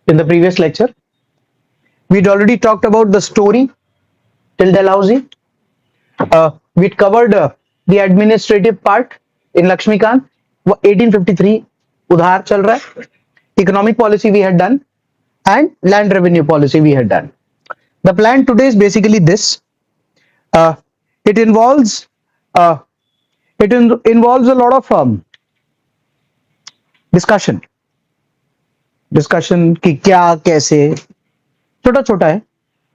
In the previous lecture, we'd already talked about the story till Dalhousie. We'd covered the administrative part in Lakshmikant. 1853 उधार चल रहा है. Economic policy we had done and land revenue policy we had done. The plan today is basically this. It involves a lot of discussion कि क्या कैसे, छोटा छोटा है.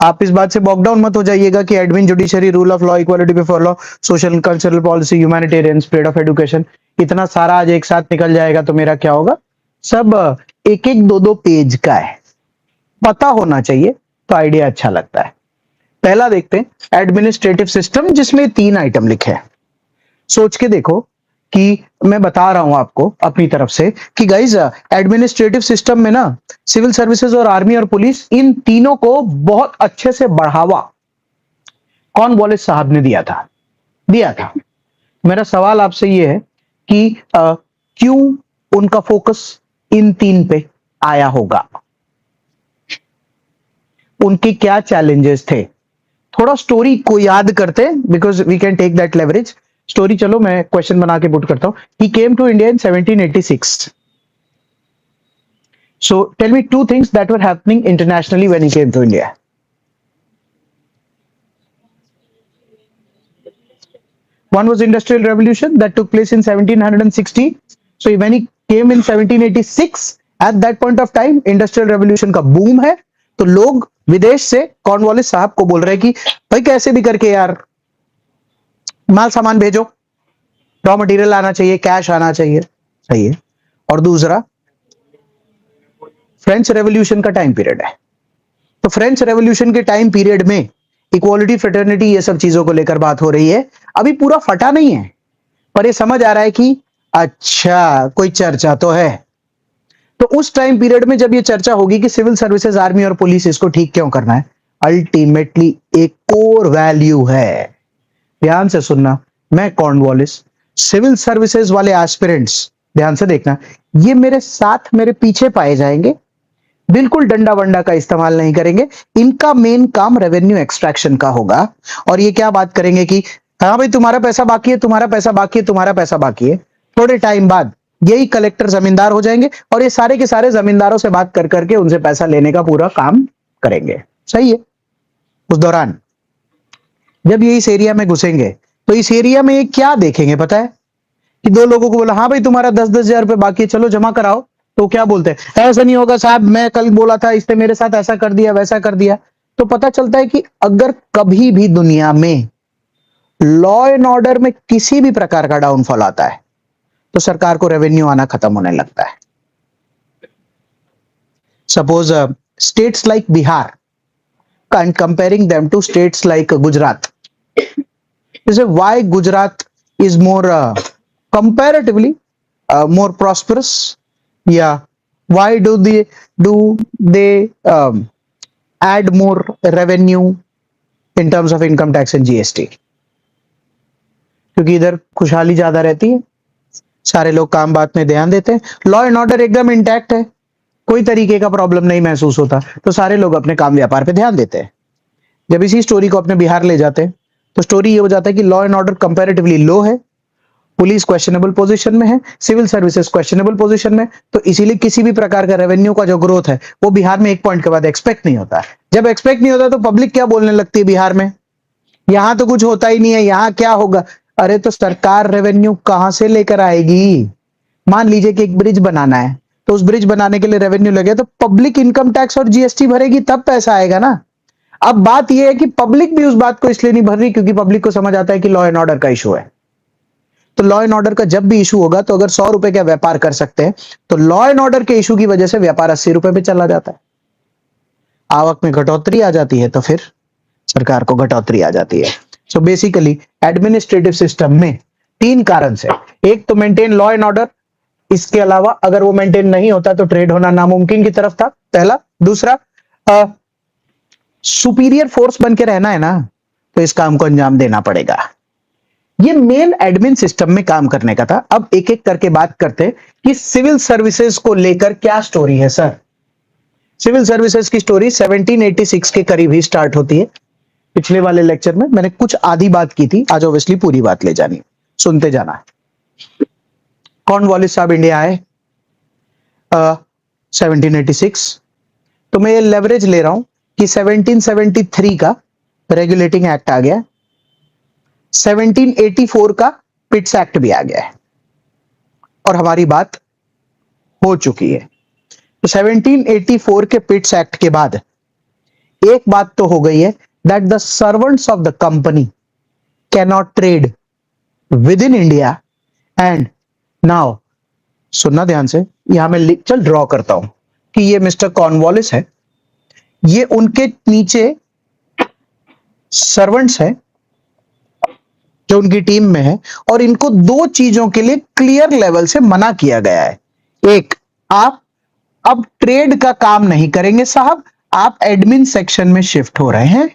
आप इस बात से बॉकडाउन मत हो जाइएगा कि admin, judiciary, rule of law, equality before law, social cultural policy, humanitarian, spread of education, इतना सारा आज एक साथ निकल जाएगा तो मेरा क्या होगा. सब एक एक दो पेज का है, पता होना चाहिए तो आइडिया अच्छा लगता है. पहला देखते हैं एडमिनिस्ट्रेटिव सिस्टम, जिसमें 3 आइटम लिखे हैं. सोच के देखो कि मैं बता रहा हूं आपको अपनी तरफ से कि गाइज एडमिनिस्ट्रेटिव सिस्टम में ना सिविल सर्विसेज और आर्मी और पुलिस, इन तीनों को बहुत अच्छे से बढ़ावा कॉर्नवालिस साहब ने दिया था. मेरा सवाल आपसे ये है कि क्यों उनका फोकस इन 3 पे आया होगा, उनके क्या चैलेंजेस थे. थोड़ा स्टोरी को याद करते हैं, because we can take that leverage. Story चलो मैं क्वेश्चन बना के पुट करता हूं. He came to India in 1786. So tell me 2 things that were happening internationally when he came to India. One was industrial revolution that took place in 1760. So when he came in 1786, at that point of time industrial revolution का boom है, तो लोग विदेश से Cornwallis साहब को बोल रहे हैं कि भाई कैसे भी करके यार माल सामान भेजो, रॉ मटेरियल आना चाहिए, कैश आना चाहिए. सही है. और दूसरा फ्रेंच रेवोल्यूशन का टाइम पीरियड है. तो फ्रेंच रेवोल्यूशन के टाइम पीरियड में इक्वालिटी, फ्रेटर्निटी, ये सब चीजों को लेकर बात हो रही है. अभी पूरा फटा नहीं है, पर ये समझ आ रहा है कि अच्छा कोई चर्चा तो है. तो उस टाइम पीरियड में जब ये चर्चा होगी कि सिविल सर्विसेज, आर्मी और पुलिस, इसको ठीक क्यों करना है, अल्टीमेटली एक कोर वैल्यू है. ध्यान से सुनना, मैं कॉर्नवालिस, सिविल सर्विसेज वाले एस्पिरेंट्स ध्यान से देखना, ये मेरे साथ मेरे पीछे पाए जाएंगे, बिल्कुल डंडा वंडा का इस्तेमाल नहीं करेंगे. इनका मेन काम रेवेन्यू एक्सट्रैक्शन का होगा. और ये क्या बात करेंगे कि हाँ भाई तुम्हारा पैसा बाकी है, तुम्हारा पैसा बाकी है, तुम्हारा पैसा बाकी है. थोड़े टाइम बाद यही कलेक्टर जमींदार हो जाएंगे और ये सारे के सारे जमींदारों से बात कर करके उनसे पैसा लेने का पूरा काम करेंगे. सही है. उस दौरान जब ये इस एरिया में घुसेंगे तो इस एरिया में ये क्या देखेंगे पता है कि 2 लोगों को बोला हाँ भाई तुम्हारा 10-10 हजार रुपए बाकी है, चलो जमा कराओ. तो क्या बोलते हैं, ऐसा नहीं होगा साहब, मैं कल बोला था, इसने मेरे साथ ऐसा कर दिया, वैसा कर दिया. तो पता चलता है कि अगर कभी भी दुनिया में लॉ एंड ऑर्डर में किसी भी प्रकार का डाउनफॉल आता है तो सरकार को रेवेन्यू आना खत्म होने लगता है. Suppose states like Bihar, and comparing them to states like Gujarat. You say why Gujarat is more comparatively more prosperous? Yeah. Why do they add more revenue in terms of income tax and GST? क्योंकि इधर खुशहाली ज्यादा रहती है, सारे लोग काम बात में ध्यान देते हैं, लॉ एंड ऑर्डर एकदम इंटैक्ट है, कोई तरीके का प्रॉब्लम नहीं महसूस होता, तो सारे लोग अपने काम व्यापार पे ध्यान देते हैं. जब इसी स्टोरी को अपने बिहार ले जाते हैं तो स्टोरी ये हो जाता है कि लॉ एंड ऑर्डर कंपैरेटिवली लो है, पुलिस क्वेश्चनेबल पोजीशन में है, सिविल सर्विसेज क्वेश्चनेबल पोजीशन में, तो इसीलिए किसी भी प्रकार का रेवेन्यू का जो ग्रोथ है वो बिहार में एक पॉइंट के बाद एक्सपेक्ट नहीं होता. जब एक्सपेक्ट नहीं होता तो पब्लिक क्या बोलने लगती है बिहार में, यहां तो कुछ होता ही नहीं है, यहां क्या होगा. अरे तो सरकार रेवेन्यू कहां से लेकर आएगी. मान लीजिए कि एक ब्रिज बनाना है, तो उस ब्रिज बनाने के लिए रेवेन्यू लगे तो पब्लिक इनकम टैक्स और जीएसटी भरेगी, तब पैसा आएगा ना. अब बात यह है कि पब्लिक भी उस बात को इसलिए नहीं भर रही क्योंकि पब्लिक को समझ आता है कि लॉ एंड ऑर्डर का इशू है. तो लॉ एंड ऑर्डर का जब भी इशू होगा तो अगर 100 रुपए का व्यापार कर सकते हैं तो लॉ एंड ऑर्डर के इशू की वजह से व्यापार 80 रुपए पे चला जाता है. आवक में घटोतरी आ जाती है तो फिर सरकार को घटोतरी आ जाती है. सो बेसिकली एडमिनिस्ट्रेटिव सिस्टम में 3 कारण से, एक तो मेंटेन लॉ एंड ऑर्डर, इसके अलावा अगर वो मेंटेन नहीं होता तो ट्रेड होना नामुमकिन की तरफ था, पहला. दूसरा, सुपीरियर फोर्स बन के रहना है ना, तो इस काम को अंजाम देना पड़ेगा. ये मेन एडमिन सिस्टम में काम करने का था। अब एक एक करके बात करते हैं कि सिविल सर्विसेज को लेकर क्या स्टोरी है सर। सिविल सर्विसेज की स्टोरी 1786 के करीब ही स्टार्ट होती है। पिछले वाले लेक्चर में मैंने कुछ आधी बात की थी, आज ऑब्वियसली पूरी बात ले जानी, सुनते जाना है। कॉर्नवालिस साहब इंडिया आए 1786। तो मैं ये लेवरेज ले रहा हूं कि 1773 का रेगुलेटिंग एक्ट आ गया, 1784 का पिट्स एक्ट भी आ गया है और हमारी बात हो चुकी है। तो 1784 के पिट्स एक्ट के बाद एक बात तो हो गई है that the servants of the company can not trade with in India and now सुनना ध्यान से, यहां मैं चल ड्रॉ करता हूं कि ये मिस्टर कॉर्नवालिस है, ये उनके नीचे सर्वेंट्स हैं जो उनकी टीम में है और इनको दो चीजों के लिए क्लियर लेवल से मना किया गया है। एक, आप अब ट्रेड का काम नहीं करेंगे साहब, आप एडमिन सेक्शन में शिफ्ट हो रहे हैं।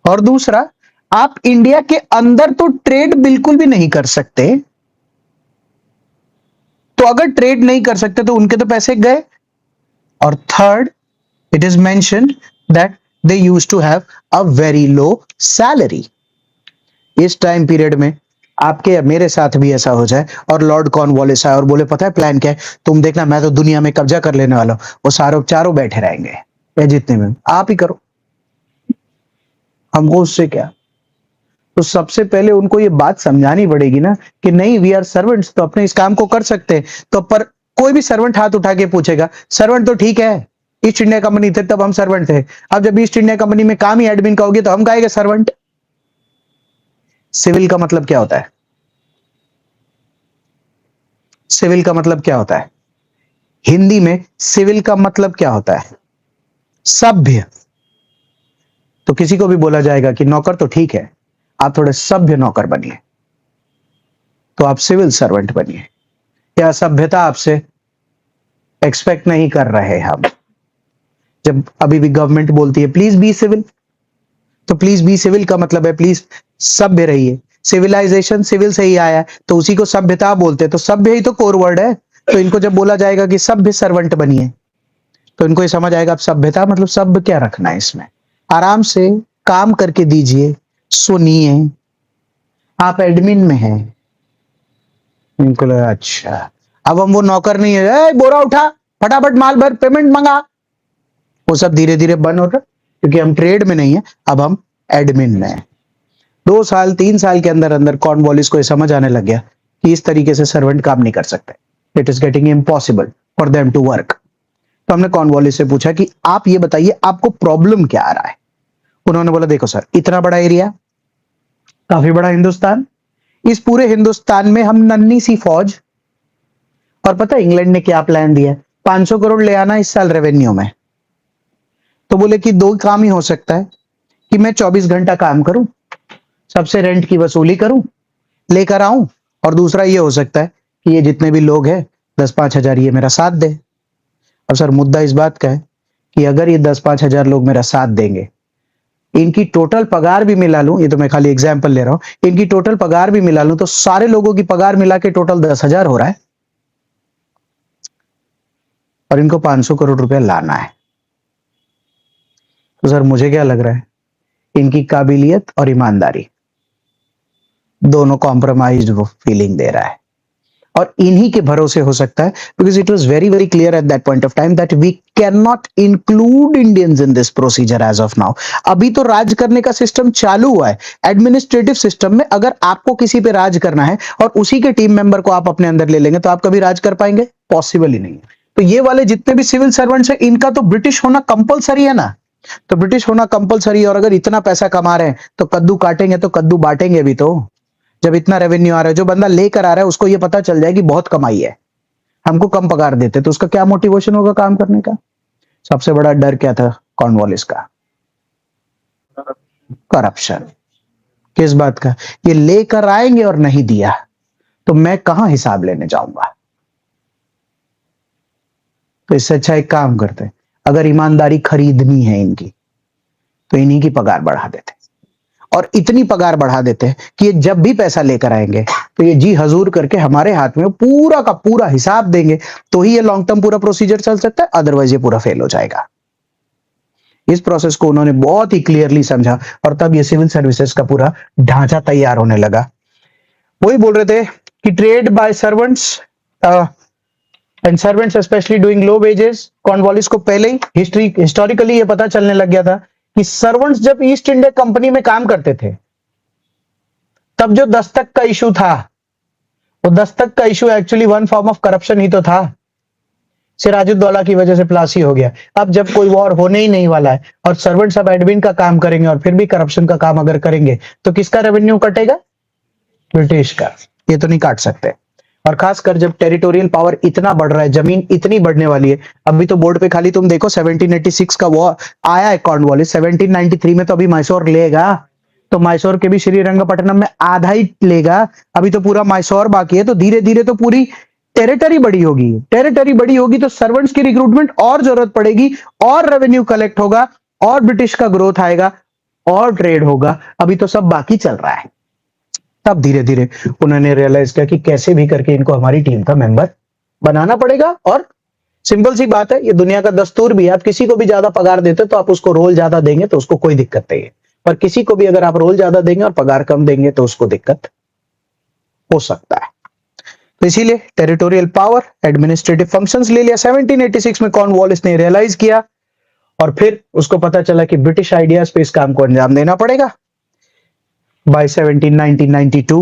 और दूसरा, आप इंडिया के अंदर तो ट्रेड बिल्कुल भी नहीं कर सकते, तो अगर ट्रेड नहीं कर सकते तो उनके तो पैसे गए। और third, it is mentioned that they used to have a very low salary. इस टाइम पीरियड में आपके या मेरे साथ भी ऐसा हो जाए और लॉर्ड कॉर्नवालिस आए और बोले पता है प्लान क्या है, तुम देखना मैं तो दुनिया में कब्जा कर लेने वाला हूं, वो सारे चारों बैठे रहेंगे या जितने में आप ही करो, हमको उससे क्या। तो सबसे पहले उनको ये बात समझानी पड़ेगी ना कि नहीं, वी आर सर्वेंट्स, तो अपने इस काम को कर सकते हैं। तो पर कोई भी सर्वेंट हाथ उठा के पूछेगा, सर्वेंट तो ठीक है, ईस्ट इंडिया कंपनी थे तब हम सर्वेंट थे, अब जब ईस्ट इंडिया कंपनी में काम ही एडमिन का होगी तो हम कहेंगे सर्वेंट। सिविल का मतलब क्या होता है? सिविल का मतलब क्या होता है? हिंदी में सिविल का मतलब क्या होता है? सभ्य। तो किसी को भी बोला जाएगा कि नौकर तो ठीक है, आप थोड़े सभ्य नौकर बनिए, तो आप सिविल सर्वेंट बनिए। क्या सभ्यता आपसे एक्सपेक्ट नहीं कर रहे हम। जब अभी भी गवर्नमेंट बोलती है प्लीज बी सिविल, तो प्लीज बी सिविल का मतलब है प्लीज सभ्य रहिए। सिविलाइजेशन सिविल से ही आया है, तो उसी को सभ्यता बोलते हैं, तो सभ्य ही तो कोर वर्ड है। तो इनको जब बोला जाएगा कि सभ्य सर्वेंट बनिए, तो इनको ये समझ आएगा अब सभ्यता मतलब सभ्य क्या रखना है इसमें। आराम से काम करके दीजिए, सुनिए, आप एडमिन में हैं। इनको लगा अच्छा अब हम वो नौकर नहीं है, ए, बोरा उठा, फटाफट माल भर, पेमेंट मंगा, वो सब धीरे धीरे बंद हो रहा, क्योंकि हम ट्रेड में नहीं है, अब हम एडमिन में है। 2 साल 3 साल के अंदर अंदर कॉर्नवालिस को ये समझ आने लग गया कि इस तरीके से सर्वेंट काम नहीं कर सकते, it is getting impossible for them to work. तो हमने कॉर्नवालिस से पूछा कि आप ये बताइए आपको प्रॉब्लम क्या आ रहा है। उन्होंने बोला देखो सर, इतना बड़ा एरिया, काफी बड़ा हिंदुस्तान, इस पूरे हिंदुस्तान में हम नन्ही सी फौज, और पता है इंग्लैंड ने क्या प्लान दिया, 500 करोड़ ले आना इस साल रेवेन्यू में। तो बोले कि दो काम ही हो सकता है कि मैं 24 घंटा काम करूं, सबसे रेंट की वसूली करूं, लेकर आऊं, और दूसरा ये हो सकता है कि ये जितने भी लोग हैं 10-5 हजार ये मेरा साथ दे। अब सर मुद्दा इस बात का है कि अगर ये 10-5 हजार लोग मेरा साथ देंगे, इनकी टोटल पगार भी मिला लूं, ये तो मैं खाली एग्जाम्पल ले रहा हूं, इनकी टोटल पगार भी मिला लूं तो सारे लोगों की पगार मिला के टोटल 10 हजार हो रहा है, और इनको 500 करोड़ रुपया लाना है। तो सर मुझे क्या लग रहा है, इनकी काबिलियत और ईमानदारी दोनों कॉम्प्रोमाइज्ड वो फीलिंग दे रहा है, और इन्हीं के भरोसे हो सकता है, because it was very very clear at that point of time that we can not include Indians in this procedure as of now. अभी तो राज करने का सिस्टम चालू हुआ है, एडमिनिस्ट्रेटिव सिस्टम में अगर आपको किसी पे राज करना है और उसी के टीम मेंबर को आप अपने अंदर ले लेंगे तो आप कभी राज कर पाएंगे? पॉसिबल ही नहीं है। तो ये वाले जितने भी सिविल सर्वेंट्स हैं, इनका तो ब्रिटिश होना कंपलसरी है ना, तो ब्रिटिश होना कंपलसरी, और अगर इतना पैसा कमा रहे हैं तो कद्दू काटेंगे तो कद्दू बांटेंगे भी तो। जब इतना रेवेन्यू आ रहा है, जो बंदा लेकर आ रहा है उसको ये पता चल जाए कि बहुत कमाई है, हमको कम पगार देते, तो उसका क्या मोटिवेशन होगा काम करने का। सबसे बड़ा डर क्या था कॉर्नवालिस का? करप्शन। किस बात का? ये लेकर आएंगे और नहीं दिया तो मैं कहां हिसाब लेने जाऊंगा। तो इससे अच्छा एक काम करते हैं, अगर ईमानदारी खरीदनी है इनकी तो इन्हीं की पगार बढ़ा देते, और इतनी पगार बढ़ा देते हैं कि ये जब भी पैसा लेकर आएंगे तो ये जी हजूर करके हमारे हाथ में पूरा का पूरा हिसाब देंगे, तो ही ये लॉन्ग टर्म पूरा प्रोसीजर चल सकता है, अदरवाइज ये पूरा फेल हो जाएगा। इस प्रोसेस को उन्होंने बहुत ही क्लियरली समझा और तब ये सिविल सर्विसेज का पूरा ढांचा तैयार होने लगा। वही बोल रहे थे कि trade by servants and servants specially doing low wages. Cornwallis को पहले ही हिस्टोरिकली ये पता चलने लग गया था कि सर्वेंट्स जब ईस्ट इंडिया कंपनी में काम करते थे तब जो दस्तक का इशू था, वो दस्तक का issue actually one form of corruption ही तो था। सिराजुद्दौला की वजह से प्लासी हो गया। अब जब कोई वॉर होने ही नहीं वाला है और सर्वेंट्स अब एडमिन का काम करेंगे और फिर भी करप्शन का काम अगर करेंगे तो किसका रेवेन्यू कटेगा? ब्रिटिश का। ये तो नहीं काट सकते। और खासकर जब टेरिटोरियल पावर इतना बढ़ रहा है, जमीन इतनी बढ़ने वाली है। अभी तो बोर्ड पे खाली तुम देखो 1786 का वॉर आया है कॉर्नवालिस, 1793 में तो अभी मैसूर लेगा, तो मैसूर के भी श्रीरंगपट्टनम में आधा ही लेगा। अभी तो पूरा मैसूर बाकी है, तो धीरे धीरे तो पूरी टेरिटरी बड़ी होगी। टेरिटरी बड़ी होगी तो सर्वेंट्स की रिक्रूटमेंट और जरूरत पड़ेगी और रेवेन्यू कलेक्ट होगा और ब्रिटिश का ग्रोथ आएगा और ट्रेड होगा। अभी तो सब बाकी चल रहा है। तब धीरे धीरे उन्होंने रियलाइज किया कि कैसे भी करके इनको हमारी टीम का मेंबर बनाना पड़ेगा। और सिंपल सी बात है, ये दुनिया का दस्तूर भी है। आप किसी को भी ज्यादा पगार देते तो आप उसको रोल ज्यादा देंगे तो उसको कोई दिक्कत नहीं है, पर किसी को भी अगर आप रोल ज्यादा देंगे और पगार कम देंगे तो उसको दिक्कत हो सकता है। तो इसीलिए टेरिटोरियल पावर, एडमिनिस्ट्रेटिव फंक्शंस ले लिया। 1786 में कॉर्नवालिस ने रियलाइज किया और फिर उसको पता चला कि ब्रिटिश आइडियाज पे इस काम को अंजाम देना पड़ेगा। By 1992,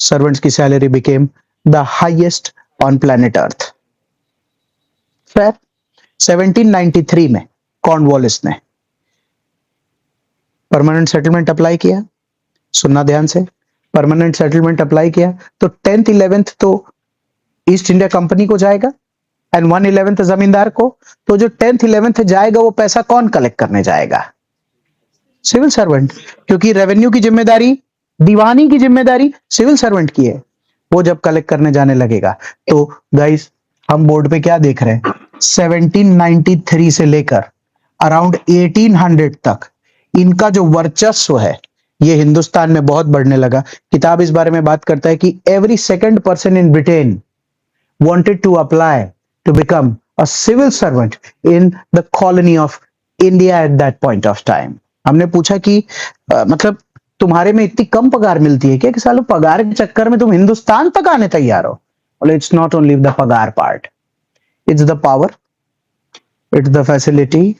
servants की salary became the highest on planet Earth. फिर 1793 में कॉर्नवालिस ने परमानेंट सेटलमेंट अप्लाई किया। सुनना ध्यान से, परमानेंट सेटलमेंट अप्लाई किया तो 10th 11th तो ईस्ट इंडिया कंपनी को जाएगा एंड 1/11 जमींदार को। तो जो 10th 11th जाएगा वो पैसा कौन कलेक्ट करने जाएगा? सिविल सर्वेंट, क्योंकि रेवेन्यू की जिम्मेदारी, दीवानी की जिम्मेदारी सिविल सर्वेंट की है। वो जब कलेक्ट करने जाने लगेगा तो गाइस हम बोर्ड पे क्या देख रहे हैं, 1793 से लेकर अराउंड 1800 तक इनका जो वर्चस्व है ये हिंदुस्तान में बहुत बढ़ने लगा। किताब इस बारे में बात करता है कि every second person in Britain wanted to apply to become a civil servant in the colony of India at that point of time. हमने पूछा कि मतलब तुम्हारे में इतनी कम पगार मिलती है क्या कि सालों पगार के चक्कर में तुम हिंदुस्तान तक आने तैयार हो? बोले इट्स नॉट ओनली द पगार part, it's the power, it's the facility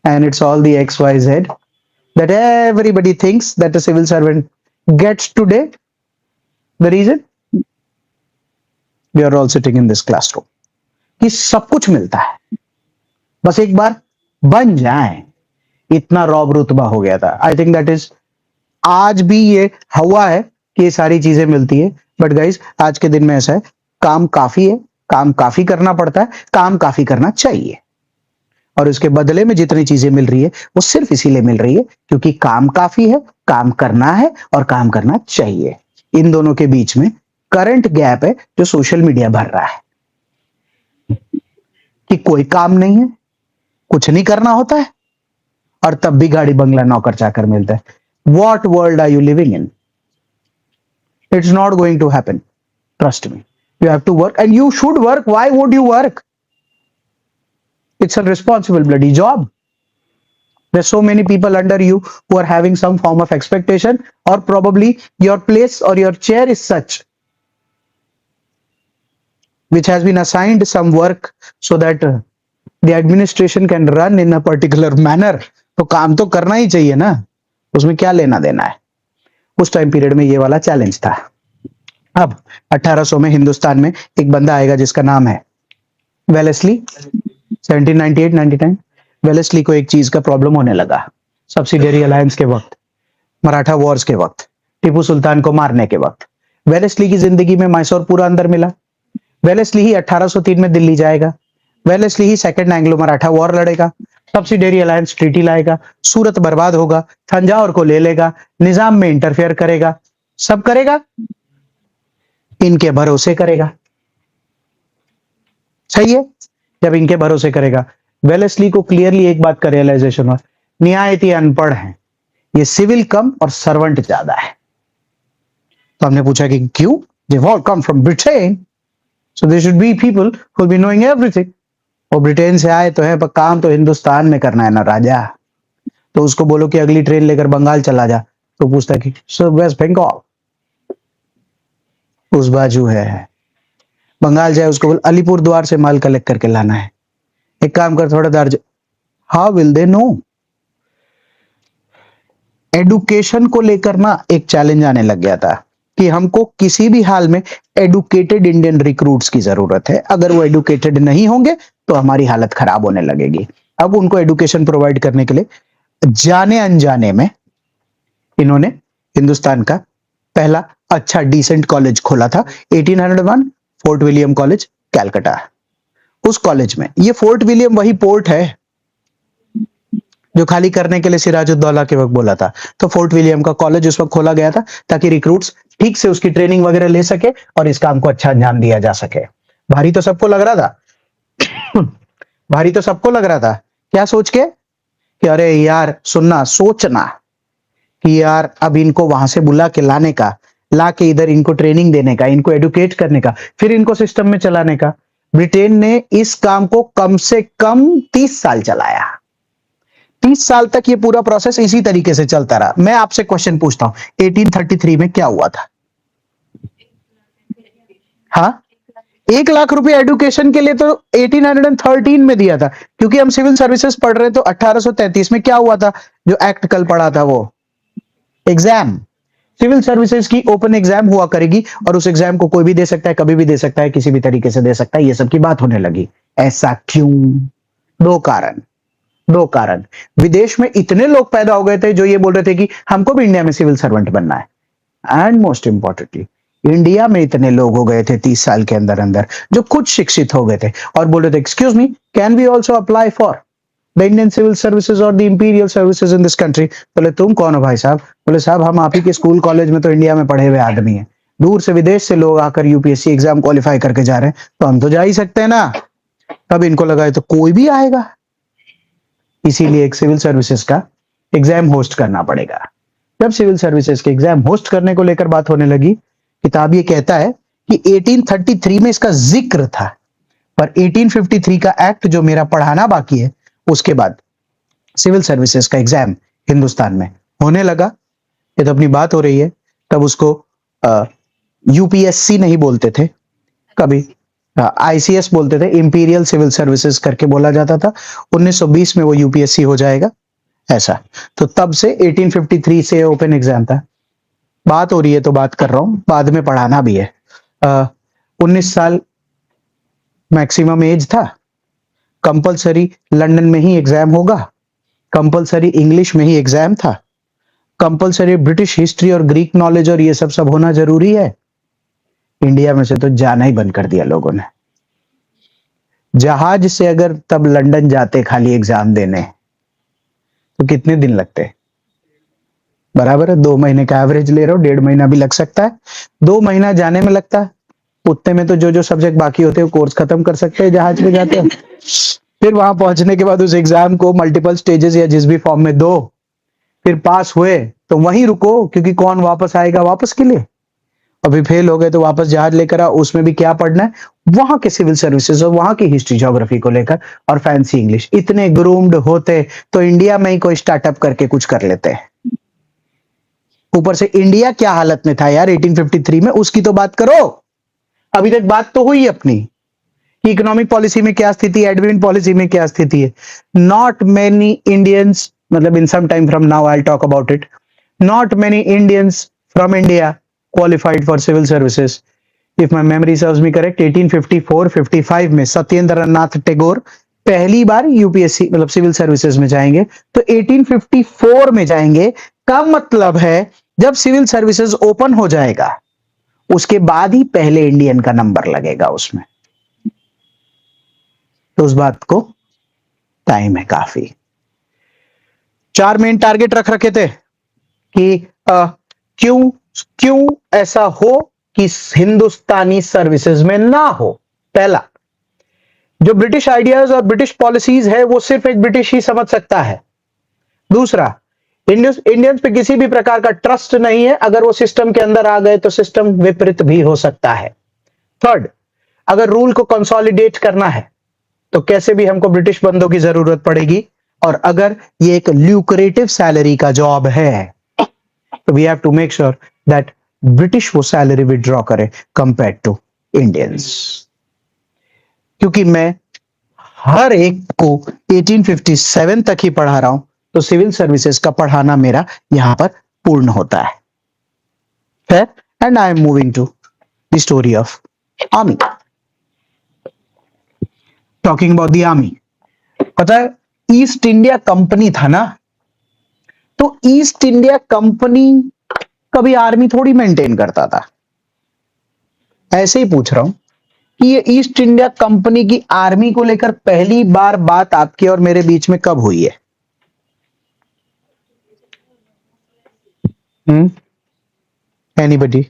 and it's all the XYZ that everybody thinks that a civil servant gets today. The reason we are all sitting in this classroom कि सब कुछ मिलता है, बस एक बार बन जाए। इतना रौब रुतबा हो गया था। आई थिंक दैट इज आज भी ये हवा है कि ये सारी चीजें मिलती है, बट गाइस आज के दिन में ऐसा है, काम काफी है, काम काफी करना पड़ता है, काम काफी करना चाहिए और उसके बदले में जितनी चीजें मिल रही है वो सिर्फ इसीलिए मिल रही है क्योंकि काम काफी है, काम करना है और काम करना चाहिए। इन दोनों के बीच में करंट गैप है जो सोशल मीडिया भर रहा है कि कोई काम नहीं है, कुछ नहीं करना होता है और तब भी गाड़ी बंगला नौकर चाकर मिलता है। What world are you living in? It's not going to happen. Trust me. You have to work and you should work. Why would you work? It's a responsible bloody job. There's so many people under you who are having some form of expectation, or probably your place or your chair is such which has been assigned some work so that the administration can run in a particular manner. तो काम तो करना ही चाहिए ना, उसमें क्या लेना देना है। उस टाइम पीरियड में ये वाला चैलेंज था। अब 1800 में हिंदुस्तान में एक बंदा आएगा जिसका नाम है वेलेस्ली। 1798-99 वेलेस्ली को एक चीज का प्रॉब्लम होने लगा। सब्सिडियरी अलायंस के वक्त, मराठा वॉर्स के वक्त, टीपू सुल्तान को मारने के वक्त वेलेस्ली की जिंदगी में मैसूर पूरा अंदर मिला। वेलेस्ली ही 1803 में दिल्ली जाएगा। वेलेस्ली ही सेकंड एंग्लो मराठा वॉर लड़ेगा, सब्सिडियरी अलायंस ट्रीटी लाएगा, सूरत बर्बाद होगा, तंजावुर को ले लेगा, निजाम में इंटरफेयर करेगा, सब करेगा, इनके भरोसे करेगा। सही है, जब इनके भरोसे करेगा। वेलेस्ली को क्लियरली एक बात का रियलाइजेशन हुआ, निहायत ही अनपढ़ है, ये सिविल कम और सर्वेंट ज्यादा है। तो हमने पूछा कि क्यों? They all come from Britain, so they should be people who will be knowing everything. और ब्रिटेन से आए तो है, पर काम तो हिंदुस्तान में करना है ना राजा। तो उसको बोलो कि अगली ट्रेन लेकर बंगाल चला जा, तो पूछता कि सर वेस्ट बंगाल उस बाजू है। बंगाल जाए, उसको बोल अलीपुर द्वार से माल कलेक्ट करके लाना है। एक काम कर, थोड़ा दर्ज। How will they know? Education को लेकर ना एक चैलेंज आने लग गया था कि हमको किसी भी हाल में एडुकेटेड इंडियन रिक्रूट्स की जरूरत है। अगर वो एडुकेटेड नहीं होंगे तो हमारी हालत खराब होने लगेगी। अब उनको एडुकेशन प्रोवाइड करने के लिए जाने अनजाने में इन्होंने हिंदुस्तान का पहला अच्छा डिसेंट कॉलेज खोला था 1801, फोर्ट विलियम कॉलेज, कैलकाटा। उस कॉलेज में, ये फोर्ट विलियम वही पोर्ट है जो खाली करने के लिए सिराजुद्दौला के वक्त बोला था। तो फोर्ट विलियम का कॉलेज उस वक्त खोला गया था ताकि रिक्रूट्स ठीक से उसकी ट्रेनिंग वगैरह ले सके और इस काम को अच्छा अंजाम दिया जा सके। भारी तो सबको लग रहा था भारी तो सबको लग रहा था। क्या सोच के कि अरे यार सुनना, सोचना कि यार अब इनको वहां से बुला के लाने का, ला के इधर इनको ट्रेनिंग देने का, इनको एडुकेट करने का, फिर इनको सिस्टम में चलाने का। ब्रिटेन ने इस काम को कम से कम 30 साल चलाया। 30 साल तक ये पूरा प्रोसेस इसी तरीके से चलता रहा। मैं आपसे क्वेश्चन पूछता हूं, 1833 में क्या हुआ था? हाँ, 1 लाख रुपए एडुकेशन के लिए तो 1813 में दिया था। क्योंकि हम सिविल सर्विसेज पढ़ रहे हैं, तो 1833 में क्या हुआ था जो एक्ट कल पढ़ा था? वो एग्जाम। सिविल सर्विसेज की ओपन एग्जाम हुआ करेगी और उस एग्जाम को कोई भी दे सकता है, कभी भी दे सकता है, किसी भी तरीके से दे सकता है। ये सब की बात होने लगी। ऐसा क्यों? दो कारण। दो कारण। विदेश में इतने लोग पैदा हो गए थे जो ये बोल रहे थे कि हमको भी इंडिया में सिविल सर्वेंट बनना है। एंड मोस्ट इंपॉर्टेंटली, इंडिया में इतने लोग हो गए थे 30 साल के अंदर अंदर जो खुद शिक्षित हो गए थे और बोल रहे थे excuse me, can we also apply for the Indian civil services और the imperial services in this country? बोले तुम कौन हो भाई साहब? बोले साहब हम आप ही के स्कूल कॉलेज में तो इंडिया में पढ़े हुए आदमी हैं, दूर से विदेश से लोग आकर यूपीएससी एग्जाम क्वालिफाई करके जा रहे हैं, तो हम तो जा ही सकते हैं ना। तब इनको लगा तो कोई भी आएगा, इसीलिए एक सिविल सर्विसेज का एग्जाम होस्ट करना पड़ेगा। जब सिविल सर्विसेज के एग्जाम होस्ट करने को लेकर बात होने लगी, किताब ये कहता है कि 1833 में इसका जिक्र था, पर 1853 का एक्ट जो मेरा पढ़ाना बाकी है, उसके बाद सिविल सर्विसेज का एग्जाम हिंदुस्तान में होने लगा। ये तो अपनी बात हो रही है। तब उसको यूपीएससी नहीं बोलते थे, कभी आईसीएस बोलते थे, इंपीरियल सिविल सर्विसेज करके बोला जाता था। 1920 में वो यूपीएससी हो जाएगा ऐसा। तो तब से 1853 से ओपन एग्जाम था। बात हो रही है तो बात कर रहा हूं, बाद में पढ़ाना भी है। 19 साल मैक्सिमम एज था। कंपलसरी लंदन में ही एग्जाम होगा, कंपलसरी इंग्लिश में ही एग्जाम था, कंपलसरी ब्रिटिश हिस्ट्री और ग्रीक नॉलेज और ये सब होना जरूरी है। इंडिया में से तो जाना ही बंद कर दिया लोगों ने। जहाज से अगर तब लंदन जाते खाली एग्जाम देने तो कितने दिन लगते? बराबर है, 2 महीने का एवरेज ले रहा हूं, 1.5 महीना भी लग सकता है। 2 महीना जाने में लगता है, उतने में तो जो सब्जेक्ट बाकी होते हैं कोर्स खत्म कर सकते हैं जहाज में जाते हैं। फिर वहां पहुंचने के बाद उस एग्जाम को मल्टीपल स्टेजेस या जिस भी फॉर्म में दो, फिर पास हुए तो वहीं रुको, क्योंकि कौन वापस आएगा वापस के लिए? अभी फेल हो गए तो वापस जहाज लेकर आओ, उसमें भी क्या पढ़ना है? वहां के सिविल सर्विसेज और वहां की हिस्ट्री ज्योग्राफी को लेकर, और फैंसी इंग्लिश। इतने ग्रूम्ड होते तो इंडिया में ही कोई स्टार्टअप करके कुछ कर लेते। ऊपर से इंडिया क्या हालत में था यार 1853 में, उसकी तो बात करो। अभी तक बात तो हुई अपनी कि इकोनॉमिक पॉलिसी में क्या स्थिति है, एडमिन पॉलिसी में क्या स्थिति है। नॉट मेनी इंडियंस, मतलब in some time from now I will talk about it, not many Indians from India qualified for civil services. If my memory serves me correct, 1854-55 में सत्येंद्र नाथ टैगोर पहली बार यूपीएससी मतलब civil services में जाएंगे। तो 1854 में जाएंगे का मतलब है जब सिविल सर्विसेज ओपन हो जाएगा उसके बाद ही पहले इंडियन का नंबर लगेगा उसमें। तो उस बात को टाइम है काफी। 4 मेन टारगेट रख रखे थे कि क्यों ऐसा हो कि हिंदुस्तानी सर्विसेज में ना हो। पहला, जो ब्रिटिश आइडियाज और ब्रिटिश पॉलिसीज है वो सिर्फ एक ब्रिटिश ही समझ सकता है। दूसरा, इंडियंस पे किसी भी प्रकार का ट्रस्ट नहीं है। अगर वो सिस्टम के अंदर आ गए तो सिस्टम विपरीत भी हो सकता है। थर्ड, अगर रूल को कंसोलिडेट करना है तो कैसे भी हमको ब्रिटिश बंदों की जरूरत पड़ेगी, और अगर ये एक ल्यूक्रेटिव सैलरी का जॉब है तो we have to make sure that British वो सैलरी विड्रॉ करे कंपेयर टू इंडियंस। क्योंकि मैं हर एक को 1857 तक ही पढ़ा रहा हूं, तो सिविल सर्विसेज का पढ़ाना मेरा यहां पर पूर्ण होता है। Fair? And I am moving to the story of army. Talking about the army. पता है ईस्ट इंडिया कंपनी था ना, तो ईस्ट इंडिया कंपनी कभी आर्मी थोड़ी मेंटेन करता था। ऐसे ही पूछ रहा हूं कि ये ईस्ट इंडिया कंपनी की आर्मी को लेकर पहली बार बात आपके और मेरे बीच में कब हुई है? एनीबडी?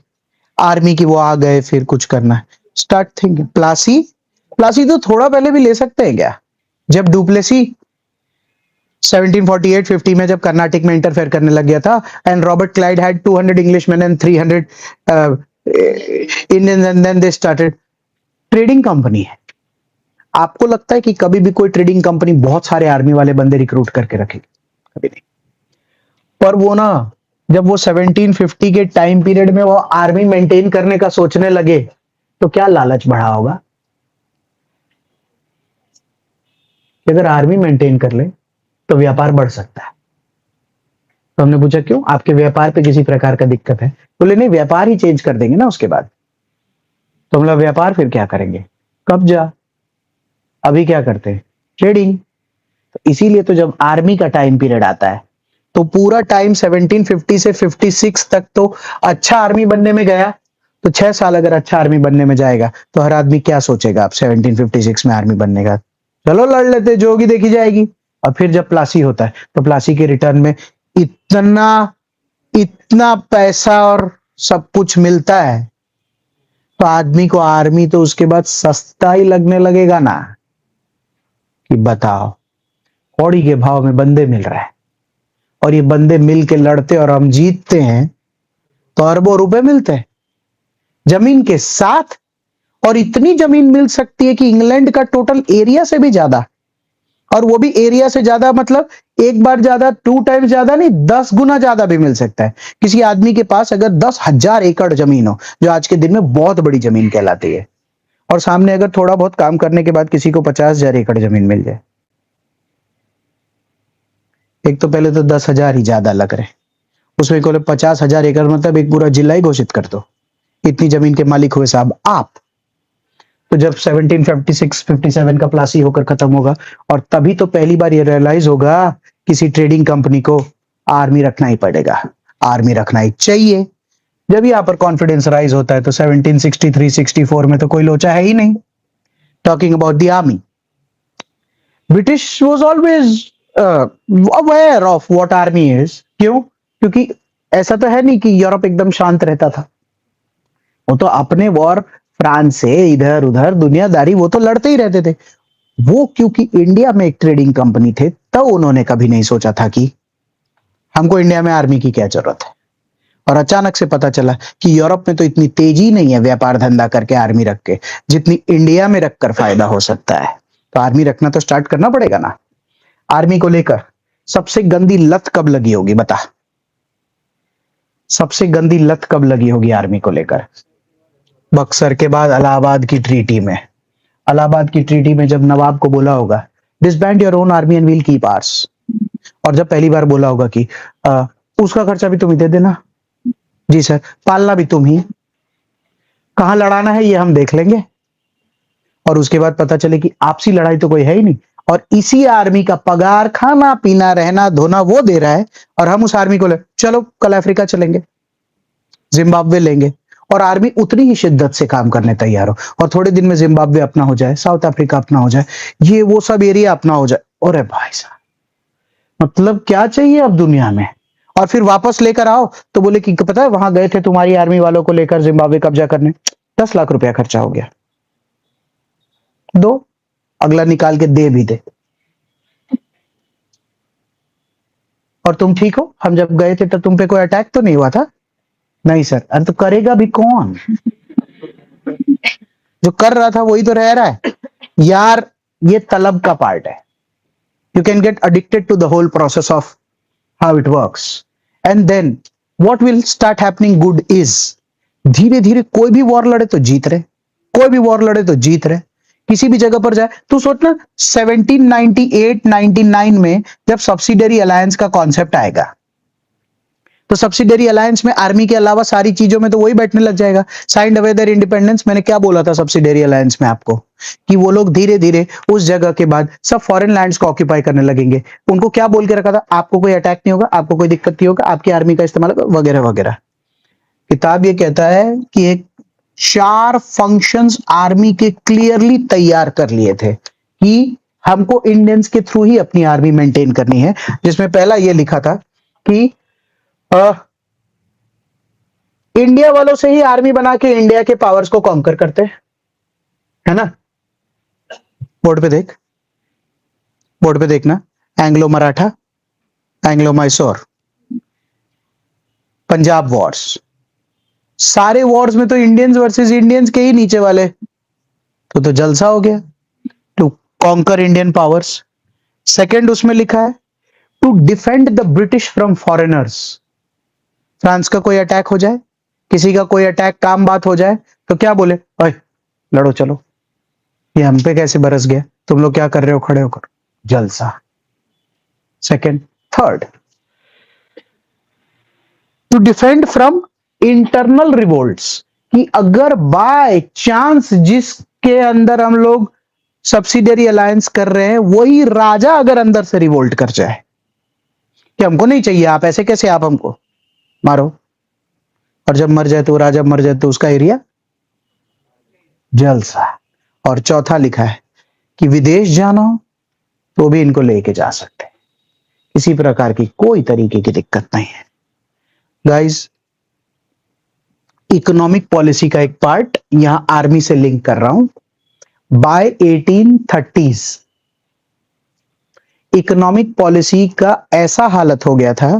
आर्मी की वो आ गए फिर कुछ करना है, स्टार्ट थिंकिंग। प्लासी, प्लासी तो थोड़ा पहले भी ले सकते हैं क्या? जब डुप्लेसी 1748-50 में जब कर्नाटक में इंटरफेयर करने लग गया था, and Robert Clive had 200 Englishman and 300 Indians, and then they started trading company है। आपको लगता है कि कभी भी कोई ट्रेडिंग कंपनी बहुत सारे आर्मी वाले बंदे रिक्रूट करके रखेगी? कभी नहीं। पर वो ना, जब वो 1750 के टाइम पीरियड में वो आर्मी मेंटेन करने का सोचने लगे तो क्या लालच बढ़ा होगा कि अगर आर्मी मेंटेन कर ले तो व्यापार बढ़ सकता है। तो हमने पूछा क्यों, आपके व्यापार पे किसी प्रकार का दिक्कत है? बोले नहीं, व्यापार ही चेंज कर देंगे ना उसके बाद। तो हम लोग व्यापार फिर क्या करेंगे? कब्जा। अभी क्या करते हैं? ट्रेडिंग। तो इसीलिए तो जब आर्मी का टाइम पीरियड आता है तो पूरा टाइम 1750 से 56 तक तो अच्छा आर्मी बनने में गया। तो 6 साल अगर अच्छा आर्मी बनने में जाएगा तो हर आदमी क्या सोचेगा? आप 1756 में आर्मी बनने का, चलो लड़ लेते, जो होगी देखी जाएगी। और फिर जब प्लासी होता है तो प्लासी के रिटर्न में इतना इतना पैसा और सब कुछ मिलता है, तो आदमी को आर्मी तो उसके बाद सस्ता ही लगने लगेगा ना। कि बताओ, कौड़ी के भाव में बंदे मिल रहा है, और ये बंदे मिल के लड़ते और हम जीतते हैं तो अरबों रुपए मिलते हैं जमीन के साथ। और इतनी जमीन मिल सकती है कि इंग्लैंड का टोटल एरिया से भी ज्यादा, और वो भी एरिया से ज्यादा मतलब एक बार ज्यादा, 2 टाइम्स ज्यादा नहीं, 10 गुना ज्यादा भी मिल सकता है। किसी आदमी के पास अगर 10,000 एकड़ जमीन हो, जो आज के दिन में बहुत बड़ी जमीन कहलाती है, और सामने अगर थोड़ा बहुत काम करने के बाद किसी को 50,000 एकड़ जमीन मिल जाए, एक तो पहले तो 10,000 ही ज्यादा लग रहे, उसमें को 50,000 एकड़ मतलब एक पूरा जिला ही घोषित कर दो। इतनी जमीन के मालिक हुए साहब आप। तो जब 1756-57 का प्लासी होकर खत्म होगा, और तभी तो पहली बार ये रियलाइज होगा किसी ट्रेडिंग कंपनी को आर्मी रखना ही पड़ेगा, आर्मी रखना ही चाहिए। जब यहाँ पर कॉन्फिडेंस राइज होता है तो 1763-64 में तो कोई लोचा है ही नहीं। Talking about the army, British was always aware of what army is. क्यों? क्योंकि ऐसा तो है नहीं कि यूरोप एकदम शांत रहता था। वो तो अपने वॉर फ्रांस से इधर उधर दुनियादारी वो तो लड़ते ही रहते थे। वो क्योंकि इंडिया में एक ट्रेडिंग कंपनी थे, तो उन्होंने कभी नहीं सोचा था कि हमको इंडिया में आर्मी की क्या जरूरत है। और अचानक से पता चला कि यूरोप में तो इतनी तेजी नहीं है व्यापार धंधा करके आर्मी रख के, जितनी इंडिया में रखकर फायदा हो सकता है। तो आर्मी रखना तो स्टार्ट करना पड़ेगा ना। आर्मी को लेकर सबसे गंदी लत कब लगी होगी बता? सबसे गंदी लत कब लगी होगी आर्मी को लेकर? बक्सर के बाद इलाहाबाद की ट्रीटी में। इलाहाबाद की ट्रीटी में जब नवाब को बोला होगा disband your own army and we'll keep ours, और जब पहली बार बोला होगा कि उसका खर्चा भी तुम ही दे देना, जी सर, पालना भी तुम ही, कहां लड़ाना है ये हम देख लेंगे। और उसके बाद पता चले कि आपसी लड़ाई तो कोई है ही नहीं, और इसी आर्मी का पगार, खाना पीना रहना धोना वो दे रहा है, और हम उस आर्मी को ले चलो कल अफ्रीका चलेंगे, जिम्बाब्वे लेंगे, और आर्मी उतनी ही शिद्दत से काम करने तैयार हो, और थोड़े दिन में जिम्बाब्वे अपना हो जाए, साउथ अफ्रीका अपना हो जाए, ये वो सब एरिया अपना हो जाए। अरे भाई साहब, मतलब क्या चाहिए अब दुनिया में? और फिर वापस लेकर आओ तो बोले कि पता है वहां गए थे तुम्हारी आर्मी वालों को लेकर जिम्बाब्वे कब्जा करने, 10 लाख रुपया खर्चा हो गया, दो, अगला निकाल के दे भी दे। और तुम ठीक हो? हम जब गए थे तो तुम पे कोई अटैक तो नहीं हुआ था? नहीं सर। अरे तो करेगा भी कौन? जो कर रहा था वही तो रह रहा है यार। ये तलब का पार्ट है। You can get addicted to the whole process of how it works. And then what will start happening good is धीरे धीरे कोई भी वॉर लड़े तो जीत रहे, कोई भी वॉर लड़े तो जीत रहे। किसी भी जगह पर जाए तो सोचना 1798-99 में जब सब्सिडरी अलायंस का कॉन्सेप्ट आएगा तो सब्सिडरी अलायंस में आर्मी के अलावा सारी चीजों में तो वही बैठने लग जाएगा। Signed away their independence. मैंने क्या बोला था सब्सिडरी अलायंस में आपको कि वो लोग धीरे धीरे उस जगह के बाद सब फॉरेन लैंड्स को ऑक्यूपाई करने लगेंगे। उनको क्या बोल के रखा था? आपको कोई अटैक नहीं होगा, आपको कोई दिक्कत नहीं होगा, आपकी आर्मी का इस्तेमाल वगैरह वगैरह। किताब ये कहता है कि एक 4 फंक्शंस आर्मी के क्लियरली तैयार कर लिए थे कि हमको इंडियंस के थ्रू ही अपनी आर्मी मेंटेन करनी है, जिसमें पहला ये लिखा था कि इंडिया वालों से ही आर्मी बना के इंडिया के पावर्स को कॉन्कर करते हैं, है ना? बोर्ड पे देख, बोर्ड पे देखना। Anglo Maratha, Anglo Mysore, Punjab Wars. सारे वॉर्स में तो इंडियंस वर्सेस इंडियंस के ही नीचे वाले, तो जलसा हो गया। To conquer Indian powers. Second उसमें लिखा है to defend the British from foreigners. France का कोई अटैक हो जाए, किसी का कोई अटैक काम बात हो जाए तो क्या बोले? ओए लड़ो चलो। ये हम पे कैसे बरस गया? तुम लोग क्या कर रहे हो खड़े होकर? जलसा। Second. Third, to defend from internal revolts, कि अगर बाय चांस जिसके अंदर हम लोग सब्सिडरी अलायंस कर रहे हैं वही राजा अगर अंदर से रिवोल्ट कर जाए कि हमको नहीं चाहिए आप, ऐसे कैसे आप हमको मारो, और जब मर जाए तो राजा मर जाए तो उसका एरिया जलसा। और चौथा लिखा है कि विदेश जाना हो तो भी इनको लेके जा सकते हैं, किसी प्रकार की कोई तरीके की दिक्कत नहीं है। गाइस, इकोनॉमिक पॉलिसी का एक पार्ट यहां आर्मी से लिंक कर रहा हूं। बाय 1830s इकोनॉमिक पॉलिसी का ऐसा हालत हो गया था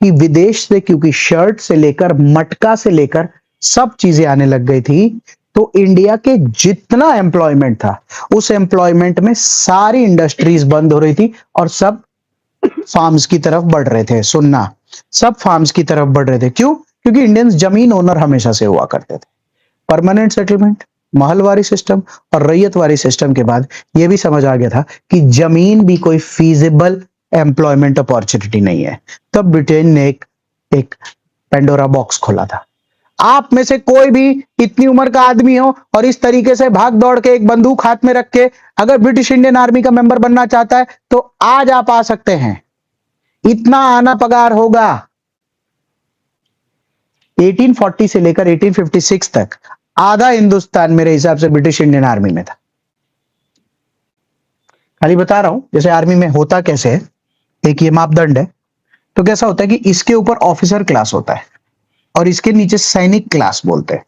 कि विदेश से, क्योंकि शर्ट से लेकर मटका से लेकर सब चीजें आने लग गई थी, तो इंडिया के जितना एम्प्लॉयमेंट था उस एम्प्लॉयमेंट में सारी इंडस्ट्रीज बंद हो रही थी और सब फार्म्स की तरफ बढ़ रहे थे। सुनना, सब फार्म्स की तरफ बढ़ रहे थे। क्यों? क्योंकि इंडियंस जमीन ओनर हमेशा से हुआ करते थे। परमानेंट सेटलमेंट, महलवारी सिस्टम और रैयतवारी सिस्टम के बाद यह भी समझ आ गया था कि जमीन भी कोई फीजिबल एम्प्लॉयमेंट अपॉर्चुनिटी नहीं है। तब ब्रिटेन ने एक पेंडोरा बॉक्स खोला था। आप में से कोई भी इतनी उम्र का आदमी हो और इस तरीके से भाग दौड़ के एक बंदूक हाथ में रख के अगर ब्रिटिश इंडियन आर्मी का मेंबर बनना चाहता है तो आज आप आ सकते हैं। इतना आना पगार होगा। 1840 से लेकर 1856 तक आधा हिंदुस्तान मेरे हिसाब से ब्रिटिश इंडियन आर्मी में था। खाली बता रहा हूं जैसे आर्मी में होता कैसे है, एक ये मापदंड है। तो कैसा होता है कि इसके ऊपर ऑफिसर क्लास होता है और इसके नीचे सैनिक क्लास बोलते हैं।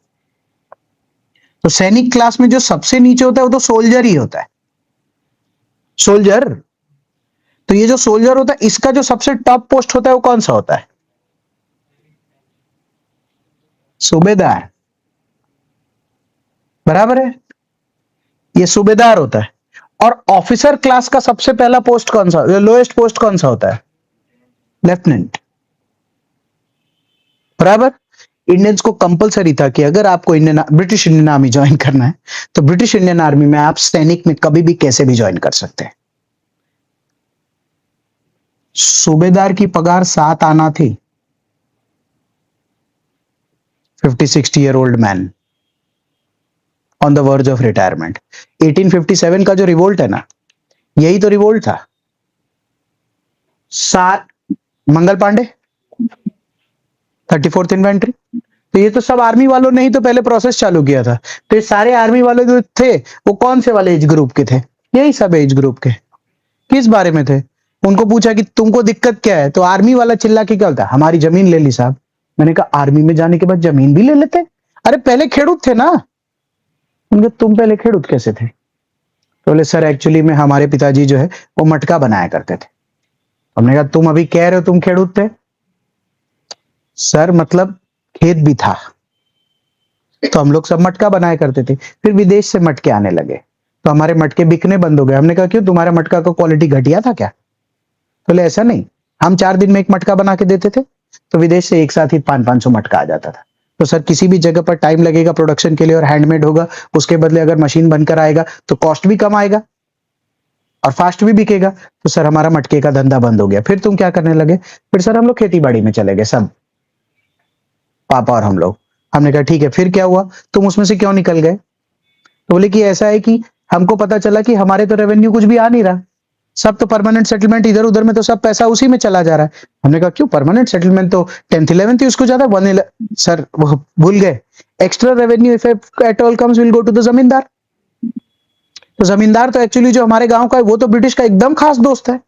तो सैनिक क्लास में जो सबसे नीचे होता है वो तो सोल्जर ही होता है। सोल्जर। तो ये जो सोल्जर होता है इसका जो सबसे टॉप पोस्ट होता है वो कौन सा होता है? सूबेदार। बराबर है, ये सूबेदार होता है। और ऑफिसर क्लास का सबसे पहला पोस्ट कौन सा, लोएस्ट पोस्ट कौन सा होता है? लेफ्टिनेंट। बराबर। इंडियंस को कंपलसरी था कि अगर आपको ब्रिटिश इंडियन आर्मी ज्वाइन करना है तो ब्रिटिश इंडियन आर्मी में आप सैनिक में कभी भी कैसे भी ज्वाइन कर सकते हैं। सूबेदार की पगार 7 आना थी। 50-60 year old man on the verge of retirement. 1857 का जो रिवोल्ट है ना, यही तो रिवोल्ट था। Mangal Pandey 34th infantry. तो ये तो सब आर्मी वालों ने ही तो पहले प्रोसेस चालू किया था। तो ये सारे आर्मी वाले जो थे वो कौन से वाले एज ग्रुप के थे? यही सब एज ग्रुप के। किस बारे में थे? उनको पूछा कि तुमको दिक्कत क्या है, तो आर्मी वाला चिल्ला के क्या बोलता? हमारी जमीन ले ली साहब। मैंने कहा आर्मी में जाने के बाद जमीन भी ले लेते? अरे पहले खेडूत थे ना। उनके तुम पहले खेडूत कैसे थे? तो बोले सर एक्चुअली में हमारे पिताजी जो है वो मटका बनाया करते थे। हमने कहा तुम अभी कह रहे हो तुम खेडूत थे सर, मतलब खेत भी था, तो हम लोग सब मटका बनाया करते थे। फिर विदेश से मटके आने लगे, तो हमारे मटके बिकने बंद हो गए। हमने कहा क्यों, तुम्हारे मटका का क्वालिटी घटिया था क्या? बोले ऐसा नहीं, हम 4 दिन में एक मटका बना के देते थे, तो विदेश से एक साथ ही 500-500 मटका आ जाता था। तो सर किसी भी जगह पर टाइम लगेगा प्रोडक्शन के लिए और हैंडमेड होगा, उसके बदले अगर मशीन बनकर आएगा तो कॉस्ट भी कम आएगा और फास्ट भी बिकेगा। तो सर हमारा मटके का धंधा बंद हो गया। फिर तुम क्या करने लगे? फिर सर हम लोग खेती बाड़ी में चले गए सब, पापा और हम लोग। हमने कहा ठीक है, फिर क्या हुआ, तुम उसमें से क्यों निकल गए? तो बोले कि ऐसा है कि हमको पता चला कि हमारे तो रेवेन्यू कुछ भी आ नहीं रहा, सब तो परमानेंट सेटलमेंट इधर उधर में, तो सब पैसा उसी में चला जा रहा है। हमने कहा क्यों, परमानेंट सेटलमेंट तो 10th 11th ही उसको ज्यादा सर वो भूल गए, extra revenue if at all comes will go to the zamindar. तो जमींदार तो एक्चुअली जो हमारे गांव का है वो तो ब्रिटिश का एकदम खास दोस्त है।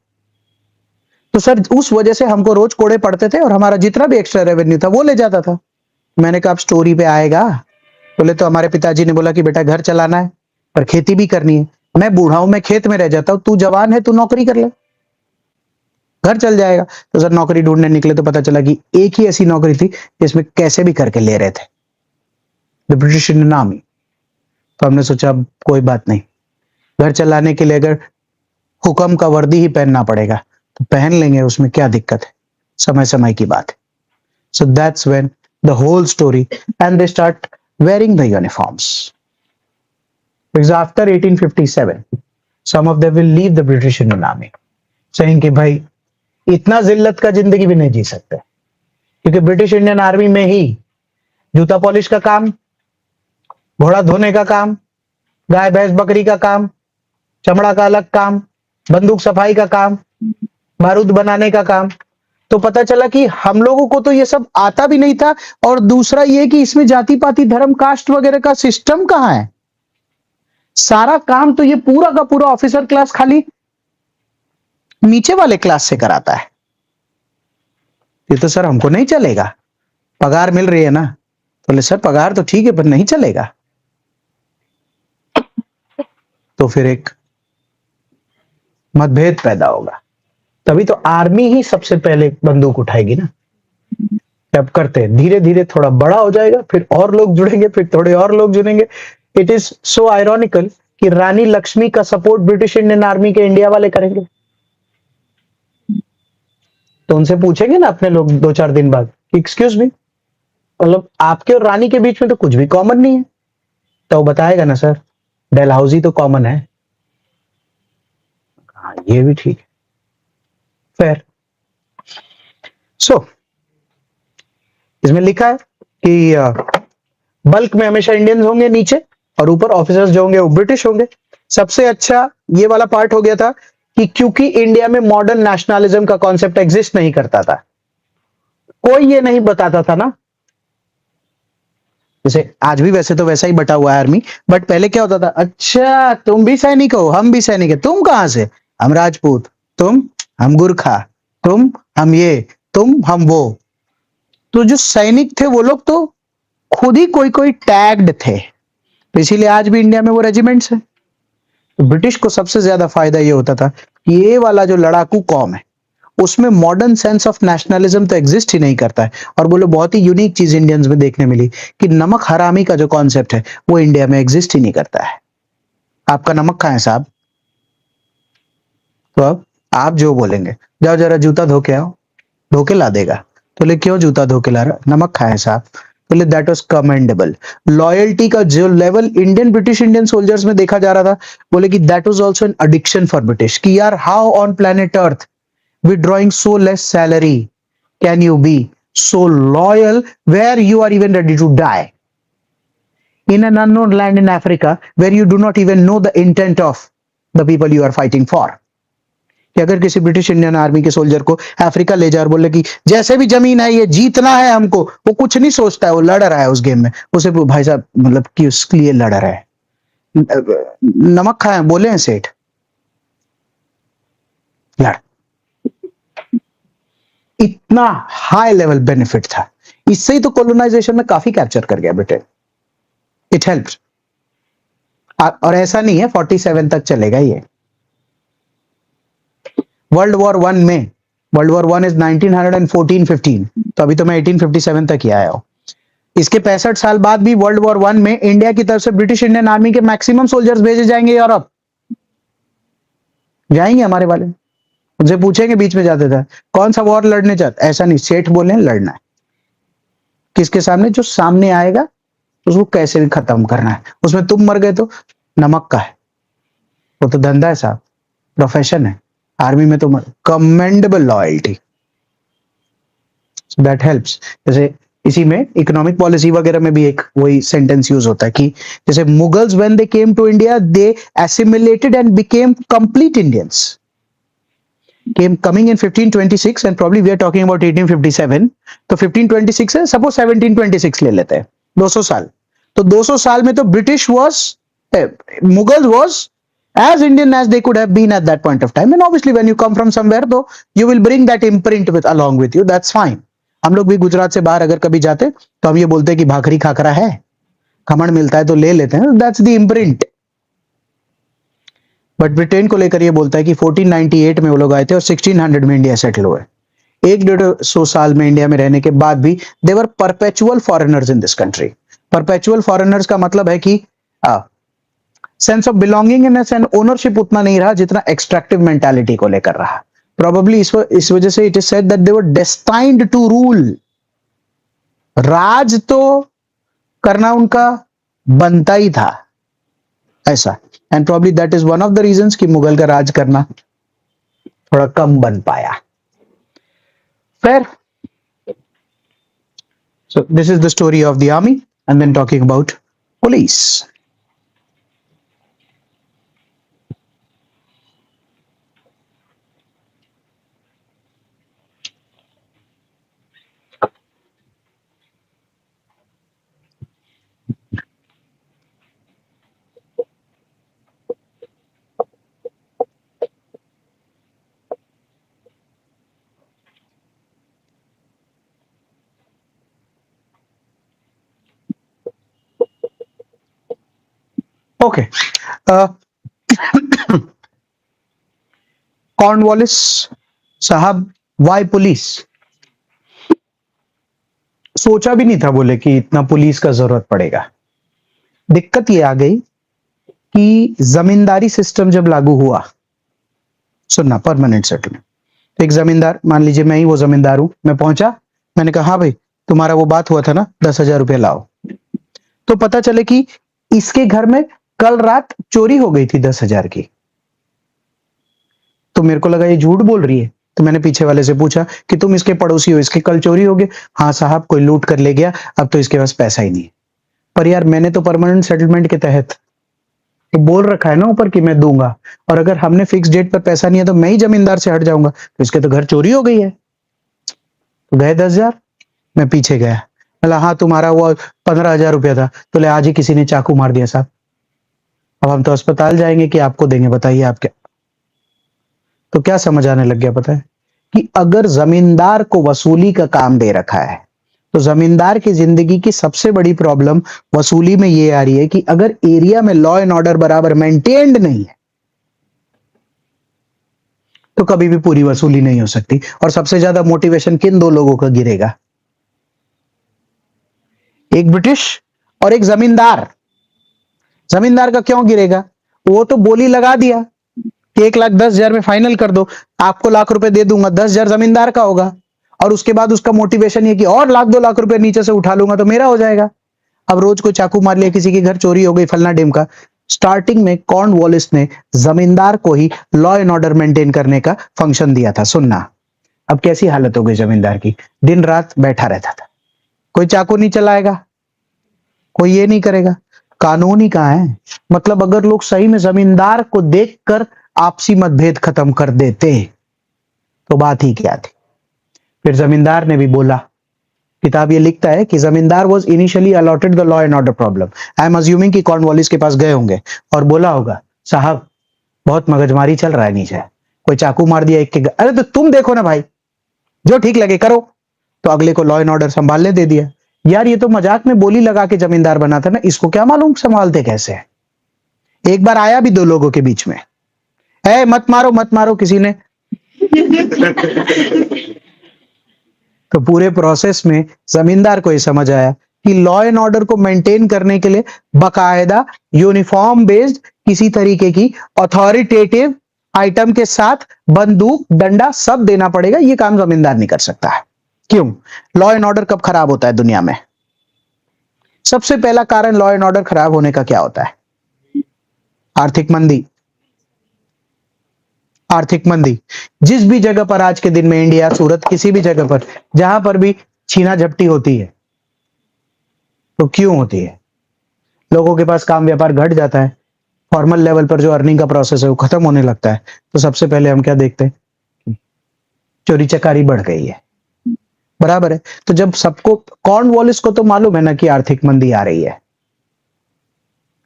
तो सर उस वजह से हमको रोज कोड़े पड़ते थे और हमारा जितना भी एक्स्ट्रा रेवेन्यू था वो ले जाता था। मैंने कहा अब स्टोरी पे आएगा। बोले तो हमारे पिताजी ने बोला कि बेटा घर चलाना है पर खेती भी करनी है। मैं बूढ़ा हूं, मैं खेत में रह जाता हूं, तू जवान है, तू नौकरी कर ले, घर चल जाएगा। तो सर नौकरी ढूंढने निकले तो पता चला कि एक ही ऐसी नौकरी थी जिसमें कैसे भी करके ले रहे थे, द ब्रिटिश इंडियन आर्मी। तो हमने सोचा अब कोई बात नहीं, घर चलाने के लिए अगर हुक्म का वर्दी ही पहनना पड़ेगा तो पहन लेंगे, उसमें क्या दिक्कत है, समय समय की बात है। So that's when the whole story and they start wearing the uniforms. Because after 1857, some of them will leave the British Indian Army, saying कि भाई इतना जिल्लत का जिंदगी भी नहीं जी सकते, क्योंकि ब्रिटिश इंडियन आर्मी में ही जूता पॉलिश का काम, घोड़ा धोने का काम, गाय भैंस बकरी का काम, चमड़ा का अलग काम, बंदूक सफाई का काम, बारूद बनाने का काम। तो पता चला कि हम लोगों को तो ये सब आता भी नहीं था। और दूसरा ये कि इसमें जाति पाति धर्म कास्ट वगैरह का सिस्टम कहां है, सारा काम तो ये पूरा का पूरा ऑफिसर क्लास खाली नीचे वाले क्लास से कराता है। ये तो सर हमको नहीं चलेगा, पगार मिल रही है ना। बोले सर पगार तो ठीक है पर नहीं चलेगा। तो फिर एक मतभेद पैदा होगा, तभी तो आर्मी ही सबसे पहले बंदूक उठाएगी ना। तब करते धीरे धीरे थोड़ा बड़ा हो जाएगा, फिर और लोग जुड़ेंगे, फिर थोड़े और लोग जुड़ेंगे। इट इज सो आयरॉनिकल कि रानी लक्ष्मी का सपोर्ट ब्रिटिश इंडियन आर्मी के इंडिया वाले करेंगे। तो उनसे पूछेंगे ना अपने लोग 2-4 दिन बाद, एक्सक्यूज मी, मतलब आपके और रानी के बीच में तो कुछ भी कॉमन नहीं है। तो वो बताएगा ना सर डेलहाउसी तो कॉमन है। हाँ ये भी ठीक है, फेयर। सो इसमें लिखा है कि बल्क में हमेशा इंडियंस होंगे नीचे, और ऊपर ऑफिसर्स जो होंगे वो ब्रिटिश होंगे। सबसे अच्छा ये वाला पार्ट हो गया था कि क्योंकि इंडिया में मॉडर्न नेशनलिज्म का कॉन्सेप्ट एग्जिस्ट नहीं करता था, कोई ये नहीं बताता था ना। जैसे आज भी वैसे तो वैसा ही बटा हुआ है आर्मी, बट पहले क्या होता था, अच्छा तुम भी सैनिक हो, हम भी सैनिक है, तुम कहां से, हम राजपूत, तुम हम गुरखा, तुम हम ये, तुम हम वो। तो जो सैनिक थे वो लोग तो खुद ही कोई कोई टैग्ड थे, तो इसीलिए आज भी इंडिया में वो रेजिमेंट्स है। तो ब्रिटिश को सबसे ज्यादा फायदा ये होता था कि ये वाला जो लड़ाकू कौम है उसमें मॉडर्न सेंस ऑफ नेशनलिज्म तो एग्जिस्ट ही नहीं करता है। और बोलो बहुत ही यूनिक चीज इंडियंस में देखने मिली कि नमक हरामी का जो कॉन्सेप्ट है वो इंडिया में एग्जिस्ट ही नहीं करता है। आपका नमक कहाँ है साहब? तो अब आप जो बोलेंगे, जाओ जरा जूता धो के आओ, धो के ला देगा। तो बोले क्यों जूता धो के ला रहा, नमक खाए साहब। बोले दैट वाज कमेंडेबल। लॉयल्टी का जो level Indian British Indian soldiers में देखा जा रहा था, बोले कि that was also an addiction for British, कि यार how on planet earth withdrawing so less salary can you be so loyal where you are even ready to die in an unknown land in Africa where you do not even know the intent of the people you are fighting for। कि अगर किसी British Indian army के soldier को Africa ले जाए और बोले कि जैसे भी जमीन है ये जीतना है हमको, वो कुछ नहीं सोचता है, वो लड़ रहा है उस गेम में, उसे भाई साहब मतलब कि उसके लिए लड़ रहा है, नमक खाए बोले हैं सेठ, लड़। इतना हाई लेवल बेनिफिट था, इससे ही तो कॉलोनाइजेशन में काफी कैप्चर कर गया ब्रिटेन। It helps. और ऐसा नहीं है 47 तक चलेगा ये। वर्ल्ड वॉर 1 में वर्ल्ड वॉर वन इज 1914-15, तो अभी तो मैं 1857 तक ही आया हूं। इसके 65 साल बाद भी वर्ल्ड वॉर वन में इंडिया की तरफ से ब्रिटिश इंडियन आर्मी के मैक्सिमम सोल्जर्स भेजे जाएंगे यूरोप, जाएंगे हमारे वाले। उनसे पूछेंगे बीच में जाते थे कौन सा वॉर लड़ने चाहते, ऐसा नहीं, सेठ बोले लड़ना है किसके सामने, जो सामने आएगा उसको कैसे भी खत्म करना है, उसमें तुम मर गए तो नमक का है, वो तो धंधा है साहब, प्रोफेशन है। आर्मी में तो कमेंडेबल लॉयल्टी, दैट हेल्प्स। जैसे इसी में इकोनॉमिक पॉलिसी वगैरह में भी एक वही सेंटेंस यूज होता है कि जैसे Mughals when they came to India they assimilated and became complete Indians, came coming in 1526 and probably we are talking about 1857, तो 1526 है, सपोज 1726 ले लेते हैं, 200 साल। तो 200 साल में तो British was, Mughal was as Indian as they could have been at that point of time, and obviously when you come from somewhere though you will bring that imprint with along with you, that's fine। हम लोग भी गुजरात से बाहर अगर कभी जाते तो हम ये बोलते हैं कि भाखरी खाकरा है, खमण मिलता है तो ले लेते हैं, that's the imprint. But Britain को लेकर ये बोलता है कि 1498 में वो लोग आए थे और 1600 में इंडिया सेटल हुए। 150 साल में इंडिया में रहने के बाद भी they were perpetual foreigners in this country. Perpetual foreigners का मतलब है कि sense of belongingness and ownership उतना नहीं रहा जितना एक्सट्रैक्टिव मेंटालिटी को लेकर रहा। प्रोबेबली इस वजह से it is said that they were destined to rule, राज तो करना उनका बनता ही था ऐसा, and probably that is one of the reasons कि मुगल का राज करना थोड़ा कम बन पाया। फिर so this is the story of the army and then talking about police. Okay, Cornwallis साहब, वाई पुलिस? सोचा भी नहीं था बोले कि इतना पुलिस का जरूरत पड़ेगा। दिक्कत ये आ गई कि जमींदारी सिस्टम जब लागू हुआ, सुनना, परमानेंट सेटलमेंट, तो एक जमींदार, मान लीजिए मैं ही वो जमींदार हूं, मैं पहुंचा, मैंने कहा हाँ भाई तुम्हारा वो बात हुआ था ना, 10,000 रुपया लाओ। तो पता चले कि इसके घर में कल रात चोरी हो गई थी 10,000 की। तो मेरे को लगा ये झूठ बोल रही है, तो मैंने पीछे वाले से पूछा कि तुम इसके पड़ोसी हो, इसके कल चोरी हो गई? हाँ साहब, कोई लूट कर ले गया, अब तो इसके पास पैसा ही नहीं है। पर यार मैंने तो परमानेंट सेटलमेंट के तहत तो बोल रखा है ना ऊपर कि मैं दूंगा, और अगर हमने फिक्स डेट पर पैसा नहीं है तो मैं ही जमींदार से हट जाऊंगा, तो इसके तो घर चोरी हो गई है। तो गए 10,000, मैं पीछे गया, बोला हाँ तुम्हारा वो 15,000 रुपया था, तो ले आज ही किसी ने चाकू मार दिया साहब, अब हम तो अस्पताल जाएंगे कि आपको देंगे, बताइए आप क्या। तो क्या समझ आने लग गया पता है, कि अगर जमींदार को वसूली का काम दे रखा है तो जमींदार की जिंदगी की सबसे बड़ी प्रॉब्लम वसूली में ये आ रही है कि अगर एरिया में लॉ एंड ऑर्डर बराबर मेंटेन्ड नहीं है तो कभी भी पूरी वसूली नहीं हो सकती। और सबसे ज्यादा मोटिवेशन किन दो लोगों का गिरेगा? एक ब्रिटिश और एक जमींदार। जमींदार का क्यों गिरेगा? वो तो बोली लगा दिया कि 1,10,000 में फाइनल कर दो, आपको लाख रुपए दे दूंगा, 10,000 जमींदार का होगा, और उसके बाद उसका मोटिवेशन ये कि और लाख 2 लाख रुपए नीचे से उठा लूंगा तो मेरा हो जाएगा। अब रोज कोई चाकू मार लिया, किसी के घर चोरी हो गई, फलना डेम का। स्टार्टिंग में कॉर्नवालिस ने जमींदार को ही लॉ एंड ऑर्डर मेंटेन करने का फंक्शन दिया था। सुनना, अब कैसी हालत हो गई जमींदार की, दिन रात बैठा रहता था, कोई चाकू नहीं चलाएगा, कोई ये नहीं करेगा, कानून ही कहां है। मतलब अगर लोग सही में जमींदार को देखकर आपसी मतभेद खत्म कर देते तो बात ही क्या थी। फिर जमींदार ने भी बोला, किताब ये लिखता है कि जमींदार was initially allotted the law and order problem. I am assuming कि कॉर्नवालिस के पास गए होंगे और बोला होगा साहब बहुत मगजमारी चल रहा है नीचे, कोई चाकू मार दिया एक के, अरे तो तुम देखो ना भाई, जो ठीक लगे करो। तो अगले को लॉ एंड ऑर्डर संभालने दे दिया। यार ये तो मजाक में बोली लगा के जमींदार बना था ना, इसको क्या मालूम संभालते कैसे है। एक बार आया भी 2 लोगों के बीच में, है मत मारो मत मारो, किसी ने तो पूरे प्रोसेस में जमींदार को ये समझ आया कि लॉ एंड ऑर्डर को मेंटेन करने के लिए बकायदा यूनिफॉर्म बेस्ड किसी तरीके की अथॉरिटेटिव आइटम के साथ बंदूक डंडा सब देना पड़ेगा। ये काम जमींदार नहीं कर सकता है। क्यों? लॉ एंड ऑर्डर कब खराब होता है दुनिया में? सबसे पहला कारण लॉ एंड ऑर्डर खराब होने का क्या होता है? आर्थिक मंदी। आर्थिक मंदी। जिस भी जगह पर आज के दिन में, इंडिया, सूरत, किसी भी जगह पर जहां पर भी छीना झपटी होती है, तो क्यों होती है? लोगों के पास काम व्यापार घट जाता है, फॉर्मल लेवल पर जो अर्निंग का प्रोसेस है वो खत्म होने लगता है। तो सबसे पहले हम क्या देखते हैं? चोरी चकारी बढ़ गई है। बराबर है। तो जब सबको, कॉर्नवालिस को तो मालूम है ना कि आर्थिक मंदी आ रही है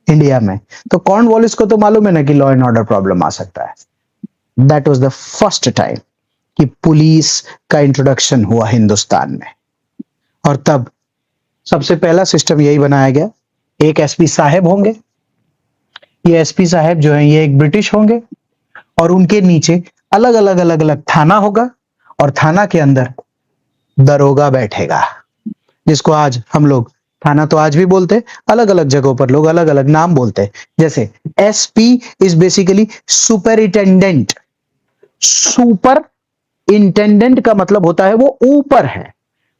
इंडिया में, तो कॉर्नवालिस को तो मालूम है ना कि लॉ एंड ऑर्डर प्रॉब्लम आ सकता है। That was the first time कि पुलिस का इंट्रोडक्शन हुआ हिंदुस्तान में। और तब सबसे पहला सिस्टम यही बनाया गया। एक एसपी साहब होंगे। ये एसपी साहब जो है ये एक ब्रिटिश होंगे, और उनके नीचे अलग अलग अलग अलग थाना होगा, और थाना के अंदर दरोगा बैठेगा, जिसको आज हम लोग थाना तो आज भी बोलते हैं, अलग अलग जगहों पर लोग अलग अलग नाम बोलते हैं। जैसे SP is basically superintendent. Super intended का मतलब होता है वो ऊपर है,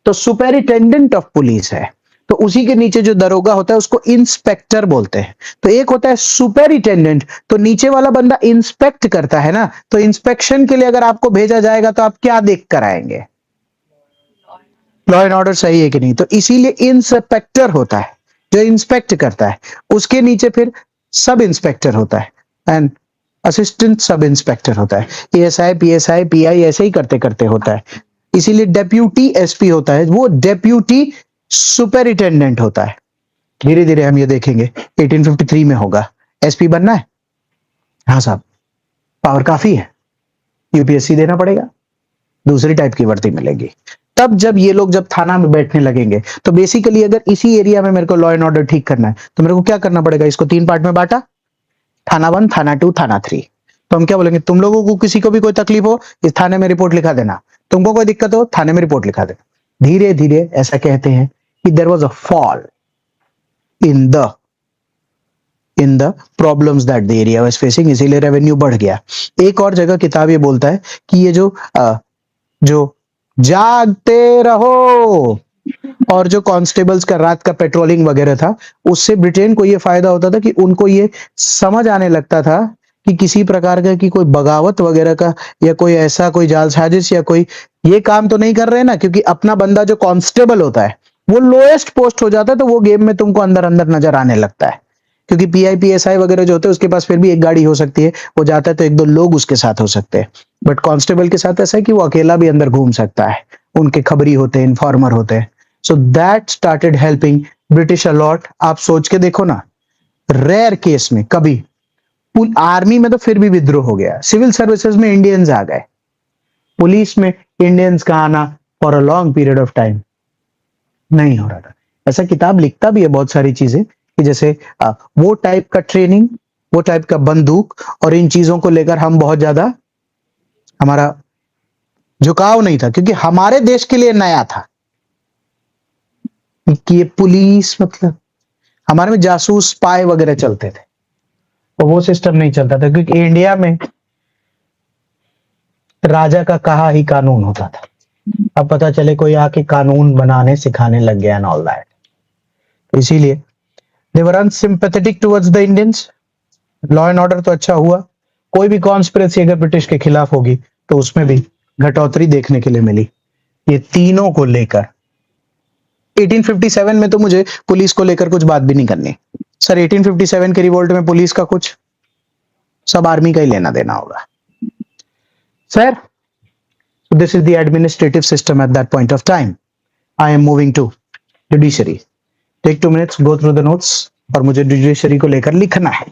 तो सुपरिटेंडेंट ऑफ पुलिस है। तो उसी के नीचे जो दरोगा होता है उसको इंस्पेक्टर बोलते हैं। तो एक होता है सुपरिटेंडेंट, तो नीचे वाला बंदा इंस्पेक्ट करता है ना, तो इंस्पेक्शन के लिए अगर आपको भेजा जाएगा तो आप क्या देख कर आएंगे? लॉ एंड ऑर्डर सही है कि नहीं। तो इसीलिए इंस्पेक्टर होता है जो इंस्पेक्ट करता है। उसके नीचे फिर सब इंस्पेक्टर होता है, एंड असिस्टेंट सब इंस्पेक्टर होता है। एएसआई, पीएसआई, पीआई ऐसे ही करते करते होता है। इसीलिए डेप्यूटी एसपी होता है, वो डेप्यूटी सुपरिटेंडेंट होता है। धीरे धीरे हम ये देखेंगे 1853 में होगा। एसपी बनना है? हाँ साहब, पावर काफी है, यूपीएससी देना पड़ेगा, दूसरी टाइप की वर्दी मिलेगी। तब जब ये लोग जब थाना में बैठने लगेंगे, तो बेसिकली अगर इसी एरिया में मेरे को लॉ एंड ऑर्डर ठीक करना है, तो मेरे को क्या करना पड़ेगा? इसको 3 पार्ट में बांटा, थाना 1, थाना 2, थाना 3। तो हम क्या बोलेंगे? तुम लोगों को किसी को भी कोई तकलीफ हो, इस थाने में रिपोर्ट लिखा देना। तुमको कोई दिक्कत हो, थाने में रिपोर्ट लिखा देना। धीरे धीरे ऐसा कहते हैं कि there was a fall in the problems that the area was facing, इसीलिए रेवेन्यू बढ़ गया। एक और जगह किताब ये बोलता है कि ये जो जागते रहो और जो कांस्टेबल्स का रात का पेट्रोलिंग वगैरह था, उससे ब्रिटेन को ये फायदा होता था कि उनको ये समझ आने लगता था कि किसी प्रकार का कि कोई बगावत वगैरह का या कोई ऐसा कोई जाल साजिश या कोई ये काम तो नहीं कर रहे ना, क्योंकि अपना बंदा जो कांस्टेबल होता है वो लोएस्ट पोस्ट हो जाता है, तो वो गेम में तुमको अंदर अंदर नजर आने लगता है। क्योंकि पीआई पीएसआई वगैरह जो होते हैं उसके पास फिर भी एक गाड़ी हो सकती है, वो जाता है तो एक दो लोग उसके साथ हो सकते हैं। बट कांस्टेबल के साथ ऐसा है कि वो अकेला भी अंदर घूम सकता है, उनके खबरी होते हैं, इन्फॉर्मर होते हैं। So that started helping British a lot. आप सोच के देखो ना, रेयर केस में कभी आर्मी में तो फिर भी विद्रोह हो गया, सिविल सर्विसेज में इंडियंस आ गए, पुलिस में इंडियंस का आना for a long period of time नहीं हो रहा था। ऐसा किताब लिखता भी है बहुत सारी चीजें कि जैसे वो टाइप का ट्रेनिंग, वो टाइप का बंदूक और इन चीजों को लेकर हम बहुत ज्यादा, हमारा झुकाव नहीं था, क्योंकि हमारे देश के लिए नया था कि ये पुलिस, मतलब हमारे में जासूस स्पाई वगैरह चलते थे, और वो सिस्टम नहीं चलता था, क्योंकि इंडिया में राजा का कहा ही कानून होता था। अब पता चले कोई आके कानून बनाने सिखाने लग गया एंड ऑल दैट। इसीलिए they were unsympathetic towards the Indians. Law and order तो अच्छा हुआ, कोई भी कॉन्स्पिरेसी अगर ब्रिटिश के खिलाफ होगी तो उसमें भी घटोतरी देखने के लिए मिली। ये तीनों को लेकर 1857 में तो मुझे पुलिस को लेकर कुछ बात भी नहीं करनी सर। 1857 के रिवोल्ट में पुलिस का कुछ, सब आर्मी का ही लेना देना होगा sir. This is the administrative system at that point of time. I am moving to judiciary. Take 2 minutes, go through the notes, और मुझे जुडिशरी को लेकर लिखना है।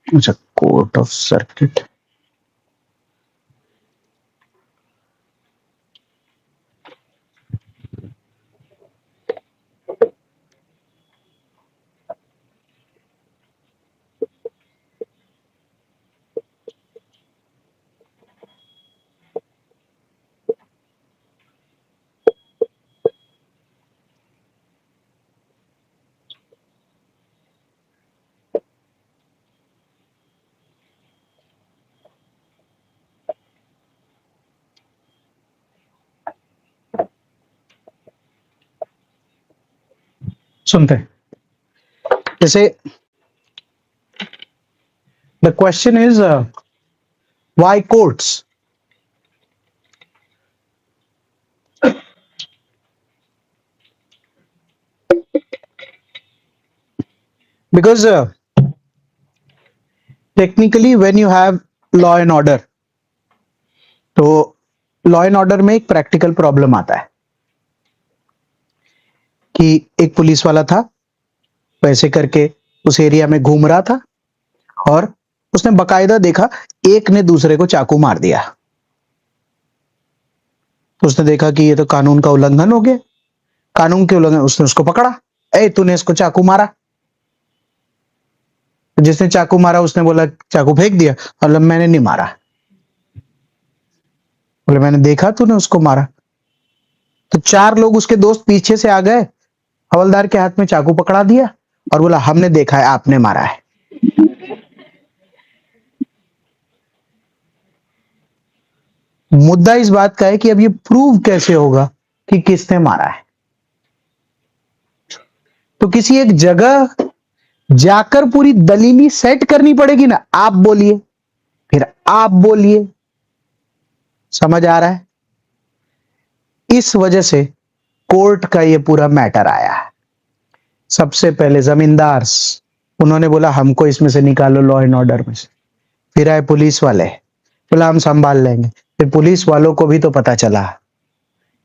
अच्छा, कोर्ट ऑफ सर्किट। सुनते हैं। जैसे the question is why courts, because technically when you have law and order, तो लॉ एंड ऑर्डर में एक प्रैक्टिकल प्रॉब्लम आता है कि एक पुलिस वाला था, वैसे करके उस एरिया में घूम रहा था और उसने बकायदा देखा एक ने दूसरे को चाकू मार दिया। तो उसने देखा कि ये तो कानून का उल्लंघन हो गया। कानून के उल्लंघन, उसने उसको पकड़ा, ए तूने इसको चाकू मारा। तो जिसने चाकू मारा उसने बोला, चाकू फेंक दिया, मतलब मैंने नहीं मारा, बोले मैंने देखा तूने उसको मारा। तो चार लोग उसके दोस्त पीछे से आ गए, हवलदार के हाथ में चाकू पकड़ा दिया और बोला हमने देखा है, आपने मारा है। मुद्दा इस बात का है कि अब ये प्रूव कैसे होगा कि किसने मारा है। तो किसी एक जगह जाकर पूरी दलीली सेट करनी पड़ेगी ना, आप बोलिए फिर आप बोलिए, समझ आ रहा है? इस वजह से कोर्ट का ये पूरा मैटर आया है। सबसे पहले जमींदार, उन्होंने बोला हमको इसमें से निकालो, लॉ एंड ऑर्डर में से। फिर आए पुलिस वाले, बोला हम संभाल लेंगे। फिर पुलिस वालों को भी तो पता चला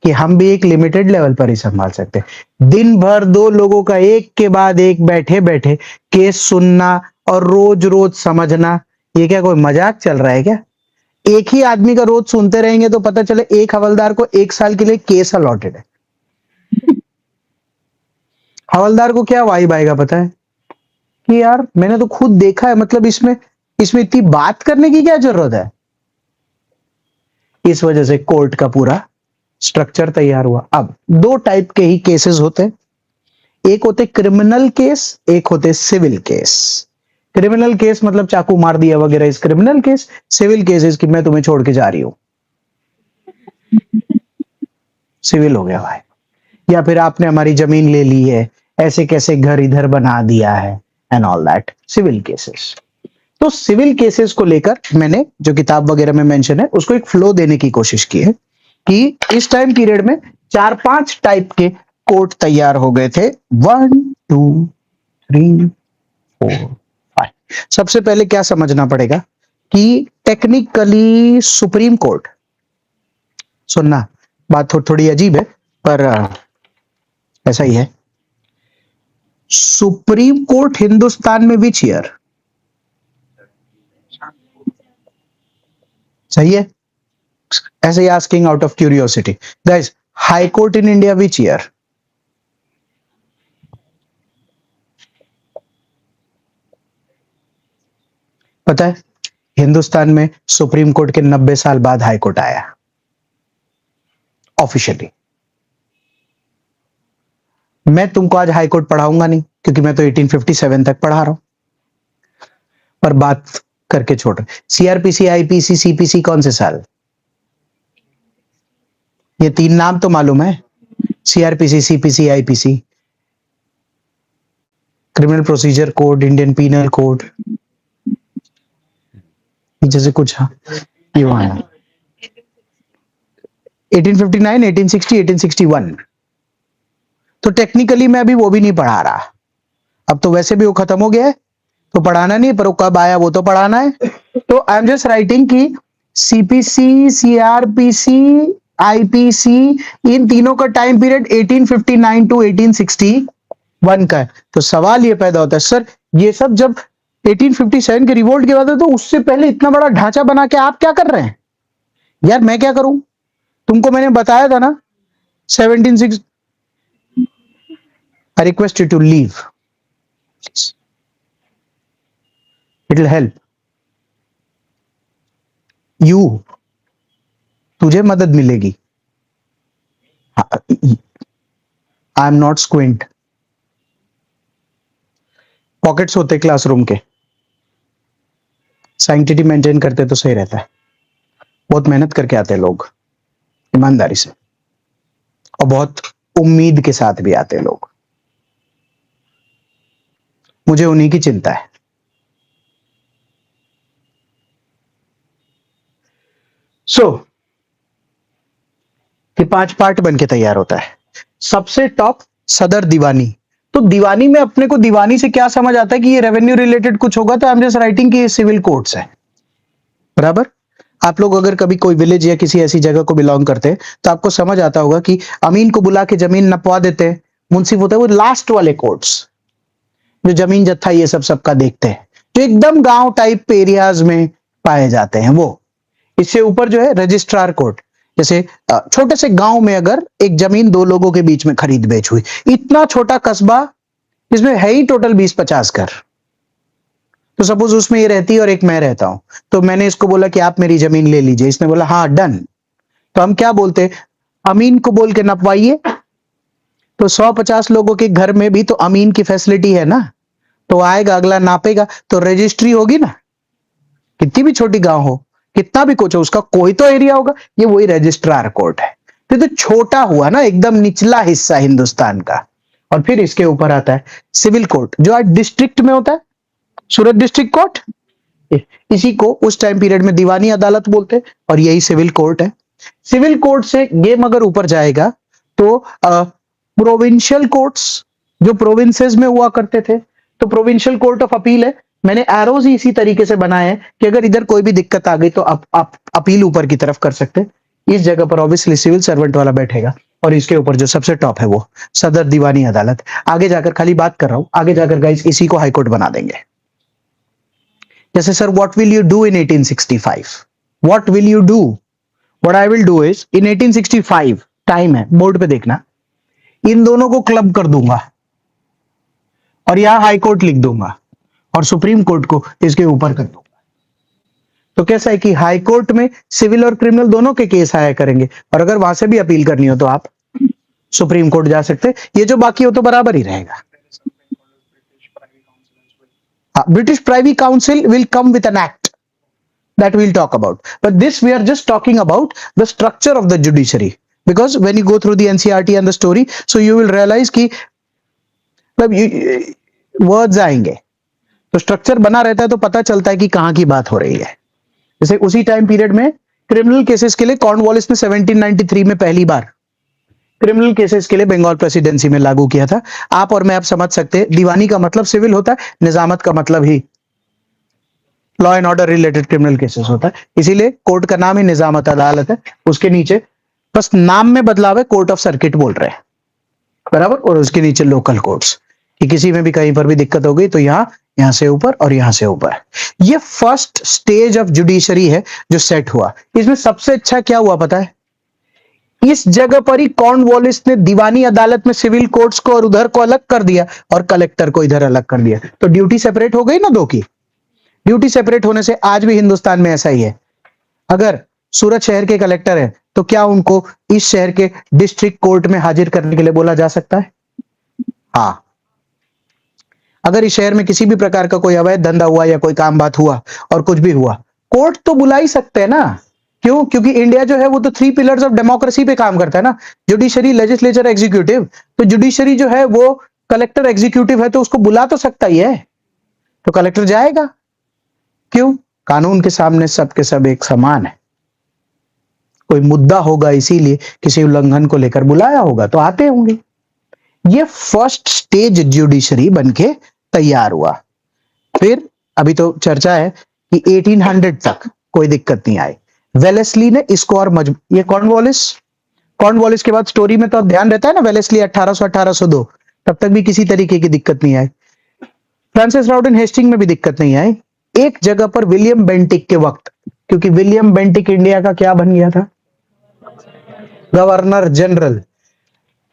कि हम भी एक लिमिटेड लेवल पर ही संभाल सकते हैं। दिन भर दो लोगों का एक के बाद एक बैठे बैठे केस सुनना और रोज रोज समझना, ये क्या कोई मजाक चल रहा है क्या? एक ही आदमी का रोज सुनते रहेंगे तो पता चले एक हवलदार को 1 साल के लिए केस अलॉटेड है। हवलदार को क्या वाइब आएगा पता है कि यार मैंने तो खुद देखा है, मतलब इसमें इसमें इतनी बात करने की क्या जरूरत है। इस वजह से कोर्ट का पूरा स्ट्रक्चर तैयार हुआ। अब दो टाइप के ही केसेस होते हैं, एक होते क्रिमिनल केस, एक होते सिविल केस। क्रिमिनल केस मतलब चाकू मार दिया वगैरह इस क्रिमिनल केस। सिविल केसेस कि मैं तुम्हें छोड़ के जा रही हूं, सिविल हो गया भाई। या फिर आपने हमारी जमीन ले ली है, ऐसे कैसे घर इधर बना दिया है, and all that, civil cases. तो सिविल केसेस को लेकर मैंने जो किताब वगैरह में मेंशन है उसको एक फ्लो देने की कोशिश की है कि इस टाइम पीरियड में 4-5 टाइप के कोर्ट तैयार हो गए थे। 1 2 3 4 5। सबसे पहले क्या समझना पड़ेगा कि टेक्निकली सुप्रीम कोर्ट, सुनना बात थोड़ी अजीब है पर ऐसा ही है, सुप्रीम कोर्ट हिंदुस्तान में विच ईयर? सही है, ऐसे ही asking out of curiosity. Guys, high court in India which year? पता है, हिंदुस्तान में सुप्रीम कोर्ट के 90 साल बाद हाई कोर्ट आया ऑफिशियली। मैं तुमको आज हाई कोर्ट पढ़ाऊंगा नहीं क्योंकि मैं तो 1857 तक पढ़ा रहा हूं, पर बात करके छोड़ रहे। सीआरपीसी, आईपीसी, सीपीसी कौन से साल? ये 3 नाम तो मालूम है, CrPC, CPC, IPC. Criminal procedure code, Indian penal code, जैसे कुछ ये वहां है 1859, 1860, 1861। तो टेक्निकली मैं अभी वो भी नहीं पढ़ा रहा, अब तो वैसे भी वो खत्म हो गया है तो पढ़ाना नहीं, पर वो कब आया वो तो पढ़ाना है। तो आई एम जस्ट राइटिंग कि सीपीसी, सीआरपीसी, आईपीसी, इन तीनों का टाइम पीरियड 1859 टू 1861 का है। तो सवाल ये पैदा होता है, सर ये सब जब 1857 के रिवोल्ट के बाद है तो उससे पहले इतना बड़ा ढांचा बना के आप क्या कर रहे हैं? यार मैं क्या करूं, तुमको मैंने बताया था ना 17 I request you to leave. It will help you. तुझे मदद मिलेगी। I am not squint. Pockets होते क्लासरूम के, सैंक्टिटी मेंटेन करते तो सही रहता है। बहुत मेहनत करके आते हैं लोग, ईमानदारी से, और बहुत उम्मीद के साथ भी आते हैं लोग। मुझे उन्हीं की चिंता है। ये 5 पार्ट बन के तैयार होता है। सबसे टॉप सदर दीवानी। तो दीवानी में अपने को दीवानी से क्या समझ आता है कि ये रेवेन्यू रिलेटेड कुछ होगा, तो आई एम जस्ट राइटिंग कि ये सिविल कोर्ट्स है, बराबर। आप लोग अगर कभी कोई विलेज या किसी ऐसी जगह को बिलोंग करते हैं तो आपको समझ आता होगा कि अमीन को बुला के जमीन नपवा देते हैं, मुंसिफ होता है वो लास्ट वाले कोर्ट्स जो जमीन जत्था ये सब सबका देखते हैं, जो एकदम गांव टाइप एरियाज में पाए जाते हैं वो। इससे ऊपर जो है रजिस्ट्रार कोर्ट, जैसे छोटे से गांव में अगर एक जमीन 2 लोगों के बीच में खरीद बेच हुई, इतना छोटा कस्बा इसमें है ही टोटल 20-50 घर, तो सपोज उसमें ये रहती है और एक मैं रहता हूं, तो मैंने इसको बोला कि आप मेरी जमीन ले लीजिए, इसने बोला हाँ डन। तो हम क्या बोलते, अमीन को बोल के नपवाइए। तो 150 लोगों के घर में भी तो अमीन की फैसिलिटी है ना, तो आएगा अगला नापेगा तो रजिस्ट्री होगी ना, कितनी भी छोटी गांव हो, कितना भी कुछ हो, उसका कोई तो एरिया होगा। ये वही रजिस्ट्रार कोर्ट है। तो छोटा हुआ ना, एकदम निचला हिस्सा हिंदुस्तान का। और फिर इसके ऊपर आता है सिविल कोर्ट, जो आज डिस्ट्रिक्ट में होता है, सूरत डिस्ट्रिक्ट कोर्ट। इसी को उस टाइम पीरियड में दीवानी अदालत बोलते हैं, और यही सिविल कोर्ट है। सिविल कोर्ट से गेम अगर ऊपर जाएगा तो प्रोविंशियल कोर्ट्स, जो प्रोविंसेस में हुआ करते थे, तो प्रोविंशियल कोर्ट ऑफ अपील है। मैंने एरोज ही इसी तरीके से बनाए हैं कि अगर इधर कोई भी दिक्कत आ गई तो आप अपील ऊपर की तरफ कर सकते हैं। इस जगह पर ऑब्वियसली सिविल सर्वेंट वाला बैठेगा, और इसके ऊपर जो सबसे टॉप है वो सदर दीवानी अदालत। आगे जाकर, खाली बात कर रहा हूं, आगे जाकर गाइस इसी को हाईकोर्ट बना देंगे। जैसे sir what will you do in 1865? What will you do? What I will do is in 1865, time है बोर्ड पे देखना, इन दोनों को क्लब कर दूंगा और यहां हाई कोर्ट लिख दूंगा और सुप्रीम कोर्ट को इसके ऊपर कर दूंगा। तो कैसा है कि हाई कोर्ट में सिविल और क्रिमिनल दोनों के केस आया करेंगे, और अगर वहां से भी अपील करनी हो तो आप सुप्रीम कोर्ट जा सकते हैं। ये जो बाकी हो तो बराबर ही रहेगा। British Privy Council will come with an act that we'll talk about, but this we are just talking about the structure of the judiciary, because when you go through the NCERT and the story, so you will realize कि words आएंगे, तो structure बना रहता है तो पता चलता है कि कहां की बात हो रही है। जैसे उसी टाइम पीरियड में क्रिमिनल केसेस के लिए कॉर्नवालिस ने 1793 में पहली बार क्रिमिनल केसेस के लिए बंगाल प्रेसिडेंसी में लागू किया था। आप और मैं आप समझ सकते हैं, दीवानी का मतलब सिविल होता है, निजामत का मतलब ही law and order related criminal cases होता है, इसीलिए कोर्ट का नाम ही निजामत अदालत है। उसके नीचे बस नाम में बदलाव है, कोर्ट ऑफ सर्किट बोल रहे हैं, बराबर। और उसके नीचे लोकल कोर्ट्स, कि किसी में भी कहीं पर भी दिक्कत हो गई तो यहां से ऊपर और यहां से ऊपर। ये फर्स्ट स्टेज ऑफ जुडिशरी है जो सेट हुआ। इसमें सबसे अच्छा क्या हुआ पता है? इस जगह पर ही कॉर्नवालिस ने दीवानी अदालत में सिविल कोर्ट्स को और उधर को अलग कर दिया और कलेक्टर को इधर अलग कर दिया, तो ड्यूटी सेपरेट हो गई ना दो की। ड्यूटी सेपरेट होने से आज भी हिंदुस्तान में ऐसा ही है। अगर सूरत शहर के कलेक्टर है तो क्या उनको इस शहर के डिस्ट्रिक्ट कोर्ट में हाजिर करने के लिए बोला जा सकता है? हाँ। अगर इस शहर में किसी भी प्रकार का कोई अवैध धंधा हुआ या कोई काम बात हुआ और कुछ भी हुआ, कोर्ट तो बुला ही सकते हैं ना। क्यों? क्योंकि इंडिया जो है वो तो 3 पिलर्स ऑफ डेमोक्रेसी पे काम करता है ना, जुडिशरी, लेजिस्लेचर, एग्जीक्यूटिव। तो जुडिशरी जो है वो कलेक्टर एग्जीक्यूटिव है, तो उसको बुला तो सकता ही है, तो कलेक्टर जाएगा। क्यों? कानून के सामने सबके सब एक समान है। कोई मुद्दा होगा इसीलिए किसी उल्लंघन को लेकर बुलाया होगा तो आते होंगे। ये फर्स्ट स्टेज जुडिशरी बनके तैयार हुआ। फिर अभी तो चर्चा है कि 1800 तक कोई दिक्कत नहीं आई। वेलेस्ली ने इसको और ये कॉर्नवालिस के बाद स्टोरी में तो ध्यान रहता है ना, वेलेस्ली 1800-1802 तब तक भी किसी तरीके की दिक्कत नहीं आई। फ्रांसिस राउडन हेस्टिंग में भी दिक्कत नहीं आई। एक जगह पर विलियम बेंटिक के वक्त, क्योंकि विलियम बेंटिक इंडिया का क्या बन गया था? Governor general.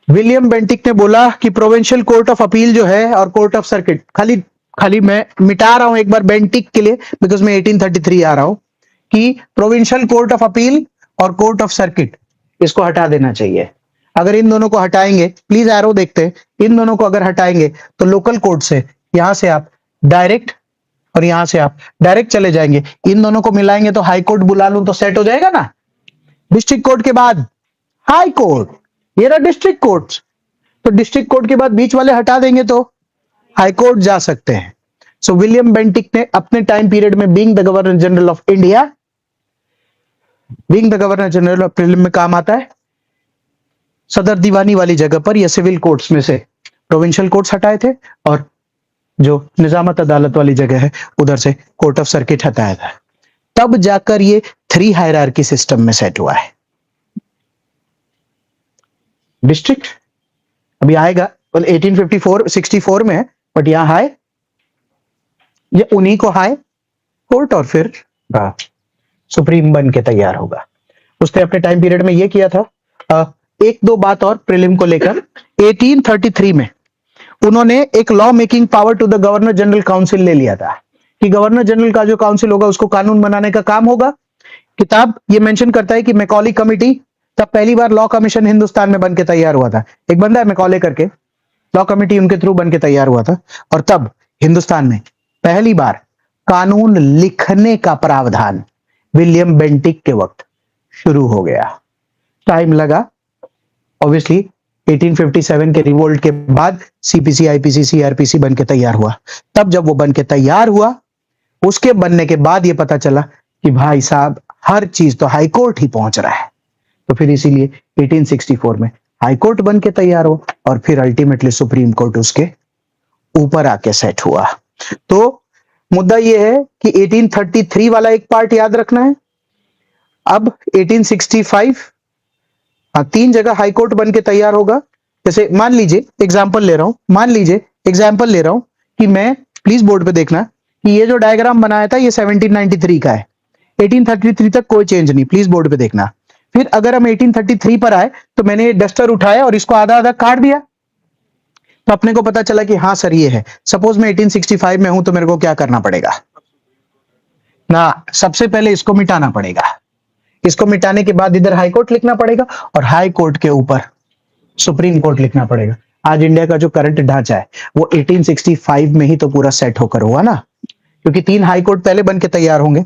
विलियम बेंटिक ने बोला कि प्रोविंशियल कोर्ट ऑफ अपील जो है और कोर्ट ऑफ सर्किट, खाली मैं मिटा रहा हूं एक बार बेंटिक के लिए, बिकॉज मैं 1833 आ रहा हूं, कि प्रोविंशियल कोर्ट ऑफ अपील और कोर्ट ऑफ सर्किट इसको हटा देना चाहिए। अगर इन दोनों को हटाएंगे, प्लीज एरो देखते हैं, इन दोनों को अगर हटाएंगे तो लोकल कोर्ट से यहां से आप डायरेक्ट और यहां से आप डायरेक्ट चले जाएंगे। इन दोनों को मिलाएंगे तो हाई कोर्ट बुला लूं तो सेट हो जाएगा ना। डिस्ट्रिक्ट कोर्ट के बाद हाई कोर्ट, ये रहा डिस्ट्रिक्ट कोर्ट। तो डिस्ट्रिक्ट कोर्ट के बाद बीच वाले हटा देंगे तो हाई कोर्ट जा सकते हैं। सो विलियम बेंटिक ने अपने टाइम पीरियड में being the governor general of India, being the governor general of prelim में काम आता है, सदर दीवानी वाली जगह पर या सिविल कोर्ट्स में से प्रोविंशियल कोर्ट्स हटाए थे और जो निजामत अदालत वाली जगह है उधर से कोर्ट ऑफ सर्किट हटाया था। तब जाकर ये 3 हायरार्की सिस्टम में सेट हुआ है। डिस्ट्रिक्ट अभी आएगा, 1854-64 में है, बट यहां हाई, ये उन्हीं को हाई कोर्ट और फिर सुप्रीम बन के तैयार होगा। उसने अपने टाइम पीरियड में ये किया था। एक दो बात और प्रीलिम को लेकर, 1833 में उन्होंने एक law making power to the governor general council ले लिया था कि गवर्नर जनरल का जो काउंसिल होगा उसको कानून बनाने का काम होगा। किताब ये मेंशन करता है कि मैकॉली कमिटी, तब पहली बार लॉ कमीशन हिंदुस्तान में बनके तैयार हुआ था। एक बंदा है मैकॉले करके, लॉ कमिटी उनके थ्रू बनके तैयार हुआ था और तब हिंदुस्तान में पहली बार कानून लिखने का प्रावधान विलियम बेंटिक के वक्त शुरू हो गया। टाइम लगा ऑब्वियसली, 1857 के रिवोल्ट के बाद सीपीसी, आईपीसी, सीआरपीसी बनके तैयार हुआ। तब जब वो बनके तैयार हुआ, उसके बनने के बाद ये पता चला कि भाई साहब हर चीज तो हाई कोर्ट ही पहुंच रहा है। तो फिर इसीलिए 1864 में हाई कोर्ट बन के तैयार हो और फिर अल्टीमेटली सुप्रीम कोर्ट उसके ऊपर आके सेट हुआ। तो मुद्दा यह है कि 1833 वाला एक पार्ट याद रखना है। अब 1865 3 जगह हाई कोर्ट बन के तैयार होगा। जैसे मान लीजिए एग्जाम्पल ले रहा हूं कि मैं, प्लीज बोर्ड पे देखना कि ये जो डायग्राम बनाया था ये 1793 का है, 1833 तक कोई चेंज नहीं, प्लीज बोर्ड पे देखना। फिर अगर हम 1833 पर आए तो मैंने डस्टर उठाया और इसको आधा आधा काट दिया, तो अपने को पता चला कि हाँ सर ये है। सपोज मैं 1865 में हूं तो मेरे को क्या करना पड़ेगा ना, सबसे पहले इसको मिटाना पड़ेगा। इसको मिटाने के बाद इधर हाई कोर्ट लिखना पड़ेगा और हाई कोर्ट के ऊपर सुप्रीम कोर्ट लिखना पड़ेगा। आज इंडिया का जो करंट ढांचा है वो 1865 में ही तो पूरा सेट होकर हुआ ना, क्योंकि 3 हाई कोर्ट पहले बन के तैयार होंगे,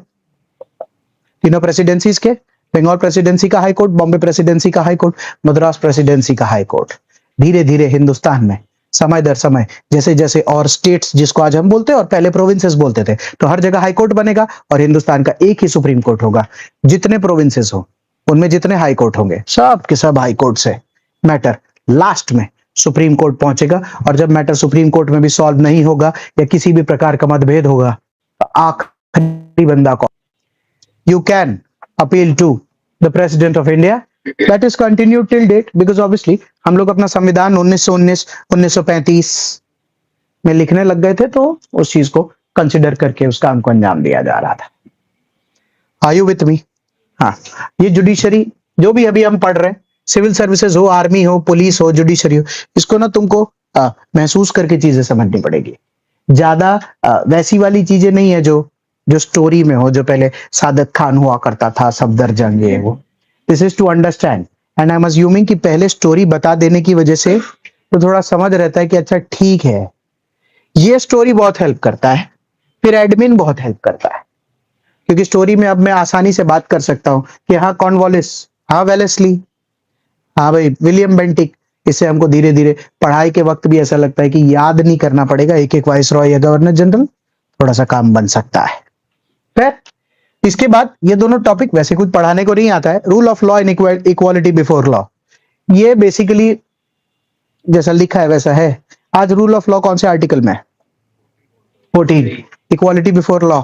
तीनों प्रेसिडेंसीज के, बंगाल प्रेसिडेंसी का हाई कोर्ट, बॉम्बे प्रेसिडेंसी का हाई कोर्ट, मद्रास प्रेसिडेंसी का हाई कोर्ट। धीरे धीरे हिंदुस्तान में समय दर समय, जैसे जैसे और स्टेट्स जिसको आज हम बोलते हैं और पहले प्रोविंसेस बोलते थे, तो हर जगह हाई कोर्ट बनेगा और हिंदुस्तान का एक ही सुप्रीम कोर्ट होगा। जितने प्रोविंसेस हो उनमें जितने हाई कोर्ट होंगे सब के सब हाई कोर्ट से मैटर लास्ट में सुप्रीम कोर्ट पहुंचेगा। और जब मैटर सुप्रीम कोर्ट में भी सॉल्व नहीं होगा या किसी भी प्रकार का मतभेद होगा तो आखिरी बंदा कौन? You can appeal to the president of India. That is continued till date because obviously हम लोग अपना संविधान 1919 1935 में लिखने लग गए थे, तो उस चीज को कंसिडर करके उस काम को अंजाम दिया जा रहा था। Are you with me? हाँ, ये जुडिशरी जो भी अभी हम पढ़ रहे हैं, सिविल सर्विसेज हो, आर्मी हो, पुलिस हो, जुडिशरी हो, इसको ना तुमको महसूस करके चीजें समझनी पड़ेगी। ज्यादा वैसी वाली चीजें नहीं है जो जो स्टोरी में हो, जो पहले सादत खान हुआ करता था, सफदर जंग, ये वो। This is to understand and I am assuming कि पहले स्टोरी बता देने की वजह से तो थोड़ा समझ रहता है कि अच्छा ठीक है। ये स्टोरी बहुत हेल्प करता है, फिर एडमिन बहुत हेल्प करता है, क्योंकि स्टोरी में अब मैं आसानी से बात कर सकता हूं कि हाँ कॉर्नवालिस, हाँ वेलेस्ली, हाँ भाई विलियम बेंटिक। इससे हमको धीरे धीरे पढ़ाई के वक्त भी ऐसा लगता है कि याद नहीं करना पड़ेगा, एक एक वाइस रॉय या गवर्नर जनरल, थोड़ा सा काम बन सकता है। फिर इसके बाद ये दोनों टॉपिक वैसे कुछ पढ़ाने को नहीं आता है। Rule of law and equality before law, ये बेसिकली जैसा लिखा है वैसा है। आज रूल ऑफ लॉ कौन से आर्टिकल में? 14। इक्वालिटी बिफोर लॉ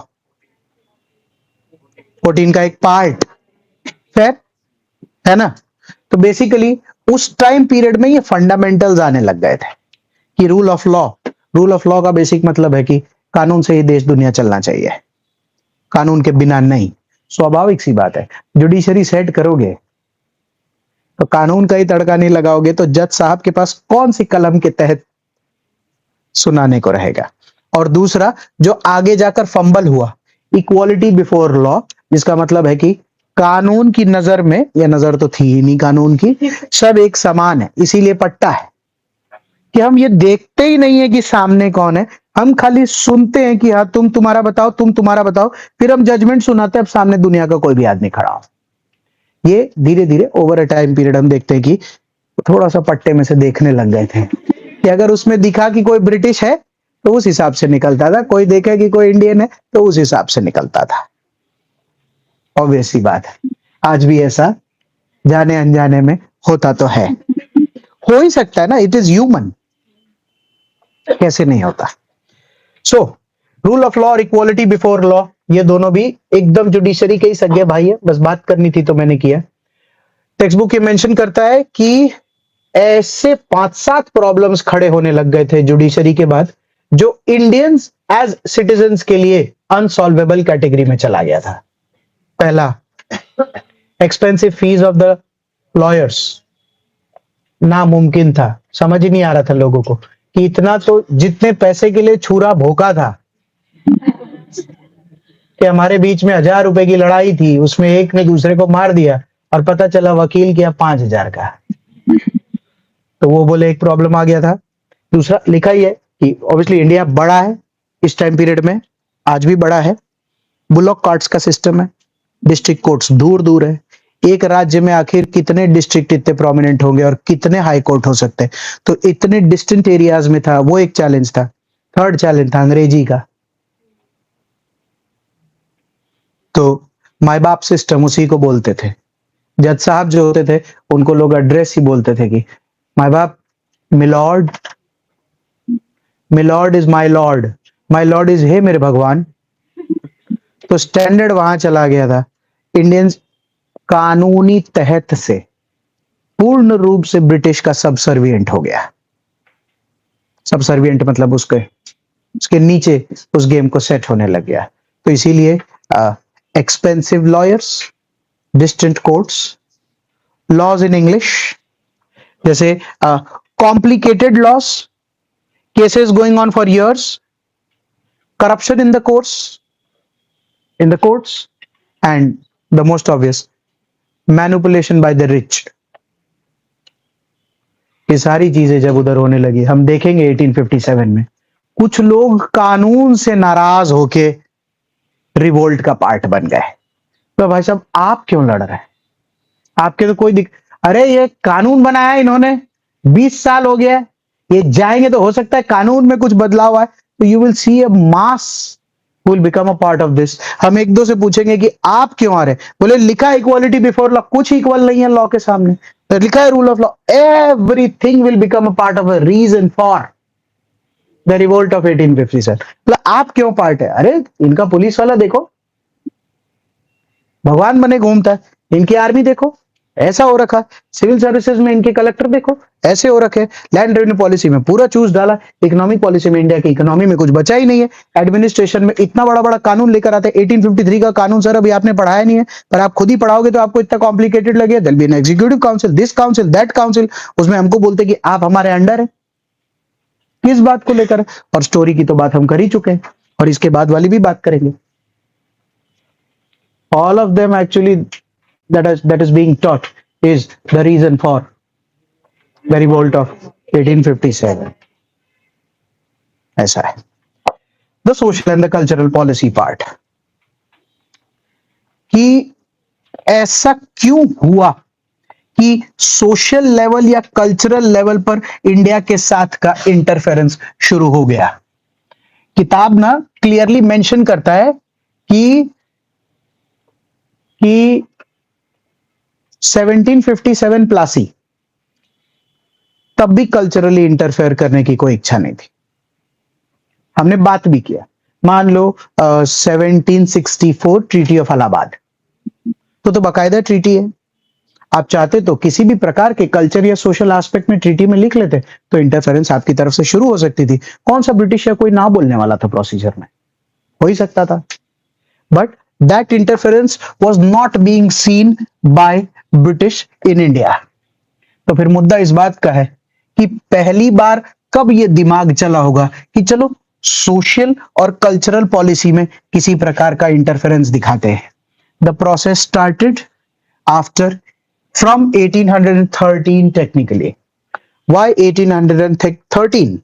14 का एक पार्ट, फिर है ना। तो बेसिकली उस टाइम पीरियड में ये फंडामेंटल्स आने लग गए थे कि रूल ऑफ लॉ का बेसिक मतलब है कि कानून से ही देश दुनिया चलना चाहिए, कानून के बिना नहीं। स्वाभाविक सी बात है, जुडिशरी सेट करोगे तो कानून का ही तड़का नहीं लगाओगे तो जज साहब के पास कौन सी कलम के तहत सुनाने को रहेगा। और दूसरा जो आगे जाकर फंबल हुआ, इक्वालिटी बिफोर लॉ, जिसका मतलब है कि कानून की नजर में, या नजर तो थी ही नहीं कानून की, सब एक समान है। इसीलिए पट्टा है कि हम ये देखते ही नहीं है कि सामने कौन है, हम खाली सुनते हैं कि हाँ तुम तुम्हारा बताओ, तुम तुम्हारा बताओ, फिर हम जजमेंट सुनाते हैं। अब सामने दुनिया का कोई भी आदमी खड़ा हो। ये धीरे धीरे ओवर अ टाइम पीरियड हम देखते हैं कि थोड़ा सा पट्टे में से देखने लग गए थे कि अगर उसमें दिखा कि कोई ब्रिटिश है तो उस हिसाब से निकलता था, कोई देखे कि कोई इंडियन है तो उस हिसाब से निकलता था। ऑब्वियस सी बात है, आज भी ऐसा जाने अनजाने में होता तो है, हो ही सकता है ना, इट इज ह्यूमन, कैसे नहीं होता। सो रूल ऑफ लॉ और इक्वालिटी बिफोर लॉ, ये दोनों भी एकदम जुडिशरी के ही सगे भाई है, बस बात करनी थी तो मैंने किया। टेक्स्ट बुक ये मेंशन करता है कि ऐसे 5-7 प्रॉब्लम्स खड़े होने लग गए थे जुडिशरी के बाद, जो इंडियंस एज सिटीजन्स के लिए अनसॉल्वेबल कैटेगरी में चला गया था। पहला, expensive fees of the lawyers, नामुमकिन था, समझ ही नहीं आ रहा था लोगों को कि इतना तो जितने पैसे के लिए छुरा भोंका था कि हमारे बीच में 1000 रुपए की लड़ाई थी, उसमें एक ने दूसरे को मार दिया और पता चला वकील किया 5000 का, तो वो बोले एक प्रॉब्लम आ गया था। दूसरा लिखा ही है कि ऑब्वियसली इंडिया बड़ा है इस टाइम पीरियड में, आज भी बड़ा है, बुलॉक कार्ट्स का सिस्टम है, डिस्ट्रिक्ट कोर्ट्स दूर दूर है। एक राज्य में आखिर कितने डिस्ट्रिक्ट इतने प्रोमिनेंट होंगे और कितने हाई कोर्ट हो सकते हैं, तो इतने डिस्टेंट एरियाज में था, वो एक चैलेंज था। थर्ड चैलेंज था अंग्रेजी का, तो माई बाप सिस्टम उसी को बोलते थे। जज साहब जो होते थे उनको लोग एड्रेस ही बोलते थे कि माई बाप, milord, milord is my lord is हे मेरे भगवान। तो स्टैंडर्ड वहां चला गया था। इंडियंस कानूनी तहत से पूर्ण रूप से ब्रिटिश का सबसर्विएंट हो गया। सबसर्विएंट मतलब उसके नीचे उस गेम को सेट होने लग गया। तो इसीलिए expensive lawyers, distant courts, laws in English, जैसे complicated laws, cases going on for years, corruption in the courts and the most obvious manipulation by the rich. ये सारी चीजें जब उधर होने लगी, हम देखेंगे 1857 में कुछ लोग कानून से नाराज होके रिवोल्ट का पार्ट बन गए। तो भाई साहब आप क्यों लड़ रहे हैं? आपके तो कोई अरे ये कानून बनाया इन्होंने, 20 साल हो गया, ये जाएंगे तो हो सकता है कानून में कुछ बदलाव आए, तो you will see A mass will become a part of this. हम एक दो से पूछेंगे कि आप क्यों आ रहे, बोले लिखा है इक्वालिटी बिफोर लॉ, कुछ इक्वल नहीं है लॉ के सामने, तो लिखा है rule of law, everything will become a part of a reason for the revolt of 1857। मतलब आप क्यों पार्ट है, अरे इनका पुलिस वाला देखो भगवान बने घूमता है, इनकी आर्मी देखो ऐसा हो रखा, सिविल सर्विसेज में इनके कलेक्टर देखो ऐसे हो रखे, लैंड रेवेन्यू पॉलिसी में पूरा चूस डाला, इकोनॉमिक पॉलिसी में इंडिया की इकोनॉमी में कुछ बचा ही नहीं है, एडमिनिस्ट्रेशन में इतना बड़ा बड़ा कानून लेकर आते हैं। 1853 का कानून सर अभी आपने पढ़ाया नहीं है, पर आप खुद ही पढ़ाओगे तो आपको इतना कॉम्प्लिकेटेड लगेगा। There be an executive council, this council, that council, उसमें हमको बोलते कि आप हमारे अंडर है, किस बात को लेकर। और स्टोरी की तो बात हम कर ही चुके हैं, और इसके बाद वाली भी बात करेंगे। All of them actually that is being taught is the reason for the revolt of 1857। ऐसा है। The social and the cultural policy part, कि ऐसा क्यों हुआ कि सोशल लेवल या कल्चरल लेवल पर इंडिया के साथ का इंटरफेरेंस शुरू हो गया। किताब ना क्लियरली मेंशन करता है कि 1757 प्लासी, तब भी कल्चरली इंटरफेयर करने की कोई इच्छा नहीं थी। हमने बात भी किया, मान लो 1764 ट्रीटी ऑफ इलाहाबाद, तो बाकायदा ट्रीटी है, आप चाहते तो किसी भी प्रकार के कल्चर या सोशल एस्पेक्ट में ट्रीटी में लिख लेते, तो इंटरफेरेंस आपकी तरफ से शुरू हो सकती थी। कौन सा ब्रिटिश या कोई ना बोलने वाला था प्रोसीजर में, हो ही सकता था। But that interference was not being seen by British in India। तो फिर मुद्दा इस बात का है कि पहली बार कब ये दिमाग चला होगा कि चलो सोशल और कल्चरल पॉलिसी में किसी प्रकार का इंटरफेरेंस दिखाते हैं। The process started after from 1813 technically. Why 1813?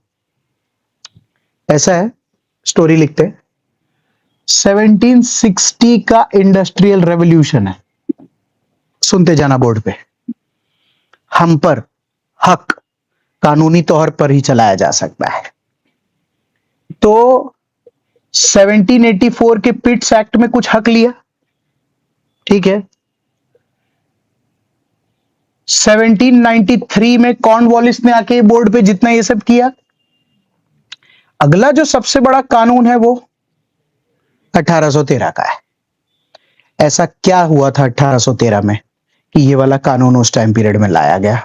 ऐसा है, स्टोरी लिखते हैं, 1760 का इंडस्ट्रियल रेवोल्यूशन है, सुनते जाना बोर्ड पे। हम पर हक कानूनी तौर पर ही चलाया जा सकता है। तो 1784 के पिट्स एक्ट में कुछ हक लिया, ठीक है। 1793 में कॉर्नवालिस ने आके बोर्ड पे जितना ये सब किया। अगला जो सबसे बड़ा कानून है वो 1813 का है। ऐसा क्या हुआ था 1813 में कि ये वाला कानून उस टाइम पीरियड में लाया गया,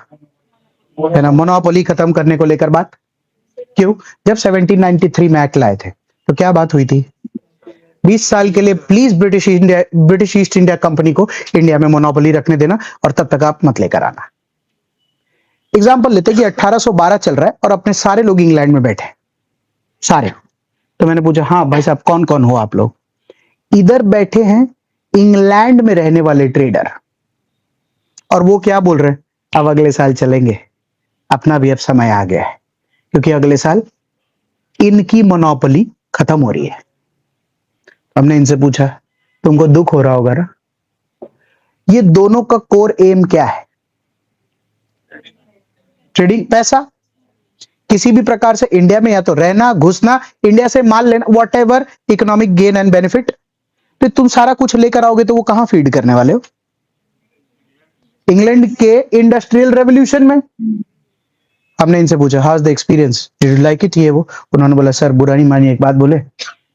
है ना, मोनोपोली खत्म करने को लेकर बात। क्यों? जब 1793 में एक्ट लाए थे तो क्या बात हुई थी, 20 साल के लिए please British east India company को इंडिया में मोनोपोली रखने देना, और तब तक आप मत लेकर आना। एग्जाम्पल लेते कि 1812 चल रहा है और अपने सारे लोग इंग्लैंड में बैठे, सारे। तो मैंने पूछा, हाँ भाई साहब कौन कौन हो आप लोग? इधर बैठे हैं इंग्लैंड में रहने वाले ट्रेडर, और वो क्या बोल रहे हैं, अब अगले साल चलेंगे, अपना भी अब समय आ गया है, क्योंकि अगले साल इनकी मोनोपोली खत्म हो रही है। हमने इनसे पूछा, तुमको दुख हो रहा होगा ना? ये दोनों का कोर एम क्या है? ट्रेडिंग, पैसा, किसी भी प्रकार से इंडिया में या तो रहना, घुसना, इंडिया से माल लेना, what ever economic gain and benefit. तो तुम सारा कुछ लेकर आओगे तो वो कहां फीड करने वाले हो? इंग्लैंड के इंडस्ट्रियल रेवोल्यूशन में। हमने इनसे पूछा, how is the experience, did you like it? ये वो, उन्होंने बोला, सर बुरा नहीं मानिए, एक बात बोले,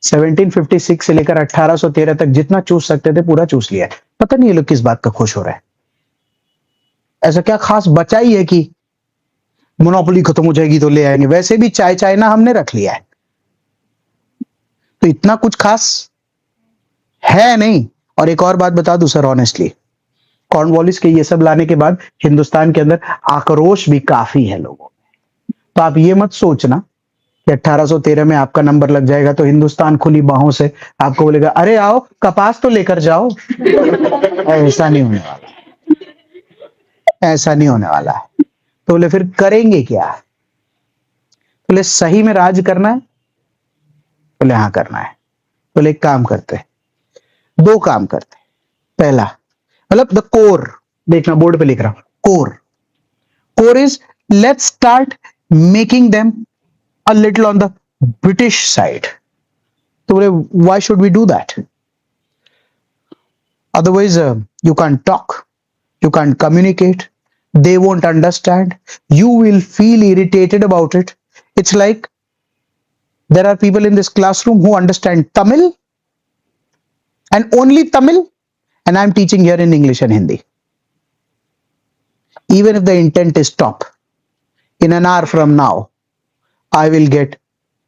1756 से लेकर 1813 तक जितना चूस सकते थे पूरा चूस लिया है। पता नहीं ये लोग किस बात का खुश हो रहे हैं। ऐसा क्या खास बचा ही है कि मोनोपोली खत्म हो जाएगी तो ले आएंगे? वैसे भी चाइना हमने रख लिया है, तो इतना कुछ खास है नहीं। और एक और बात बता दूं सर, ऑनेस्टली, कॉर्नवालिस के ये सब लाने के बाद हिंदुस्तान के अंदर आक्रोश भी काफी है लोगों में। तो आप ये मत सोचना कि 1813 में आपका नंबर लग जाएगा तो हिंदुस्तान खुली बाहों से आपको बोलेगा, अरे आओ कपास तो लेकर जाओ। ऐसा नहीं होने वाला, ऐसा नहीं होने वाला है। तो बोले फिर करेंगे क्या? बोले सही में राज करना है? बोले हाँ करना है। बोले एक काम करते, दो काम करते। पहला, मतलब द कोर, देखना बोर्ड पे लिख रहा हूं, core is let's start making them a little on the British side. तो बोले why should we do that? Otherwise you can't talk, you can't communicate, they won't understand, you will feel irritated about it. It's like there are people in this classroom who understand Tamil and only Tamil, and I'm teaching here in English and Hindi. Even if the intent is top, in an hour from now I will get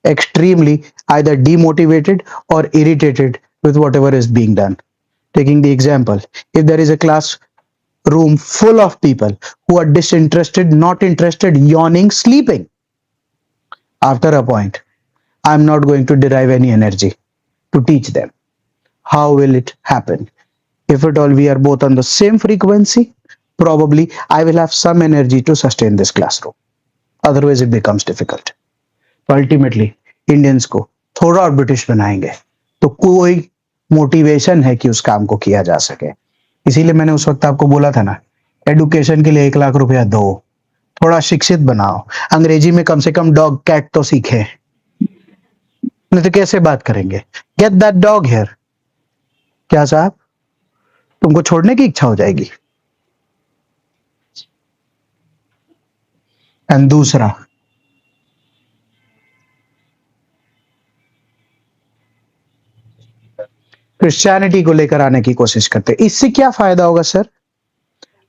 extremely either demotivated or irritated with whatever is being done. Taking the example, if there is a classroom full of people who are disinterested, not interested, yawning, sleeping, after a point I'm not going to derive any energy to teach them. How will it happen? If at all we are both on the same frequency, probably I will have some energy to sustain this classroom. Otherwise it becomes difficult. तो ultimately Indians को थोड़ा और British बनाएंगे तो कोई motivation है कि उस काम को किया जा सके. इसीलिए मैंने उस वक्त आपको बोला था ना, एडुकेशन के लिए 1 लाख रुपया दो, थोड़ा शिक्षित बनाओ, अंग्रेजी में कम से कम डॉग कैट तो सीखे, नहीं तो कैसे बात करेंगे. Get that dog here. क्या साहब, तुमको छोड़ने की इच्छा हो जाएगी. एंड दूसरा, क्रिश्चियनिटी को लेकर आने की कोशिश करते. इससे क्या फायदा होगा सर?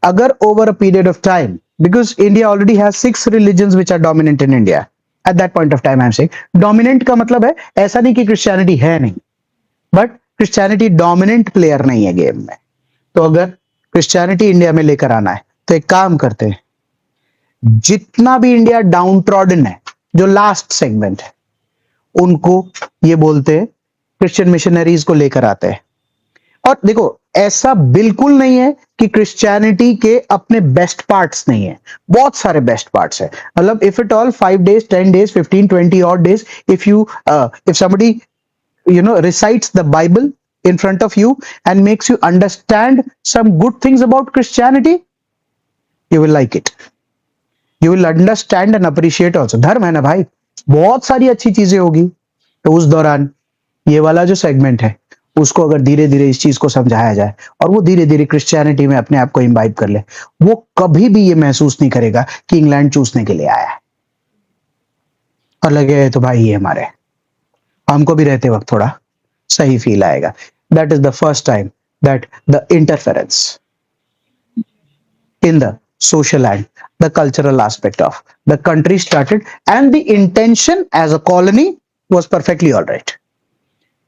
अगर over a period of time, because India already has 6 religions which are dominant in India at that point of time. I am saying dominant का मतलब है ऐसा नहीं कि क्रिश्चियनिटी है नहीं, बट क्रिश्चियनिटी डोमिनेंट प्लेयर नहीं है गेम में. तो अगर क्रिश्चियनिटी इंडिया में लेकर आना है तो एक काम करते हैं, जितना भी इंडिया डाउन ट्रॉडन है, जो लास्ट सेगमेंट है, उनको ये बोलते हैं क्रिश्चियन मिशनरीज को लेकर आते हैं. और देखो ऐसा बिल्कुल नहीं है कि क्रिश्चियनिटी के अपने बेस्ट पार्ट्स नहीं है, बहुत सारे बेस्ट पार्ट्स है. मतलब if it all 5 days 10 days 15 20 odd days, if somebody recites the Bible in front of you and makes you understand some good things about Christianity, you will like it, you will understand and appreciate also. धर्म है ना भाई, बहुत सारी अच्छी चीजें होगी. तो उस दौरान ये वाला जो सेगमेंट है उसको अगर धीरे धीरे इस चीज को समझाया जाए और वो धीरे धीरे क्रिश्चियनिटी में अपने आप को इम्बाइब कर ले, वो कभी भी ये महसूस नहीं करेगा कि इंग्लैंड चूसने के लिए आया है और लगे तो भाई ये हमारे, हमको भी रहते वक्त थोड़ा सही फील आएगा. That is the first time that the interference in the social and the cultural aspect of the country started, and the intention as a colony was perfectly all right.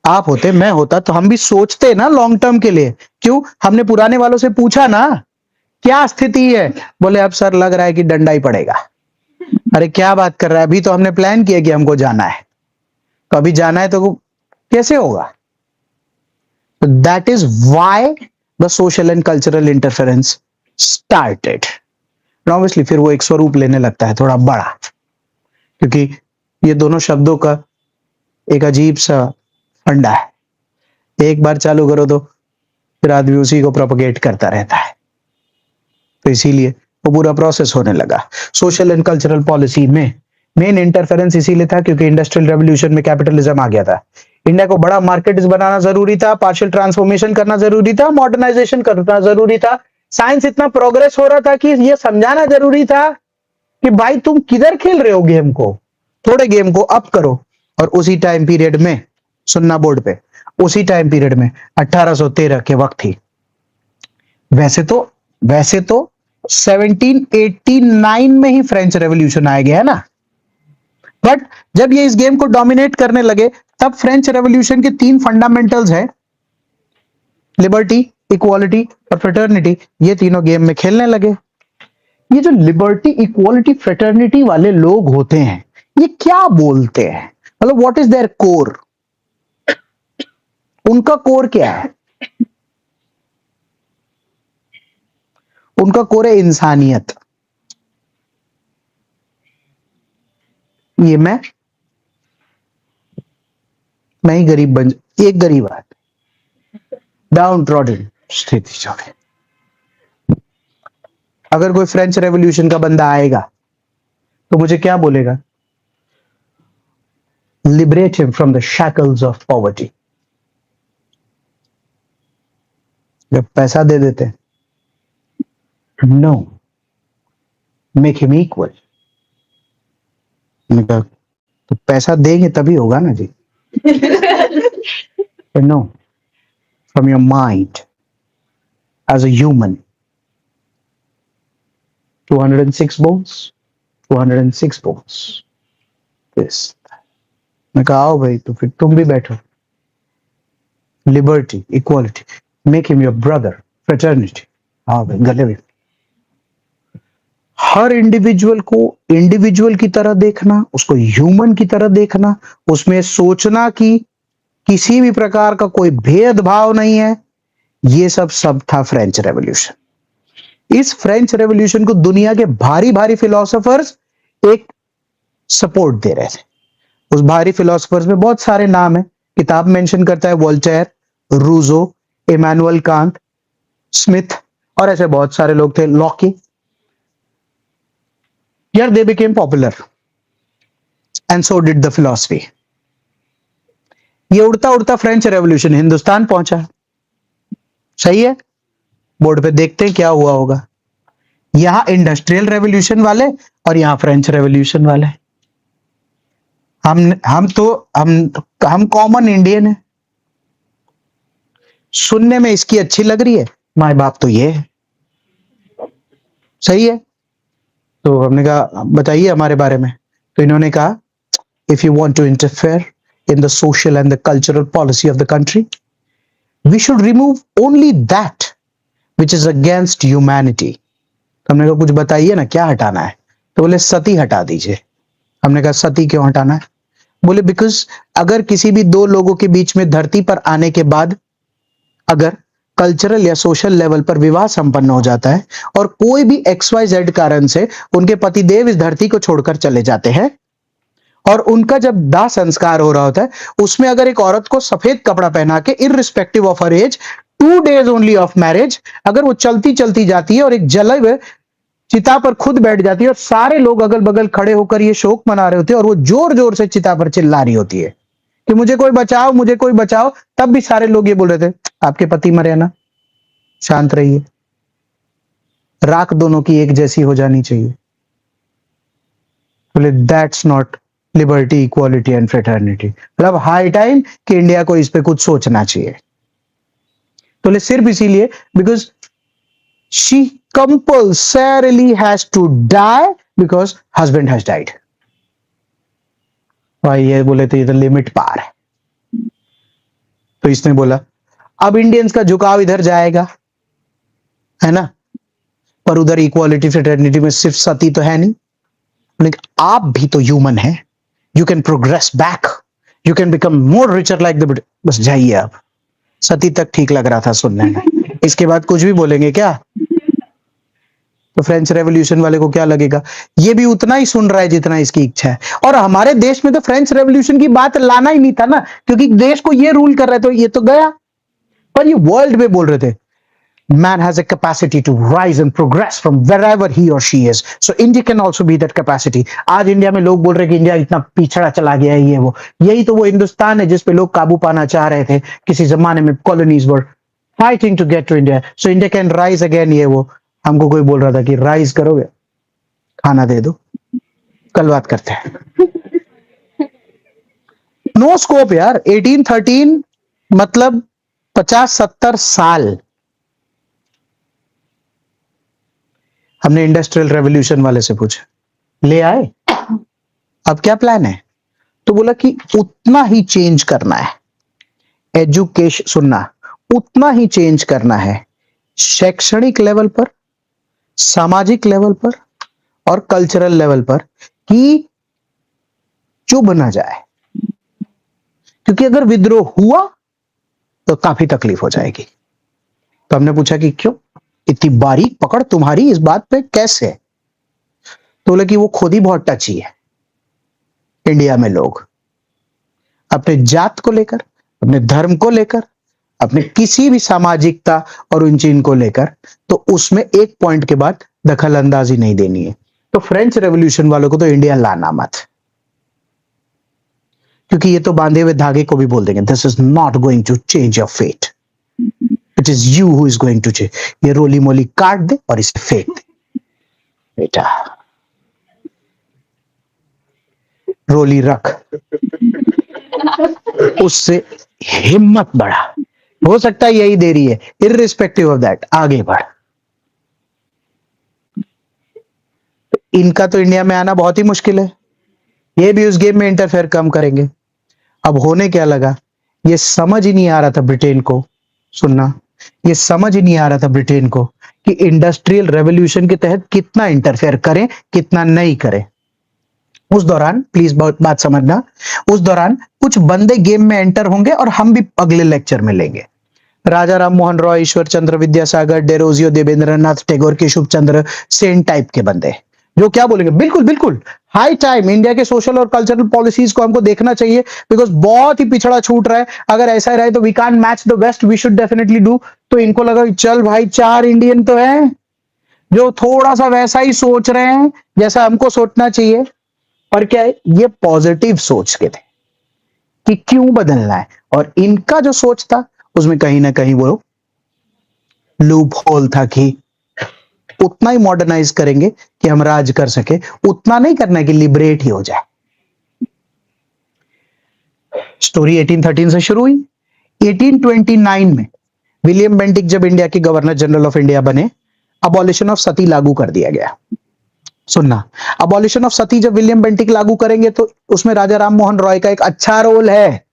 आप होते, मैं होता, तो हम भी सोचते ना लॉन्ग टर्म के लिए. क्यों? हमने पुराने वालों से पूछा ना क्या स्थिति है, बोले अब सर लग रहा है कि डंडा ही पड़ेगा. अरे क्या बात कर रहा है, अभी तो हमने प्लान किया कि हमको जाना है, तो अभी जाना है तो कैसे होगा. That is why the social and cultural interference started. Obviously फिर वो एक स्वरूप लेने लगता है थोड़ा बड़ा, क्योंकि ये दोनों शब्दों का एक अजीब सा फंडा है. एक बार चालू करो तो फिर आदमी उसी को प्रोपगेट करता रहता है. तो इसीलिए वो पूरा प्रोसेस होने लगा. सोशल एंड कल्चरल पॉलिसी में मेन इंटरफेरेंस इसीलिए था क्योंकि इंडस्ट्रियल रेवोल्यूशन में कैपिटलिज्म आ गया था. इंडिया को बड़ा मार्केट बनाना जरूरी था, पार्शियल ट्रांसफॉर्मेशन करना जरूरी था, मॉडर्नाइजेशन करना जरूरी था. साइंस इतना प्रोग्रेस हो रहा था कि ये समझाना जरूरी था कि भाई तुम किधर खेल रहे हो गेम को, थोड़े गेम को अप करो. और उसी टाइम पीरियड में सुनना बोर्ड पे, उसी टाइम पीरियड में 1813 के वक्त ही, वैसे तो 1789 में ही फ्रेंच रेवोल्यूशन आ गया है ना, बट जब ये इस गेम को डोमिनेट करने लगे तब फ्रेंच रेवोल्यूशन के 3 फंडामेंटल्स हैं, लिबर्टी, इक्वालिटी और फ्रेटर्निटी. ये तीनों गेम में खेलने लगे. ये जो लिबर्टी, इक्वालिटी, फ्रेटर्निटी वाले लोग होते हैं, ये क्या बोलते हैं, मतलब व्हाट इज देयर कोर, उनका कोर क्या है? उनका कोर है इंसानियत. ये मैं ही गरीब बन, एक गरीब आदमी डाउन ट्रॉडन स्थिति जो है, अगर कोई फ्रेंच रेवोल्यूशन का बंदा आएगा तो मुझे क्या बोलेगा? Liberate him from the shackles of poverty. जब पैसा दे देते, नो, मेक हिम इक्वल। तो पैसा देंगे तभी होगा ना जी। No, from your mind as a human. 206 bones, 206 bones। Yes। मैं कहा आओ भाई, तो फिर तुम भी बैठो। Liberty, equality, make him your brother, fraternity. हाँ भाई, गले में हर इंडिविजुअल को इंडिविजुअल की तरह देखना, उसको ह्यूमन की तरह देखना, उसमें सोचना कि किसी भी प्रकार का कोई भेदभाव नहीं है। ये सब था फ्रेंच रेवोल्यूशन। इस फ्रेंच रेवोल्यूशन को दुनिया के भारी भारी फिलोसोफर्स एक सपोर्ट दे रहे थे। उस भारी फिलोसोफर्स में बहुत सारे नाम है, किताब मेंशन करता है Voltaire, Rousseau, Immanuel Kant, Smith, और ऐसे बहुत सारे लोग थे, लॉकी। यार they became popular and so did the philosophy. ये उड़ता उड़ता फ्रेंच रेवोल्यूशन हिंदुस्तान पहुंचा। सही है, बोर्ड पे देखते हैं क्या हुआ होगा। यहां इंडस्ट्रियल रेवोल्यूशन वाले और यहां फ्रेंच रेवोल्यूशन वाले। हम तो हम कॉमन इंडियन है। सुनने में इसकी अच्छी लग रही है, माए बाप तो ये है। सही है। तो हमने कहा बताइए हमारे बारे में। तो इन्होंने कहा if you want to interfere in the social and the cultural policy of the country, we should remove only that which is against humanity. तो हमने कहा कुछ बताइए ना, क्या हटाना है? तो बोले सती हटा दीजिए। हमने कहा सती क्यों हटाना है? बोले बिकॉज अगर किसी भी दो लोगों के बीच में धरती पर आने के बाद अगर कल्चरल या सोशल लेवल पर विवाह संपन्न हो जाता है और कोई भी XYZ कारण से उनके पतिदेव इस धरती को छोड़कर चले जाते हैं और उनका जब दाह संस्कार हो रहा होता है, उसमें अगर एक औरत को सफेद कपड़ा पहना के irrespective of her age, 2 days only of marriage, अगर वो चलती चलती जाती है और एक जले हुए चिता पर खुद बैठ जाती है और सारे लोग अगल बगल खड़े होकर ये शोक मना रहे होते हैं और वो जोर जोर से चिता पर चिल्ला रही होती है कि मुझे कोई बचाओ, मुझे कोई बचाओ, तब भी सारे लोग ये बोल रहे थे आपके पति मरे ना, शांत रहिए। राख दोनों की एक जैसी हो जानी चाहिए। बोले that's not liberty, equality and fraternity. मतलब हाई टाइम कि इंडिया को इस पे कुछ सोचना चाहिए। तो ले सिर्फ इसीलिए because she compulsorily has to die because husband has died. भाई ये बोले तो ये तो लिमिट पार है। तो इसने बोला अब इंडियंस का झुकाव इधर जाएगा, है ना, पर उधर इक्वालिटी फ्रेटर्निटी में सिर्फ सती तो है नहीं, लेकिन आप भी तो ह्यूमन है। You can progress back, you can become more richer like the. बस जाइए आप। सती तक ठीक लग रहा था सुनने में, इसके बाद कुछ भी बोलेंगे क्या? तो फ्रेंच रेवोल्यूशन वाले को क्या लगेगा? ये भी उतना ही सुन रहा है जितना इसकी इच्छा है। और हमारे देश में तो फ्रेंच रेवोल्यूशन की बात लाना ही नहीं था ना, क्योंकि देश को ये रूल कर रहे थे, ये तो गया। पर ये वर्ल्ड में बोल रहे थे man has a capacity to rise and progress from wherever he or she is, so India can also be that capacity। आज इंडिया में लोग बोल रहे हैं कि इंडिया इतना पिछड़ा चला गया है, ये वो। यही तो वो हिंदुस्तान है जिस पे लोग काबू पाना चाह रहे थे किसी जमाने में। Colonies were fighting to get to India, so India can rise again. ये वो हमको कोई बोल रहा था कि राइज करोगे, खाना दे दो, कल बात करते हैं। नो स्कोप यार। 1813 मतलब 50-70 साल। हमने इंडस्ट्रियल रेवोल्यूशन वाले से पूछा, ले आए, अब क्या प्लान है? तो बोला कि उतना ही चेंज करना है एजुकेशन, सुनना, उतना ही चेंज करना है शैक्षणिक लेवल पर, सामाजिक लेवल पर और कल्चरल लेवल पर, कि चुभ ना जाए। क्योंकि अगर विद्रोह हुआ तो काफी तकलीफ हो जाएगी। तो हमने पूछा कि क्यों इतनी बारीक पकड़ तुम्हारी इस बात पे, कैसे? तो बोले कि वो खुद ही बहुत टची है। इंडिया में लोग अपने जात को लेकर, अपने धर्म को लेकर, अपने किसी भी सामाजिकता और उन चीज को लेकर, तो उसमें एक पॉइंट के बाद दखल अंदाजी नहीं देनी है। तो फ्रेंच रेवोल्यूशन वालों को तो इंडिया लाना मत, क्योंकि ये तो बांधे हुए धागे को भी बोल देंगे this is not going to change your fate, it is you who is going to change. ये रोली मोली काट दे और इसे फेंक दे बेटा, रोली रख, उससे हिम्मत बढ़ा, हो सकता है यही देरी है, इररिस्पेक्टिव ऑफ दैट आगे बढ़। इनका तो इंडिया में आना बहुत ही मुश्किल है, ये भी उस गेम में इंटरफेयर कम करेंगे। अब होने क्या लगा, ये समझ ही नहीं आ रहा था ब्रिटेन को, सुनना, ये समझ ही नहीं आ रहा था ब्रिटेन को कि इंडस्ट्रियल रेवोल्यूशन के तहत कितना इंटरफेयर करें कितना नहीं करें। उस दौरान प्लीज बात समझना, उस दौरान कुछ बंदे गेम में एंटर होंगे और हम भी अगले लेक्चर में लेंगे। राजा राम मोहन रॉय, ईश्वर चंद्र विद्यासागर, डेरोजियो, देवेंद्रनाथ टैगोर, केशव चंद्र सेन टाइप के बंदे जो क्या बोलेंगे, बिल्कुल बिल्कुल हाई टाइम इंडिया के सोशल और कल्चरल पॉलिसीज को हमको देखना चाहिए, बिकॉज बहुत ही पिछड़ा छूट रहा है, अगर ऐसा रहे तो we can't match the west, we should definitely do. तो इनको लगा चल भाई 4 इंडियन तो हैं जो थोड़ा सा वैसा ही सोच रहे हैं जैसा हमको सोचना चाहिए। और क्या है, ये पॉजिटिव सोच के थे कि क्यों बदलना है, और इनका जो सोच था उसमें कहीं ना कहीं वो लूप होल था कि उतना ही मॉडर्नाइज करेंगे कि हम राज कर सके, उतना नहीं करना कि लिबरेट ही हो जाए। स्टोरी 1813 से शुरू हुई। 1829 में विलियम बेंटिक जब इंडिया के गवर्नर जनरल ऑफ इंडिया बने, अबॉलिशन ऑफ सती लागू कर दिया गया। सुनना, अबॉलिशन ऑफ सती जब विलियम बेंटिक लागू करेंगे तो उसमें राजा राम मोहन रॉय का एक अच्छा रोल है,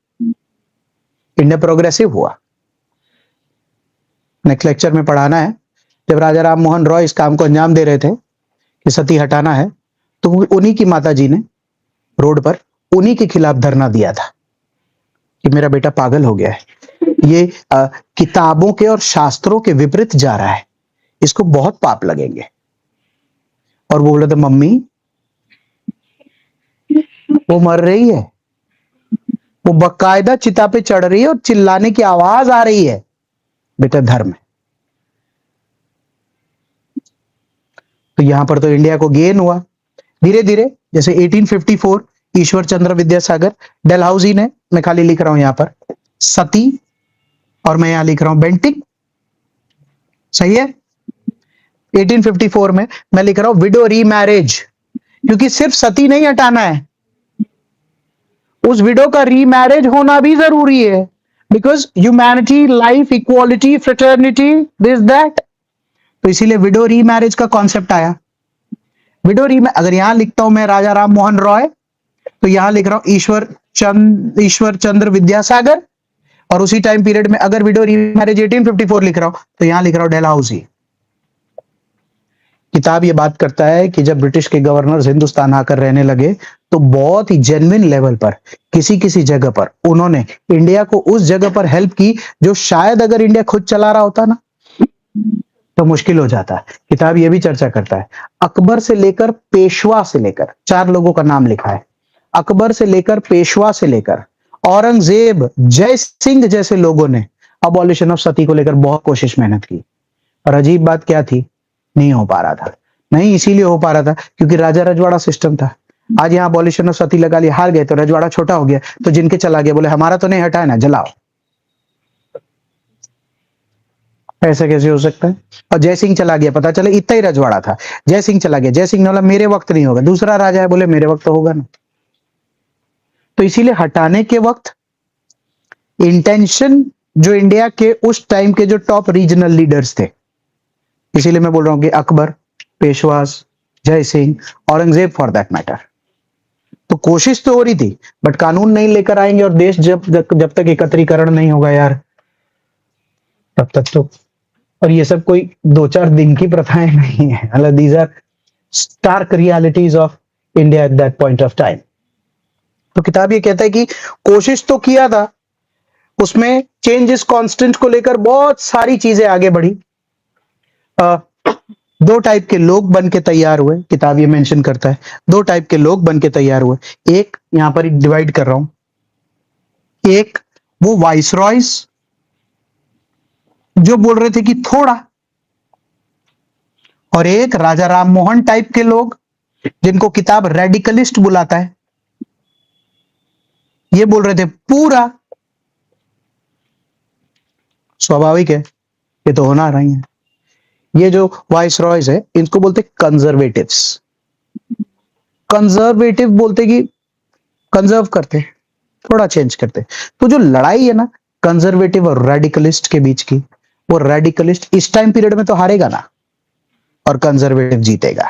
इंडिया प्रोग्रेसिव हुआ। नेक्स्ट लेक्चर में पढ़ाना है, जब राजा राम मोहन रॉय इस काम को अंजाम दे रहे थे कि सती हटाना है, तो उन्हीं की माता जी ने रोड पर उन्हीं के खिलाफ धरना दिया था कि मेरा बेटा पागल हो गया है, ये किताबों के और शास्त्रों के विपरीत जा रहा है, इसको बहुत पाप लगेंगे। और वो बोला था मम्मी वो मर रही है, वो बकायदा चिता पे चढ़ रही है और चिल्लाने की आवाज आ रही है, बेटा धर्म है। तो यहां पर तो इंडिया को गेन हुआ धीरे धीरे। जैसे 1854 ईश्वर चंद्र विद्यासागर, डेलहाउसी ने, मैं खाली लिख रहा हूं यहां पर सती, और मैं यहां लिख रहा हूं बेंटिक, सही है। 1854 में मैं लिख रहा हूं विडो रीमैरिज, क्योंकि सिर्फ सती नहीं हटाना है, उस विडो का रीमैरिज होना भी जरूरी है, because humanity, life, equality, fraternity, this that. तो इसीलिए विडो रीमैरिज का कॉन्सेप्ट आया। विडो रीमैरिज, अगर यहां लिखता हूं मैं राजा राम मोहन रॉय, तो यहां लिख रहा हूं ईश्वर चंद्र विद्यासागर, और उसी टाइम पीरियड में अगर विडो रीमैरिज 1854 लिख रहा हूं तो यहां लिख रहा हूं डेलहाउसी। किताब ये बात करता है कि जब ब्रिटिश के गवर्नर्स हिंदुस्तान आकर रहने लगे तो बहुत ही जेन्युइन लेवल पर किसी किसी जगह पर उन्होंने इंडिया को उस जगह पर हेल्प की जो शायद अगर इंडिया खुद चला रहा होता ना तो मुश्किल हो जाता। किताब ये भी चर्चा करता है, अकबर से लेकर पेशवा से लेकर 4 लोगों का नाम लिखा है, अकबर से लेकर पेशवा से लेकर औरंगजेब, जय सिंह जैसे लोगों ने अबॉलिशन ऑफ सती को लेकर बहुत कोशिश मेहनत की। और अजीब बात क्या थी, नहीं हो पा रहा था। नहीं इसीलिए हो पा रहा था क्योंकि राजा रजवाड़ा सिस्टम था। आज यहां अबॉलिशन ऑफ सती लगा लिया, हार गए तो रजवाड़ा छोटा हो गया, तो जिनके चला गया बोले हमारा तो नहीं हटा है ना, जलाओ। ऐसा कैसे हो सकता है? और जय सिंह चला गया, पता चला इतना ही रजवाड़ा था, जय सिंह चला गया, जय सिंह ने बोला मेरे वक्त नहीं होगा, दूसरा राजा है बोले मेरे वक्त तो होगा ना। तो इसीलिए हटाने के वक्त इंटेंशन जो इंडिया के उस टाइम के जो टॉप रीजनल लीडर्स थे, इसीलिए मैं बोल रहा हूं कि अकबर, पेशवास, जय Singh, Aurangzeb for that matter, तो कोशिश तो हो रही थी, बट कानून नहीं लेकर आएंगे और देश जब तक एकत्रीकरण नहीं होगा यार, तब तक तो। और ये सब कोई 2-4 दिन की प्रथाएं नहीं है, मतलब these are stark realities of India at that point of time. तो किताब ये कहता है कि कोशिश तो किया था, उसमें चेंजेस कांस्टेंट को लेकर बहुत सारी चीजें आगे बढ़ी। 2 टाइप के लोग बन के तैयार हुए, किताब ये मेंशन करता है 2 टाइप के लोग बन के तैयार हुए। एक यहां पर डिवाइड कर रहा हूं, एक वो वाइसरॉयज जो बोल रहे थे कि थोड़ा, और एक राजा राम मोहन टाइप के लोग जिनको किताब रेडिकलिस्ट बुलाता है, ये बोल रहे थे पूरा स्वाभाविक है, ये तो होना रही है। ये जो वाइस रॉयज है इनको बोलते कंजर्वेटिव्स। कंजर्वेटिव बोलते कि कंजर्व करते, थोड़ा चेंज करते। तो जो लड़ाई है ना कंजर्वेटिव और रेडिकलिस्ट के बीच की, वो रेडिकलिस्ट इस टाइम पीरियड में तो हारेगा ना, और कंजर्वेटिव जीतेगा,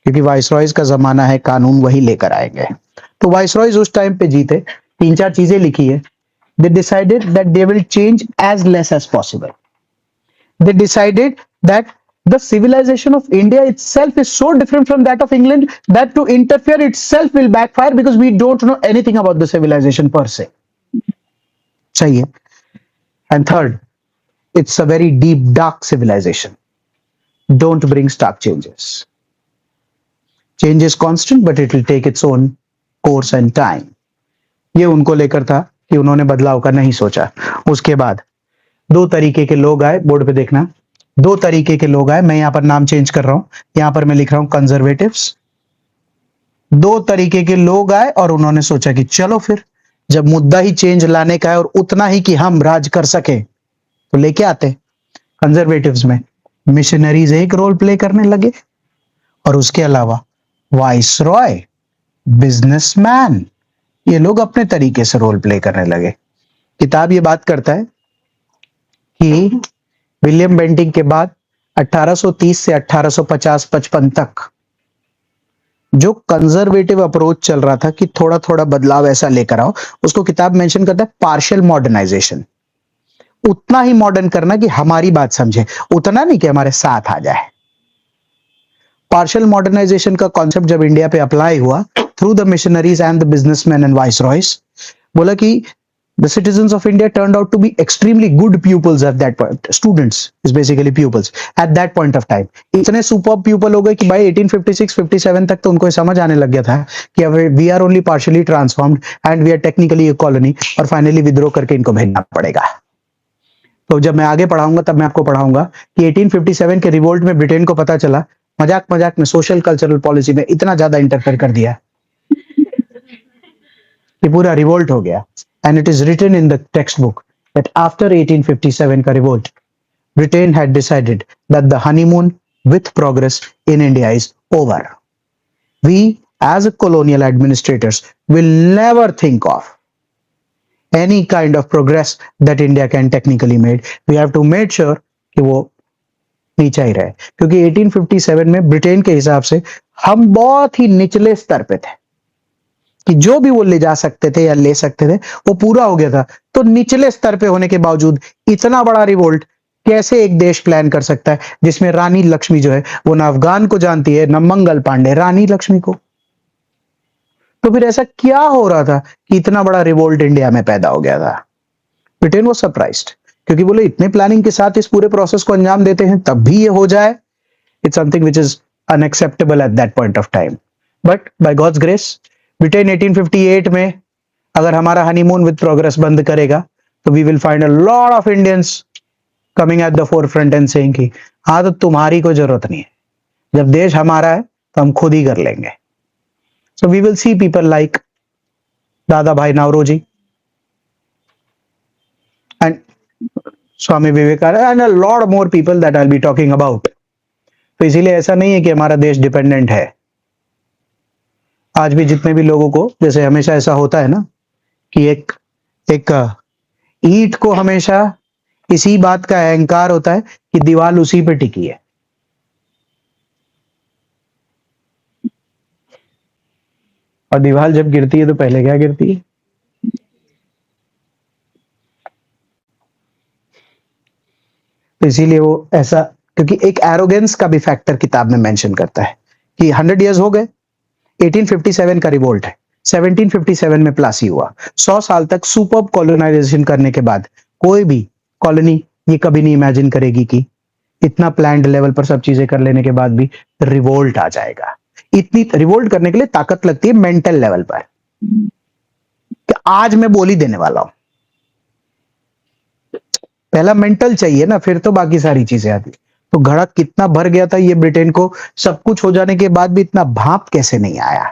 क्योंकि वाइसरॉयज का जमाना है, कानून वही लेकर आएंगे। तो वाइसरॉयज उस टाइम पे जीते। तीन चार चीजें लिखी है। They decided that they will change as less as possible. They decided that the civilization of India itself is so different from that of England that to interfere itself will backfire because we don't know anything about the civilization per se. सही है। And third, it's a very deep, dark civilization. Don't bring stark changes. Change is constant, but it will take its own course and time. ये उनको लेकर था कि उन्होंने बदलाव का नहीं सोचा। उसके बाद दो तरीके के लोग आए, बोर्ड पे देखना, दो तरीके के लोग आए। मैं यहां पर नाम चेंज कर रहा हूं, यहां पर मैं लिख रहा हूं कंजर्वेटिव्स। दो तरीके के लोग आए और उन्होंने सोचा कि चलो फिर जब मुद्दा ही चेंज लाने का है और उतना ही कि हम राज कर सके तो लेके आते। कंजर्वेटिव्स में मिशनरीज एक रोल प्ले करने लगे, और उसके अलावा वाइसरॉय, बिजनेसमैन, ये लोग अपने तरीके से रोल प्ले करने लगे। किताब ये बात करता है कि विलियम बेंटिंग के बाद 1830 से 1850-55 तक जो कंजर्वेटिव अप्रोच चल रहा था कि थोड़ा थोड़ा बदलाव ऐसा लेकर आओ, उसको किताब मेंशन करता है पार्शियल मॉडर्नाइजेशन। उतना ही मॉडर्न करना कि हमारी बात समझे, उतना नहीं कि हमारे साथ आ जाए। पार्शियल मॉडर्नाइजेशन का कॉन्सेप्ट जब इंडिया पे अप्लाई हुआ through the missionaries and the businessman and viceroys, बोला कि the citizens of India turned out to be extremely good pupils at that point. Students is basically pupils at that point of time. इतने superb pupil हो गए कि भाई 1856-57 तक तो उनको ये समझ आने लग गया था कि अब we are only partially transformed and we are technically a colony, और finally विद्रोह करके इनको भेजना पड़ेगा। तो जब मैं आगे पढ़ाऊंगा तब मैं आपको पढ़ाऊंगा कि 1857 के रिवोल्ट में ब्रिटेन को पता चला, मजाक मजाक में सोशल कल्चरल पॉलिसी में इतना ज्यादा इंटरफेयर कर दिया कि पूरा रिवोल्ट हो गया। And it is written in the textbook that after 1857 का revolt, Britain had decided that the honeymoon with progress in India is over. We, as a colonial administrators, will never think of any kind of progress that India can technically make. We have to make sure कि वो नीचे ही रहे, क्योंकि 1857 में Britain के हिसाब से हम बहुत ही निचले स्तर पे थे कि जो भी वो ले जा सकते थे या ले सकते थे वो पूरा हो गया था। तो निचले स्तर पे होने के बावजूद इतना बड़ा रिवोल्ट कैसे एक देश प्लान कर सकता है जिसमें रानी लक्ष्मी जो है वो ना अफगान को जानती है ना मंगल पांडे रानी लक्ष्मी को। तो फिर ऐसा क्या हो रहा था कि इतना बड़ा रिवोल्ट इंडिया में पैदा हो गया था? ब्रिटेन वाज सरप्राइज्ड, क्योंकि बोले इतने प्लानिंग के साथ इस पूरे प्रोसेस को अंजाम देते हैं तब भी ये हो जाए, it's something which is unacceptable at that point of time. But by God's grace Britain 1858 में अगर हमारा हनीमून विद प्रोग्रेस बंद करेगा तो we will find a lot of Indians coming at the forefront and saying कि हाँ तो तुम्हारी कोई जरूरत नहीं है, जब देश हमारा है तो हम खुद ही कर लेंगे। So we will see people like Dadabhai Naoroji and Swami Vivekananda and a lot more people that I will be talking about. तो इसीलिए ऐसा नहीं है कि हमारा देश डिपेंडेंट है। आज भी जितने भी लोगों को, जैसे हमेशा ऐसा होता है ना कि एक ईंट को हमेशा इसी बात का अहंकार होता है कि दीवार उसी पे टिकी है, और दीवार जब गिरती है तो पहले क्या गिरती है? तो इसीलिए वो ऐसा, क्योंकि एक एरोगेंस का भी फैक्टर किताब में मेंशन करता है कि 100 इयर्स हो गए, 1857 का रिवोल्ट है, 1757 में प्लासी हुआ, 100 साल तक सुपर कॉलोनाइजेशन करने के बाद कोई भी कॉलोनी ये कभी नहीं इमेजिन करेगी कि इतना प्लान्ड लेवल पर सब चीजें कर लेने के बाद भी रिवोल्ट आ जाएगा। इतनी रिवोल्ट करने के लिए ताकत लगती है मेंटल लेवल पर कि आज मैं बोली देने वाला हूं। पहला मेंटल चाहिए ना, फिर तो बाकी सारी चीजें आती। तो घड़ा कितना भर गया था ये ब्रिटेन को, सब कुछ हो जाने के बाद भी इतना भाप कैसे नहीं आया।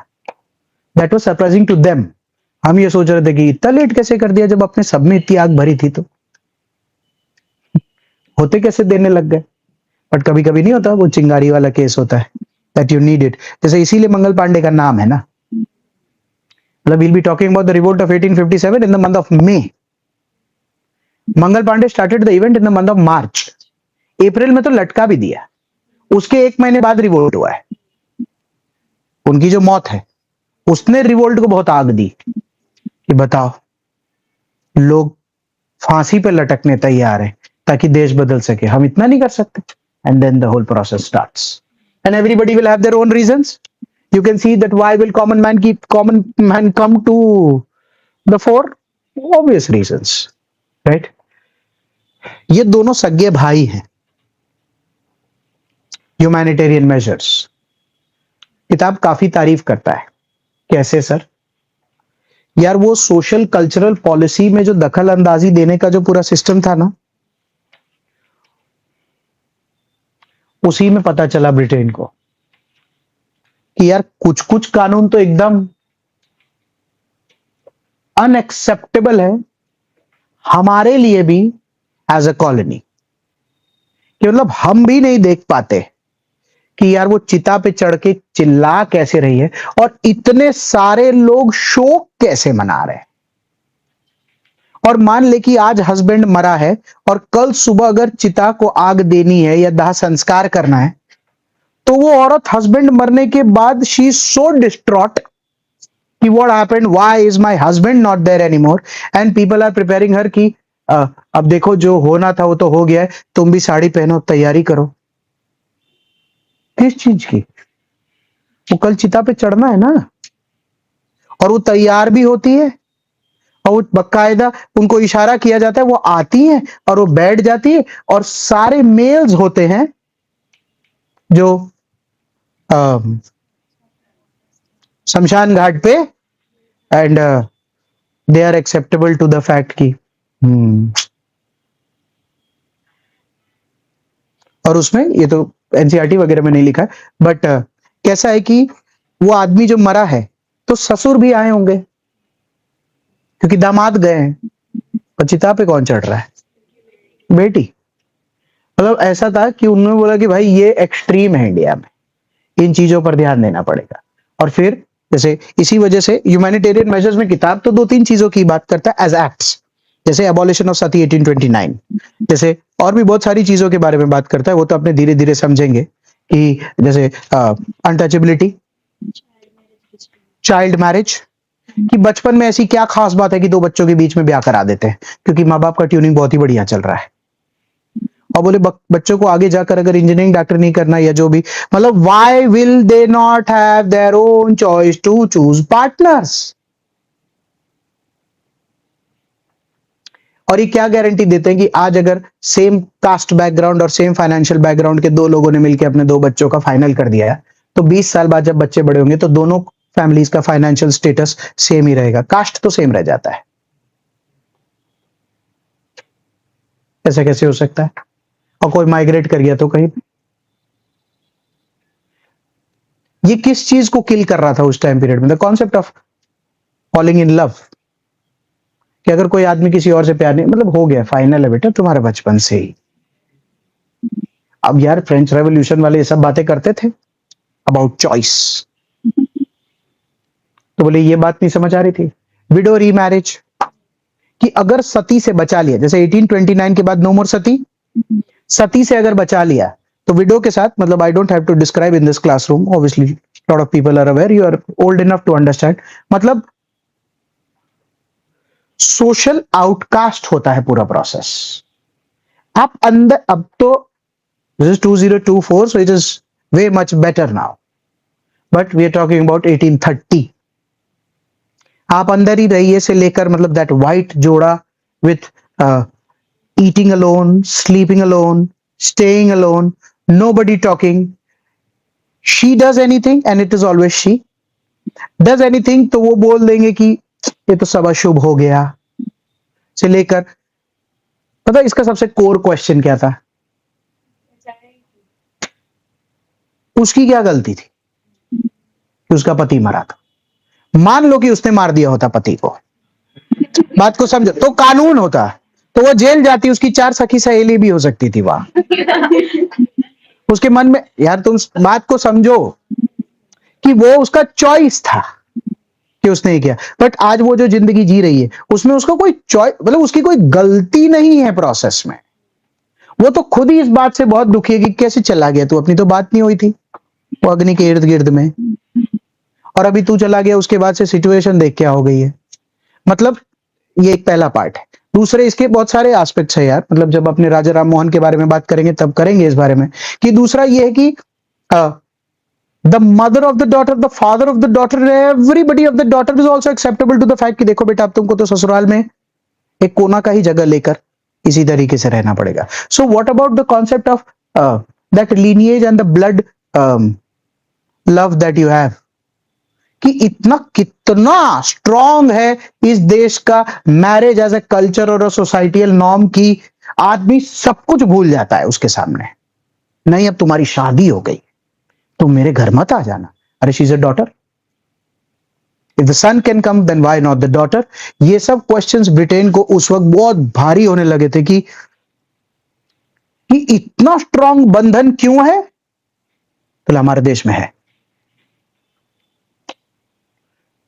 That was surprising to them. हम ये सोच रहे थे कि इतना लेट कैसे कर दिया, जब अपने सब में इतनी आग भरी थी तो होते कैसे देने लग गए। बट कभी कभी नहीं होता, वो चिंगारी वाला केस होता है, दैट यू नीड इट। जैसे इसीलिए मंगल पांडे का नाम है ना, मतलब we'll be talking about the revolt of 1857 in the month of May. Mangal Pandey started the event in the month of March. अप्रैल में तो लटका भी दिया, उसके 1 महीने बाद रिवोल्ट हुआ है। उनकी जो मौत है उसने रिवोल्ट को बहुत आग दी कि बताओ, लोग फांसी पे लटकने तैयार है ताकि देश बदल सके, हम इतना नहीं कर सकते। And then the whole process starts and everybody will have their own reasons. You can see that why will common man come to the fore? Obvious reasons, right? ये दोनों सगे भाई हैं। ह्यूमैनिटेरियन मेजर्स किताब काफी तारीफ करता है। कैसे सर? यार वो सोशल कल्चरल पॉलिसी में जो दखल अंदाजी देने का जो पूरा सिस्टम था ना, उसी में पता चला ब्रिटेन को कि यार कुछ कुछ कानून तो एकदम अनएक्सेप्टेबल है हमारे लिए भी एज अ कॉलोनी, कि मतलब हम भी नहीं देख पाते कि यार वो चिता पे चढ़ के चिल्ला कैसे रही है और इतने सारे लोग शोक कैसे मना रहे हैं। और मान ले कि आज हस्बैंड मरा है और कल सुबह अगर चिता को आग देनी है या दाह संस्कार करना है, तो वो औरत हस्बैंड मरने के बाद शी इज सो डिस्ट्रॉट कि what happened, why is my husband not there anymore, and people are preparing her कि अब देखो जो होना था वो तो हो गया है, तुम भी साड़ी पहनो, तैयारी करो। किस चीज की? वो कल चिता पे चढ़ना है ना, और वो तैयार भी होती है और वो बकायदा उनको इशारा किया जाता है, वो आती है और वो बैठ जाती है, और सारे मेल्स होते हैं जो शमशान घाट पे, and they are acceptable to the fact की और उसमें ये तो एनसीईआरटी वगैरह में नहीं लिखा है, बट कैसा है कि वो आदमी जो मरा है तो ससुर भी आए होंगे क्योंकि दामाद गए हैं, और चिता पे कौन चढ़ रहा है? बेटी। मतलब ऐसा था कि उन्होंने बोला कि भाई ये एक्सट्रीम है इंडिया में, इन चीजों पर ध्यान देना पड़ेगा। और फिर जैसे इसी वजह से ह्यूमैनिटेरियन मेजर्स में किताब तो 2-3 चीजों की बात करता है एज एक्ट्स, जैसे एबॉलिशन ऑफ सती 1829, जैसे और भी बहुत सारी चीजों के बारे में बात करता है, वो तो अपने धीरे धीरे समझेंगे कि जैसे अनटचेबिलिटी, चाइल्ड मैरिज, कि बचपन में ऐसी क्या खास बात है कि 2 बच्चों के बीच में ब्याह करा देते हैं क्योंकि माँ बाप का ट्यूनिंग बहुत ही बढ़िया चल रहा है, और बोले बच्चों को आगे जाकर अगर इंजीनियरिंग डॉक्टर नहीं करना या जो भी, मतलब why will they not have their own choice to choose partners? और ये क्या गारंटी देते हैं कि आज अगर सेम कास्ट बैकग्राउंड और सेम फाइनेंशियल बैकग्राउंड के 2 लोगों ने मिलकर अपने 2 बच्चों का फाइनल कर दिया है, तो 20 साल बाद जब बच्चे बड़े होंगे तो दोनों फैमिलीज का फाइनेंशियल स्टेटस सेम ही रहेगा, कास्ट तो सेम रह जाता है। ऐसा कैसे हो सकता है? और कोई माइग्रेट कर गया तो कहीं, ये किस चीज को किल कर रहा था उस टाइम पीरियड में? The concept of falling in love, कि अगर कोई आदमी किसी और से प्यार नहीं, मतलब हो गया, फाइनल है बेटा तुम्हारा बचपन से ही। अब यार फ्रेंच रेवोल्यूशन वाले ये सब बातें करते थे अबाउट चॉइस, तो बोले ये बात नहीं समझ आ रही थी। विडो रीमैरिज, कि अगर सती से बचा लिया, जैसे 1829 के बाद नो मोर सती, सती से अगर बचा लिया तो विडो के साथ, मतलब I don't have to describe in this classroom, obviously lot of people are aware, you are old enough to understand, मतलब सोशल आउटकास्ट होता है पूरा प्रोसेस। आप अंदर, अब तो this is 2024, so it is way much better now, but we are talking about 1830। आप अंदर ही रहिए से लेकर, मतलब दैट वाइट जोड़ा with eating alone, sleeping alone, staying alone, nobody talking. She does anything and it is always she does anything, तो वो बोल देंगे कि ये तो सब अशुभ हो गया, से लेकर, पता इसका सबसे कोर क्वेश्चन क्या था? उसकी क्या गलती थी कि उसका पति मरा था? मान लो कि उसने मार दिया होता पति को, बात को समझो, तो कानून होता, तो वो जेल जाती, उसकी 4 सखी सहेली भी हो सकती थी वहां। उसके मन में, यार तुम बात को समझो कि वो उसका चॉइस था कि उसने ये किया, बट आज वो जो जिंदगी जी रही है उसमें उसका कोई चॉइस, मतलब उसकी कोई गलती नहीं है प्रोसेस में। वो तो खुद ही इस बात से बहुत दुखी है कि कैसे चला गया तू, अपनी तो बात नहीं हुई थी वो अग्नि के इर्द गिर्द में, और अभी तू चला गया, उसके बाद से सिचुएशन देख क्या हो गई है। मतलब ये एक पहला पार्ट है। दूसरे इसके बहुत सारे एस्पेक्ट्स है यार, मतलब जब अपने राजा राम मोहन के बारे में बात करेंगे तब करेंगे इस बारे में, कि दूसरा ये है कि the mother of the daughter, the father of the daughter, everybody of the daughter is also acceptable to the fact कि देखो बेटा अब तुमको तो ससुराल में एक कोना का ही जगह लेकर इसी तरीके से रहना पड़ेगा। So what about the concept of that lineage and the blood love that you have, कि इतना कितना स्ट्रांग है इस देश का मैरिज एज ए कल्चर और सोसाइटियल नॉर्म की आदमी सब कुछ भूल जाता है उसके सामने। नहीं अब तुम्हारी शादी हो गई, तुम मेरे घर मत आ जाना। अरे she is a daughter, if the son can come then why not the daughter. ये सब क्वेश्चंस ब्रिटेन को उस वक्त बहुत भारी होने लगे थे कि इतना स्ट्रांग बंधन क्यों है, तो हमारे देश में है।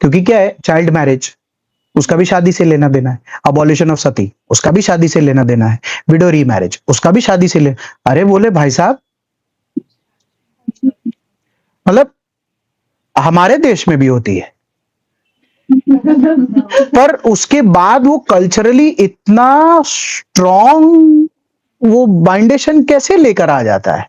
क्योंकि क्या है, चाइल्ड मैरिज उसका भी शादी से लेना देना है, अबॉलिशन ऑफ सती उसका भी शादी से लेना देना है, विडो री मैरिज उसका भी शादी से ले। अरे बोले भाई साहब, मतलब हमारे देश में भी होती है, पर उसके बाद वो कल्चरली इतना स्ट्रांग वो बाइंडेशन कैसे लेकर आ जाता है,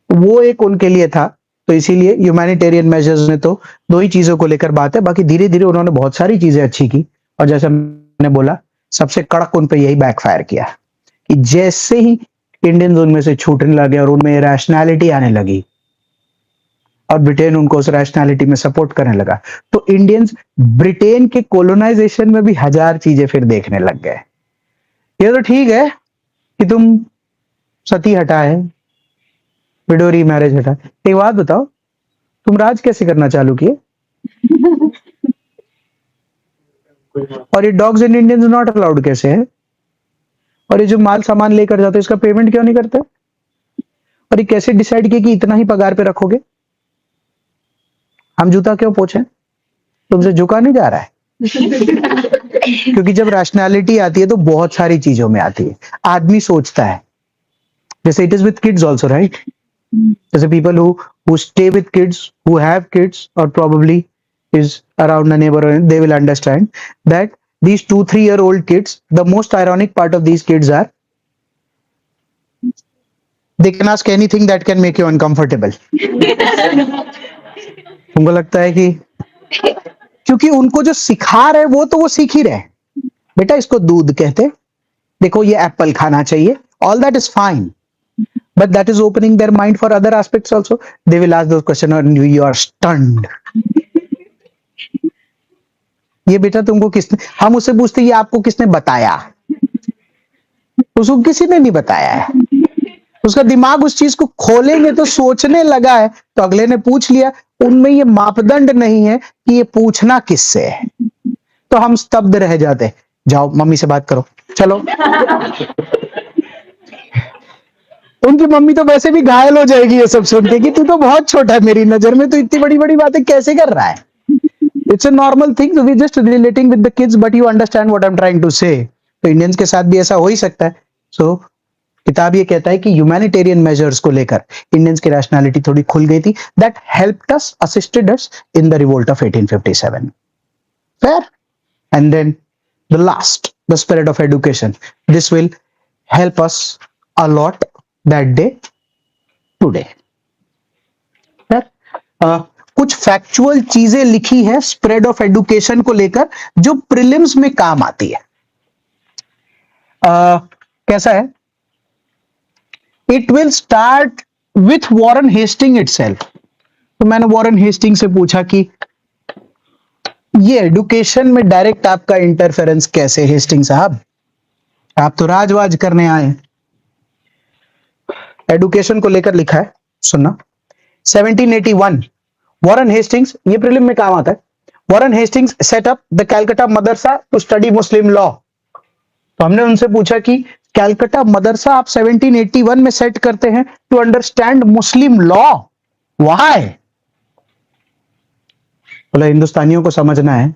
वो एक उनके लिए था। तो इसीलिए ह्यूमैनिटेरियन मेजर्स ने तो दो ही चीजों को लेकर बात है, बाकी धीरे धीरे उन्होंने बहुत सारी चीजें अच्छी की, और जैसे मैंने बोला सबसे कड़क उन पे यही बैकफायर किया कि जैसे ही इंडियंस उनमें से छूटने लगे और उनमें रैशनैलिटी आने लगी और ब्रिटेन उनको उस रैशनैलिटी में सपोर्ट करने लगा, तो इंडियंस ब्रिटेन के कोलोनाइजेशन में भी हजार चीजें फिर देखने लग गए। ये तो ठीक है कि तुम सती हटाए, विडो री मैरिज हटा, एक बात बताओ, तुम राज कैसे करना चालू किए? और ये dogs in Indians not allowed कैसे है? और ये जो माल सामान लेकर जाते हैं इसका पेमेंट क्यों नहीं करते? और ये कैसे डिसाइड किया कि इतना ही पगार पे रखोगे? हम जूता क्यों पोछे? तुमसे झुका नहीं जा रहा है। क्योंकि जब रैशनैलिटी आती है तो बहुत सारी चीजों में आती है। आदमी सोचता है, जैसे it is with kids also, right? जैसे people who stay with kids, who have kids, or probably is around the neighborhood, they will understand that these 2-3-year-old kids, the most ironic part of these kids are they can ask anything that can make you uncomfortable. उनको लगता है कि क्योंकि उनको जो सिखा रहे वो तो वो सीख ही रहे, बेटा इसको दूध कहते, देखो ये एप्पल खाना चाहिए, all that is fine. But that is opening their mind for other aspects also. They will ask those questions and you are stunned. ये बेटा तुमको किसने, हम उससे पूछते ये आपको किसने बताया? उसको किसी ने नहीं बताया है। उसका दिमाग उस चीज को खोलेंगे तो सोचने लगा है, तो अगले ने पूछ लिया। उनमें ये मापदंड नहीं है कि ये पूछना किससे है, तो हम स्तब्ध रह जाते। जाओ मम्मी से बात करो, चलो। उनकी मम्मी तो वैसे भी घायल हो जाएगी ये सब सुन के कि तू तो बहुत छोटा है मेरी नजर में, तो इतनी बड़ी बड़ी बातें कैसे कर रहा है। It's a normal thing, we just relating with the kids, but you understand what I am trying to say. तो इंडियंस के साथ भी ऐसा हो ही सकता है। सो किताब ये कहता है कि ह्यूमैनिटेरियन मेजर्स को लेकर इंडियंस की रैशनैलिटी थोड़ी खुल गई थी, that helped us, assisted us in the revolt of 1857। Fair? And then the last, the spirit of education, this will help us a lot that day today. कुछ factual चीजें लिखी है स्प्रेड ऑफ एजुकेशन को लेकर जो prelims में काम आती है। कैसा है? It will start with Warren Hasting itself. तो मैंने वॉरेन हेस्टिंग से पूछा कि ये एजुकेशन में डायरेक्ट आपका इंटरफेरेंस कैसे? हेस्टिंग साहब आप तो राजवाज करने आए। एडुकेशन को लेकर लिखा है सुनना, 1781 वॉरेन हेस्टिंग्स, ये प्रीलिम में काम आता है, Warren Hastings set up the Calcutta Madrasa to study Muslim law. तो हमने उनसे पूछा कि कैलकाटा मदरसा आप 1781 में सेट करते हैं to understand Muslim law, why? बोला हिंदुस्तानियों को समझना है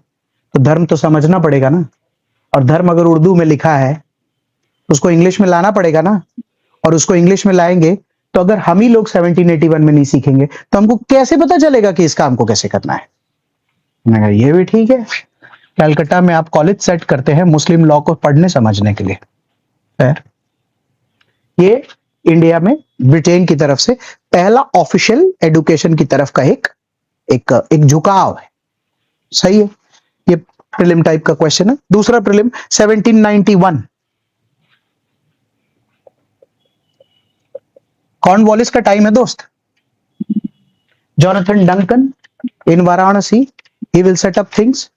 तो धर्म तो समझना पड़ेगा ना, और धर्म अगर उर्दू में लिखा है तो उसको इंग्लिश में लाना पड़ेगा ना, और उसको इंग्लिश में लाएंगे तो अगर हम ही लोग 1781 में नहीं सीखेंगे तो हमको कैसे पता चलेगा कि इस काम को कैसे करना है? मैंने कहा ये भी ठीक है, कलकत्ता में आप कॉलेज सेट करते हैं मुस्लिम लॉ को पढ़ने समझने के लिए। फिर ये इंडिया में ब्रिटेन की तरफ से पहला ऑफिशियल एजुकेशन की तरफ का एक एक एक झुकाव है। सही है, ये प्रीलिम टाइप का क्वेश्चन है। दूसरा प्रीलिम 1791, कॉर्नवालिस का टाइम है दोस्त। Jonathan Duncan in Varanasi, he will set up things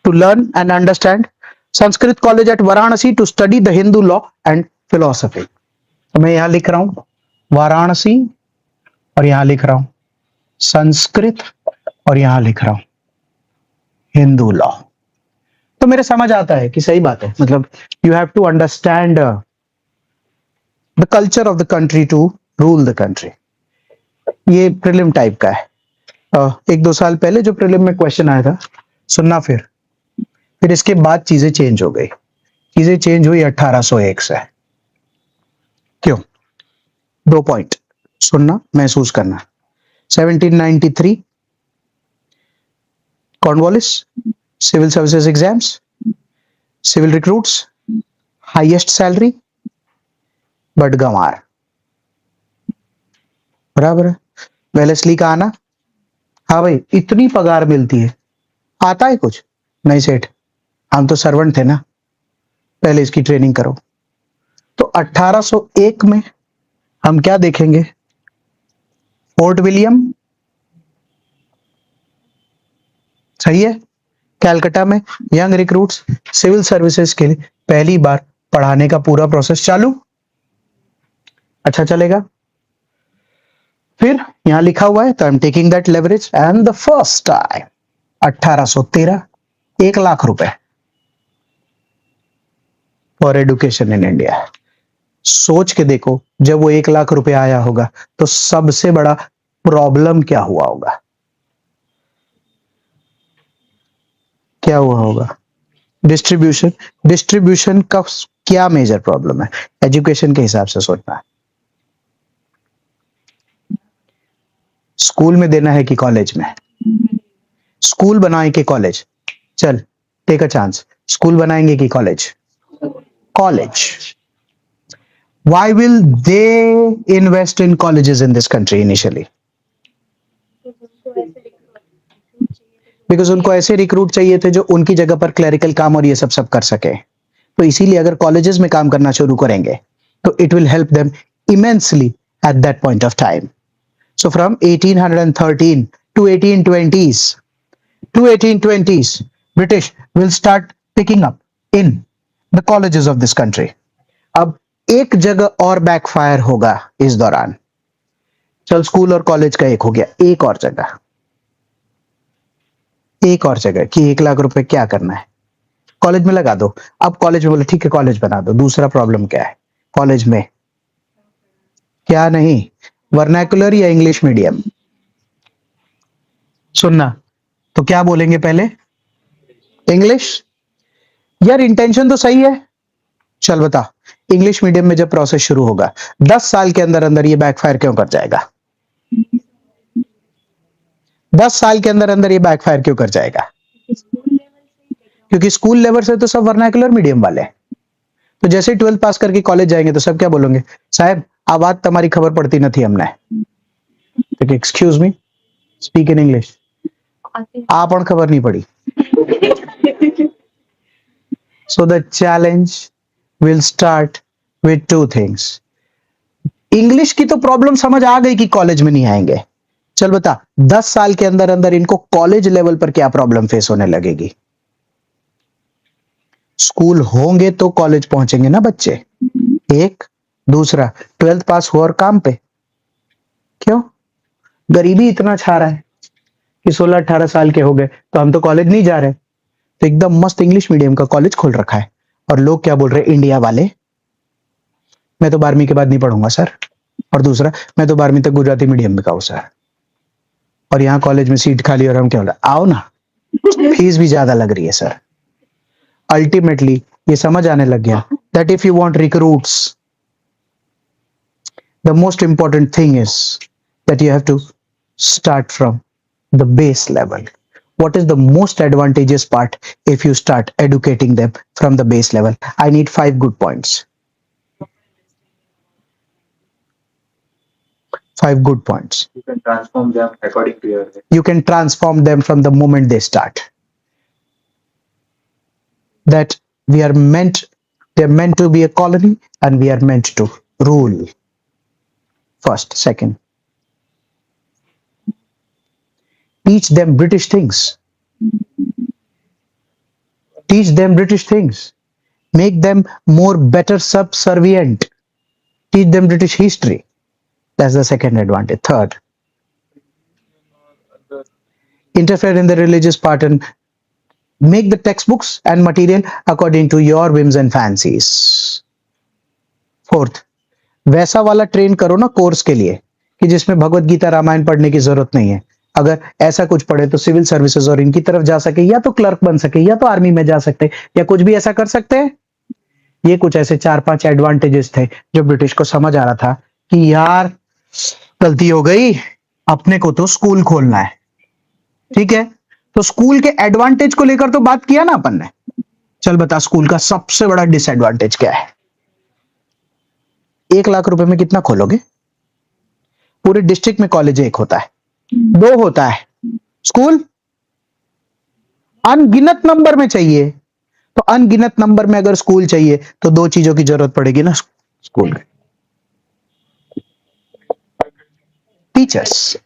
to learn and understand. Sanskrit College at Varanasi to study the Hindu law and philosophy. तो मैं यहां लिख रहा हूं वाराणसी और यहां लिख रहा हूं संस्कृत और यहां लिख रहा हूं हिंदू लॉ। तो मेरे समझ आता है कि सही बात है, मतलब you have to understand the culture of the country to rule the country. ये प्रीलिम टाइप का है। एक दो साल पहले जो प्रीलिम में क्वेश्चन आया था, सुनना, फिर इसके बाद चीजें चेंज हो गई। चीजें चेंज हुई 1801 से। क्यों? 2 पॉइंट सुनना, महसूस करना। 1793 Cornwallis, civil services exams, civil recruits, highest salary, बडगमार, बराबर है। वेलेस्ली का आना, हाँ भाई इतनी पगार मिलती है, आता है कुछ नहीं सेठ, हम तो सर्वेंट थे ना, पहले इसकी ट्रेनिंग करो। तो 1801 में हम क्या देखेंगे? फोर्ट विलियम, सही है, कैलकाटा में यंग रिक्रूट्स सिविल सर्विसेज के लिए पहली बार पढ़ाने का पूरा प्रोसेस चालू। अच्छा चलेगा। फिर यहां लिखा हुआ है, तो I am taking that leverage and the first time 1813 1 lakh रुपए फॉर एजुकेशन इन इंडिया। सोच के देखो, जब वो 1 लाख रुपए आया होगा तो सबसे बड़ा प्रॉब्लम क्या हुआ होगा? क्या हुआ होगा? डिस्ट्रीब्यूशन का क्या मेजर प्रॉब्लम है? एजुकेशन के हिसाब से सोचना है। स्कूल में देना है कि कॉलेज में? स्कूल बनाए कि कॉलेज? चल टेक अ चांस, स्कूल बनाएंगे कि college? College. Why will they invest in colleges in this country initially? Because उनको ऐसे रिक्रूट चाहिए थे जो उनकी जगह पर क्लरिकल काम और ये सब कर सके। तो इसीलिए अगर कॉलेजेस में काम करना शुरू करेंगे तो it will help them immensely at that point of time. So from 1813 to 1820s, British will start picking up in the colleges of this country. अब एक जगह और बैकफायर होगा इस दौरान। चल स्कूल और कॉलेज का एक हो गया, एक और जगह कि 1 लाख रुपए क्या करना है? कॉलेज में लगा दो। अब कॉलेज में बोले ठीक है कॉलेज बना दो। दूसरा प्रॉब्लम क्या है कॉलेज में? क्या नहीं, वर्नाकुलर या इंग्लिश मीडियम? सुनना, तो क्या बोलेंगे पहले? इंग्लिश। यार इंटेंशन तो सही है, चल बता, इंग्लिश मीडियम में जब प्रोसेस शुरू होगा 10 साल के अंदर अंदर ये बैकफायर क्यों कर जाएगा? 10 साल के अंदर अंदर ये बैकफायर क्यों कर जाएगा? क्योंकि स्कूल लेवल से तो सब वर्नाकुलर मीडियम वाले हैं। तो जैसे ही 12th पास करके कॉलेज जाएंगे तो सब क्या बोलेंगे? साहब आवाज तुम्हारी खबर पड़ती न थी हमने। तो excuse me, speak in English. आप और खबर नहीं पड़ी। So the challenge will start with 2 things. English की तो प्रॉब्लम समझ आ गई कि कॉलेज में नहीं आएंगे। चल बता 10 साल के अंदर अंदर इनको कॉलेज लेवल पर क्या प्रॉब्लम फेस होने लगेगी? स्कूल होंगे तो कॉलेज पहुंचेंगे ना बच्चे। एक, दूसरा 12th पास हुआ और काम पे। क्यों? गरीबी इतना छा रहा है कि 16-18 साल के हो गए तो हम तो कॉलेज नहीं जा रहे, तो एकदम मस्त इंग्लिश मीडियम का कॉलेज खोल रखा है। और लोग क्या बोल रहे हैं, इंडिया वाले, मैं तो 12वीं के बाद नहीं पढ़ूंगा सर। और दूसरा, मैं तो 12वीं तक गुजराती मीडियम में का हूं सर, और यहाँ कॉलेज में सीट खाली, और हम क्या बोल रहे हैं, आओ ना, फीस भी ज्यादा लग रही है सर। अल्टीमेटली ये समझ आने लग गया that if you want recruits, the most important thing is that you have to start from the base level. What is the most advantageous part if you start educating them from the base level? I need 5 good points. 5 good points. You can transform them according to your You can transform them from the moment they start. That we are meant, they're meant to be a colony and we are meant to rule. First. Second, teach them British things. Teach them British things. Make them more better subservient. Teach them British history. That's the second advantage. Third, interfere in the religious part and make the textbooks and material according to your whims and fancies. Fourth, वैसा वाला train करो ना course के लिए कि जिसमें भगवत गीता रामायण पढ़ने की जरूरत नहीं है। अगर ऐसा कुछ पढ़े तो सिविल सर्विसेज और इनकी तरफ जा सके, या तो क्लर्क बन सके, या तो आर्मी में जा सकते, या कुछ भी ऐसा कर सकते हैं। ये कुछ ऐसे 4-5 एडवांटेजेस थे जो ब्रिटिश को समझ आ रहा था कि यार गलती हो गई, अपने को तो स्कूल खोलना है। ठीक है, तो स्कूल के एडवांटेज को लेकर तो बात किया ना अपन ने। चल बता, स्कूल का सबसे बड़ा डिसएडवांटेज क्या है? 1 लाख रुपए में कितना खोलोगे? पूरे डिस्ट्रिक्ट में कॉलेज एक होता है, 2 होता है, स्कूल अनगिनत नंबर में चाहिए। तो अनगिनत नंबर में अगर स्कूल चाहिए तो 2 चीजों की जरूरत पड़ेगी ना स्कूल में, टीचर्स।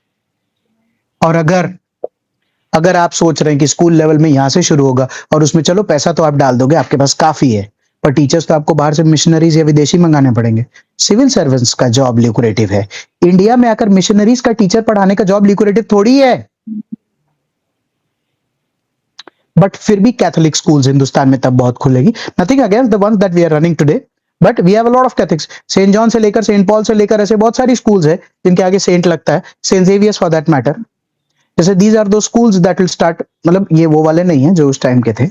और अगर अगर आप सोच रहे हैं कि स्कूल लेवल में यहां से शुरू होगा और उसमें चलो पैसा तो आप डाल दोगे, आपके पास काफी है, पर टीचर्स तो आपको बाहर से मिशनरीज या विदेशी मंगाने पड़ेंगे। सिविल सर्वेंट्स का जॉब ल्यूक्रेटिव है, इंडिया में आकर मिशनरीज का टीचर पढ़ाने का जॉब ल्यूक्रेटिव थोड़ी है। बट फिर भी कैथोलिक स्कूल्स हिंदुस्तान में तब बहुत खुलेगी। Nothing against the ones that we are running today, but we have a lot of Catholics. Saint John से लेकर सेंट पॉल से लेकर ऐसे बहुत सारी स्कूल्स है जिनके आगे सेंट लगता है, saint Xavier's for that matter. जैसे दीज आर दो स्कूल्स दैट विल स्टार्ट, मतलब ये वो वाले नहीं है जो उस टाइम के थे,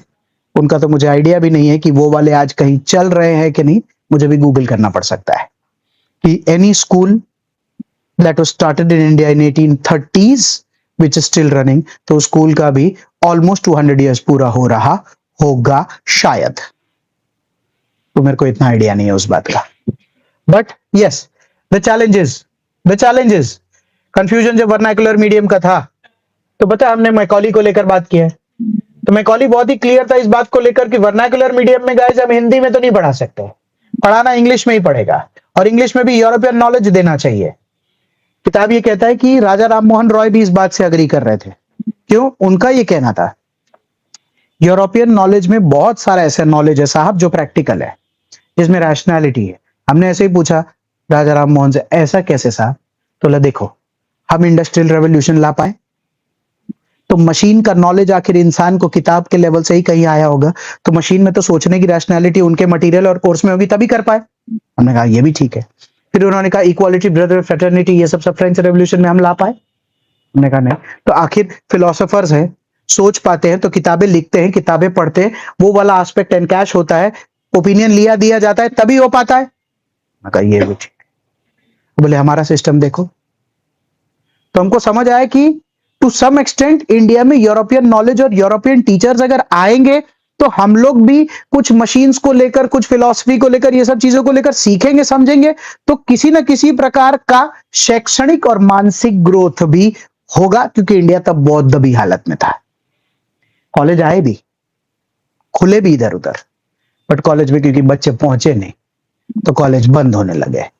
उनका तो मुझे आइडिया भी नहीं है कि वो वाले आज कहीं चल रहे हैं कि नहीं, मुझे भी गूगल करना पड़ सकता है। कि any school that was started in India in 1830s which is still running, तो स्कूल का भी ऑलमोस्ट 200 इयर्स पूरा हो रहा होगा शायद, तो मेरे को इतना आइडिया नहीं है उस बात का। But yes, the challenges confusion जब वर्नाकुलर मीडियम का था तो पता हमने मैकॉली को लेकर बात की है, तो मैकॉली बहुत ही क्लियर था इस बात को लेकर कि वर्नाकुलर मीडियम में गाइस हम हिंदी में तो नहीं पढ़ा सकते, पढ़ाना इंग्लिश में ही पड़ेगा, और इंग्लिश में भी यूरोपियन नॉलेज देना चाहिए। किताब ये कहता है कि राजा राम मोहन रॉय भी इस बात से अग्री कर रहे थे। क्यों? उनका ये कहना था यूरोपियन नॉलेज में बहुत सारा ऐसा नॉलेज है साहब जो प्रैक्टिकल है, जिसमें रैशनैलिटी है। हमने ऐसे ही पूछा राजा राम मोहन से, ऐसा कैसे साहब? तो ला देखो, हम इंडस्ट्रियल रेवोल्यूशन ला पाए तो मशीन का नॉलेज आखिर इंसान को किताब के लेवल से ही कहीं आया होगा, तो मशीन में तो सोचने की रैशनैलिटी उनके मटेरियल और कोर्स में होगी तभी कर पाए। हमने कहा ये भी ठीक है। फिर उन्होंने कहा इक्वालिटी, ब्रदर, फ्रेटर्निटी, ये सब फ्रेंच रेवोल्यूशन में हम ला पाए। हमने कहा नहीं। तो आखिर फिलोसोफर्स हैं, सोच पाते हैं तो किताबें लिखते हैं, किताबें पढ़ते हैं, वो वाला एस्पेक्ट एनकैश होता है, ओपिनियन लिया दिया जाता है, तभी हो पाता है। मैं कहा ये भी ठीक। बोले हमारा सिस्टम देखो, तो हमको समझ आया कि टू सम एक्सटेंट इंडिया में यूरोपियन नॉलेज और यूरोपियन टीचर्स अगर आएंगे तो हम लोग भी कुछ मशीन्स को लेकर, कुछ फिलॉसफी को लेकर, ये सब चीजों को लेकर सीखेंगे, समझेंगे, तो किसी ना किसी प्रकार का शैक्षणिक और मानसिक ग्रोथ भी होगा, क्योंकि इंडिया तब बहुत दबी हालत में था। कॉलेज आए भी, खुले भी इधर उधर, बट कॉलेज में क्योंकि बच्चे पहुंचे नहीं तो कॉलेज बंद होने लगे।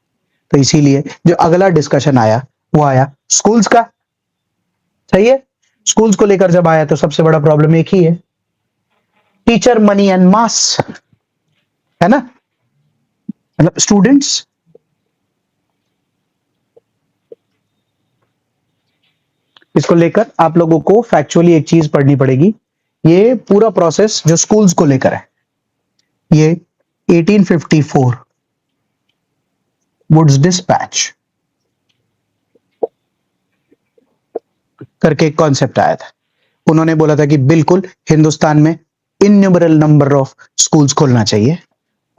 तो इसीलिए जो अगला डिस्कशन आया वो आया स्कूल्स का। सही है, स्कूल्स को लेकर जब आया तो सबसे बड़ा प्रॉब्लम एक ही है, टीचर मनी एंड मास, है ना? मतलब स्टूडेंट्स इसको लेकर आप लोगों को फैक्चुअली एक चीज पढ़नी पड़ेगी। ये पूरा प्रोसेस जो स्कूल्स को लेकर है, ये 1854 वुड्स डिस्पैच करके एक कॉन्सेप्ट आया था। उन्होंने बोला था कि बिल्कुल हिंदुस्तान में इन्यूमरल नंबर ऑफ स्कूल्स खोलना चाहिए,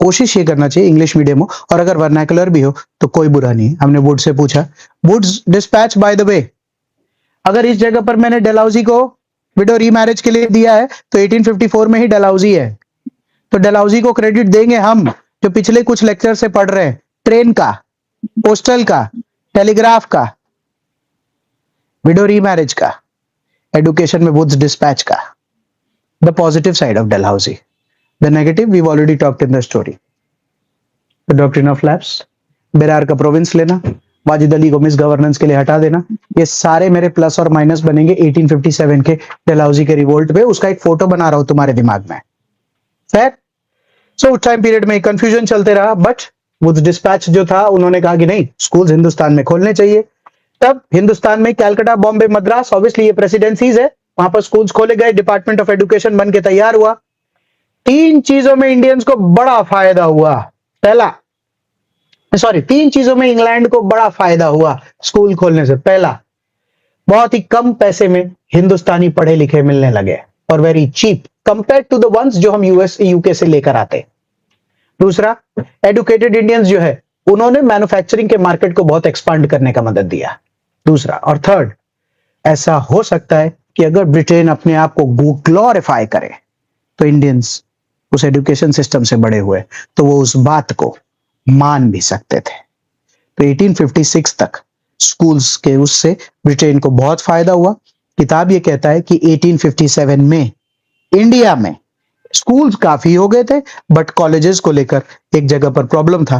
कोशिश ये करना चाहिए इंग्लिश मीडियम हो, और अगर वर्नाकुलर भी हो तो कोई बुरा नहीं। हमने वुड से पूछा, Wood's dispatch by the way, अगर इस जगह पर मैंने डलहौजी को विडो रीमैरिज के लिए दिया है तो 1854 में ही डलहौजी है, तो डलहौजी को क्रेडिट देंगे हम जो पिछले कुछ लेक्चर से पढ़ रहे हैं, ट्रेन का, पोस्टल का, टेलीग्राफ का, विडो रीमैरिज का, एडुकेशन में वुड्स डिस्पैच का। The positive side of Dalhousie, the negative we already talked in the story. The doctrine of lapse, Berar का प्रोविंस लेना, वाजिद अली को मिस गवर्नेंस के लिए हटा देना, ये सारे मेरे प्लस और माइनस बनेंगे 1857 के डलहौजी के रिवोल्ट पे। उसका एक फोटो बना रहा हूं तुम्हारे दिमाग में। फेयर? सो उस टाइम पीरियड में कंफ्यूजन चलते रहा, बट वुड्स डिस्पैच जो था उन्होंने कहा कि नहीं, स्कूल्स हिंदुस्तान में खोलने चाहिए। तब हिंदुस्तान में कैलकाटा, बॉम्बे, मद्रास, ऑब्वियसली ये प्रेसिडेंसीज है, वहां पर स्कूल्स खोले गए, डिपार्टमेंट ऑफ एजुकेशन बन के तैयार हुआ। तीन चीजों में इंडियंस को बड़ा फायदा हुआ। पहला, सॉरी, तीन चीजों में इंग्लैंड को बड़ा फायदा हुआ स्कूल खोलने से। पहला, बहुत ही कम पैसे में हिंदुस्तानी पढ़े लिखे मिलने लगे और very cheap compare to the ones जो हम यूएस यूके से लेकर आते। दूसरा, एडुकेटेड इंडियंस जो है उन्होंने मैन्युफैक्चरिंग के मार्केट को बहुत एक्सपांड करने का मदद दिया। दूसरा, और थर्ड, ऐसा हो सकता है कि अगर ब्रिटेन अपने आप को ग्लोरीफाई करे तो इंडियंस उस एजुकेशन सिस्टम से बड़े हुए तो वो उस बात को मान भी सकते थे। तो 1856 तक स्कूल्स के उससे ब्रिटेन को बहुत फायदा हुआ। किताब ये कहता है कि 1857 में इंडिया में स्कूल्स काफी हो गए थे, बट कॉलेजेस को लेकर एक जगह पर प्रॉब्लम था।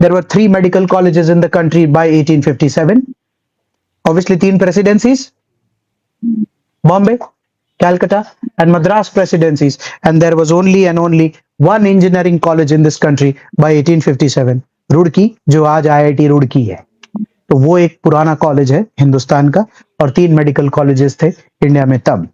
There were 3 medical colleges in the country by 1857। Obviously 3 presidencies, Bombay, Calcutta and Madras presidencies, and there was only and only one engineering college in this country by 1857, Roorkee, जो आज IIT रुड़की है। तो वो एक पुराना कॉलेज है हिंदुस्तान का, और 3 मेडिकल कॉलेजेस थे इंडिया में तब।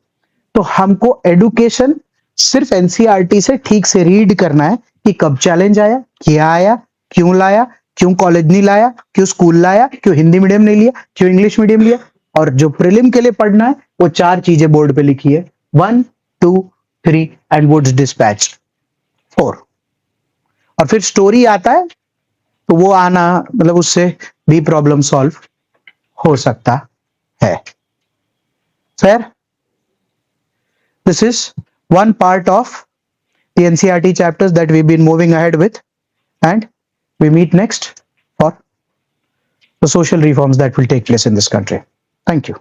तो हमको एडुकेशन सिर्फ एनसीईआरटी से ठीक से रीड करना है कि कब चैलेंज आया, क्या आया, क्यों लाया, क्यों कॉलेज नहीं लाया, क्यों स्कूल लाया, क्यों हिंदी मीडियम नहीं लिया, क्यों इंग्लिश मीडियम लिया। और जो प्रीलिम के लिए पढ़ना है वो 4 चीजें बोर्ड पे लिखी है, 1, 2, 3 एंड वुड्स डिस्पैच 4। और फिर स्टोरी आता है तो वो आना, मतलब उससे भी प्रॉब्लम सॉल्व हो सकता है। Fair? This is one part of the NCERT chapters that we've been moving ahead with, and we meet next for the social reforms that will take place in this country. Thank you.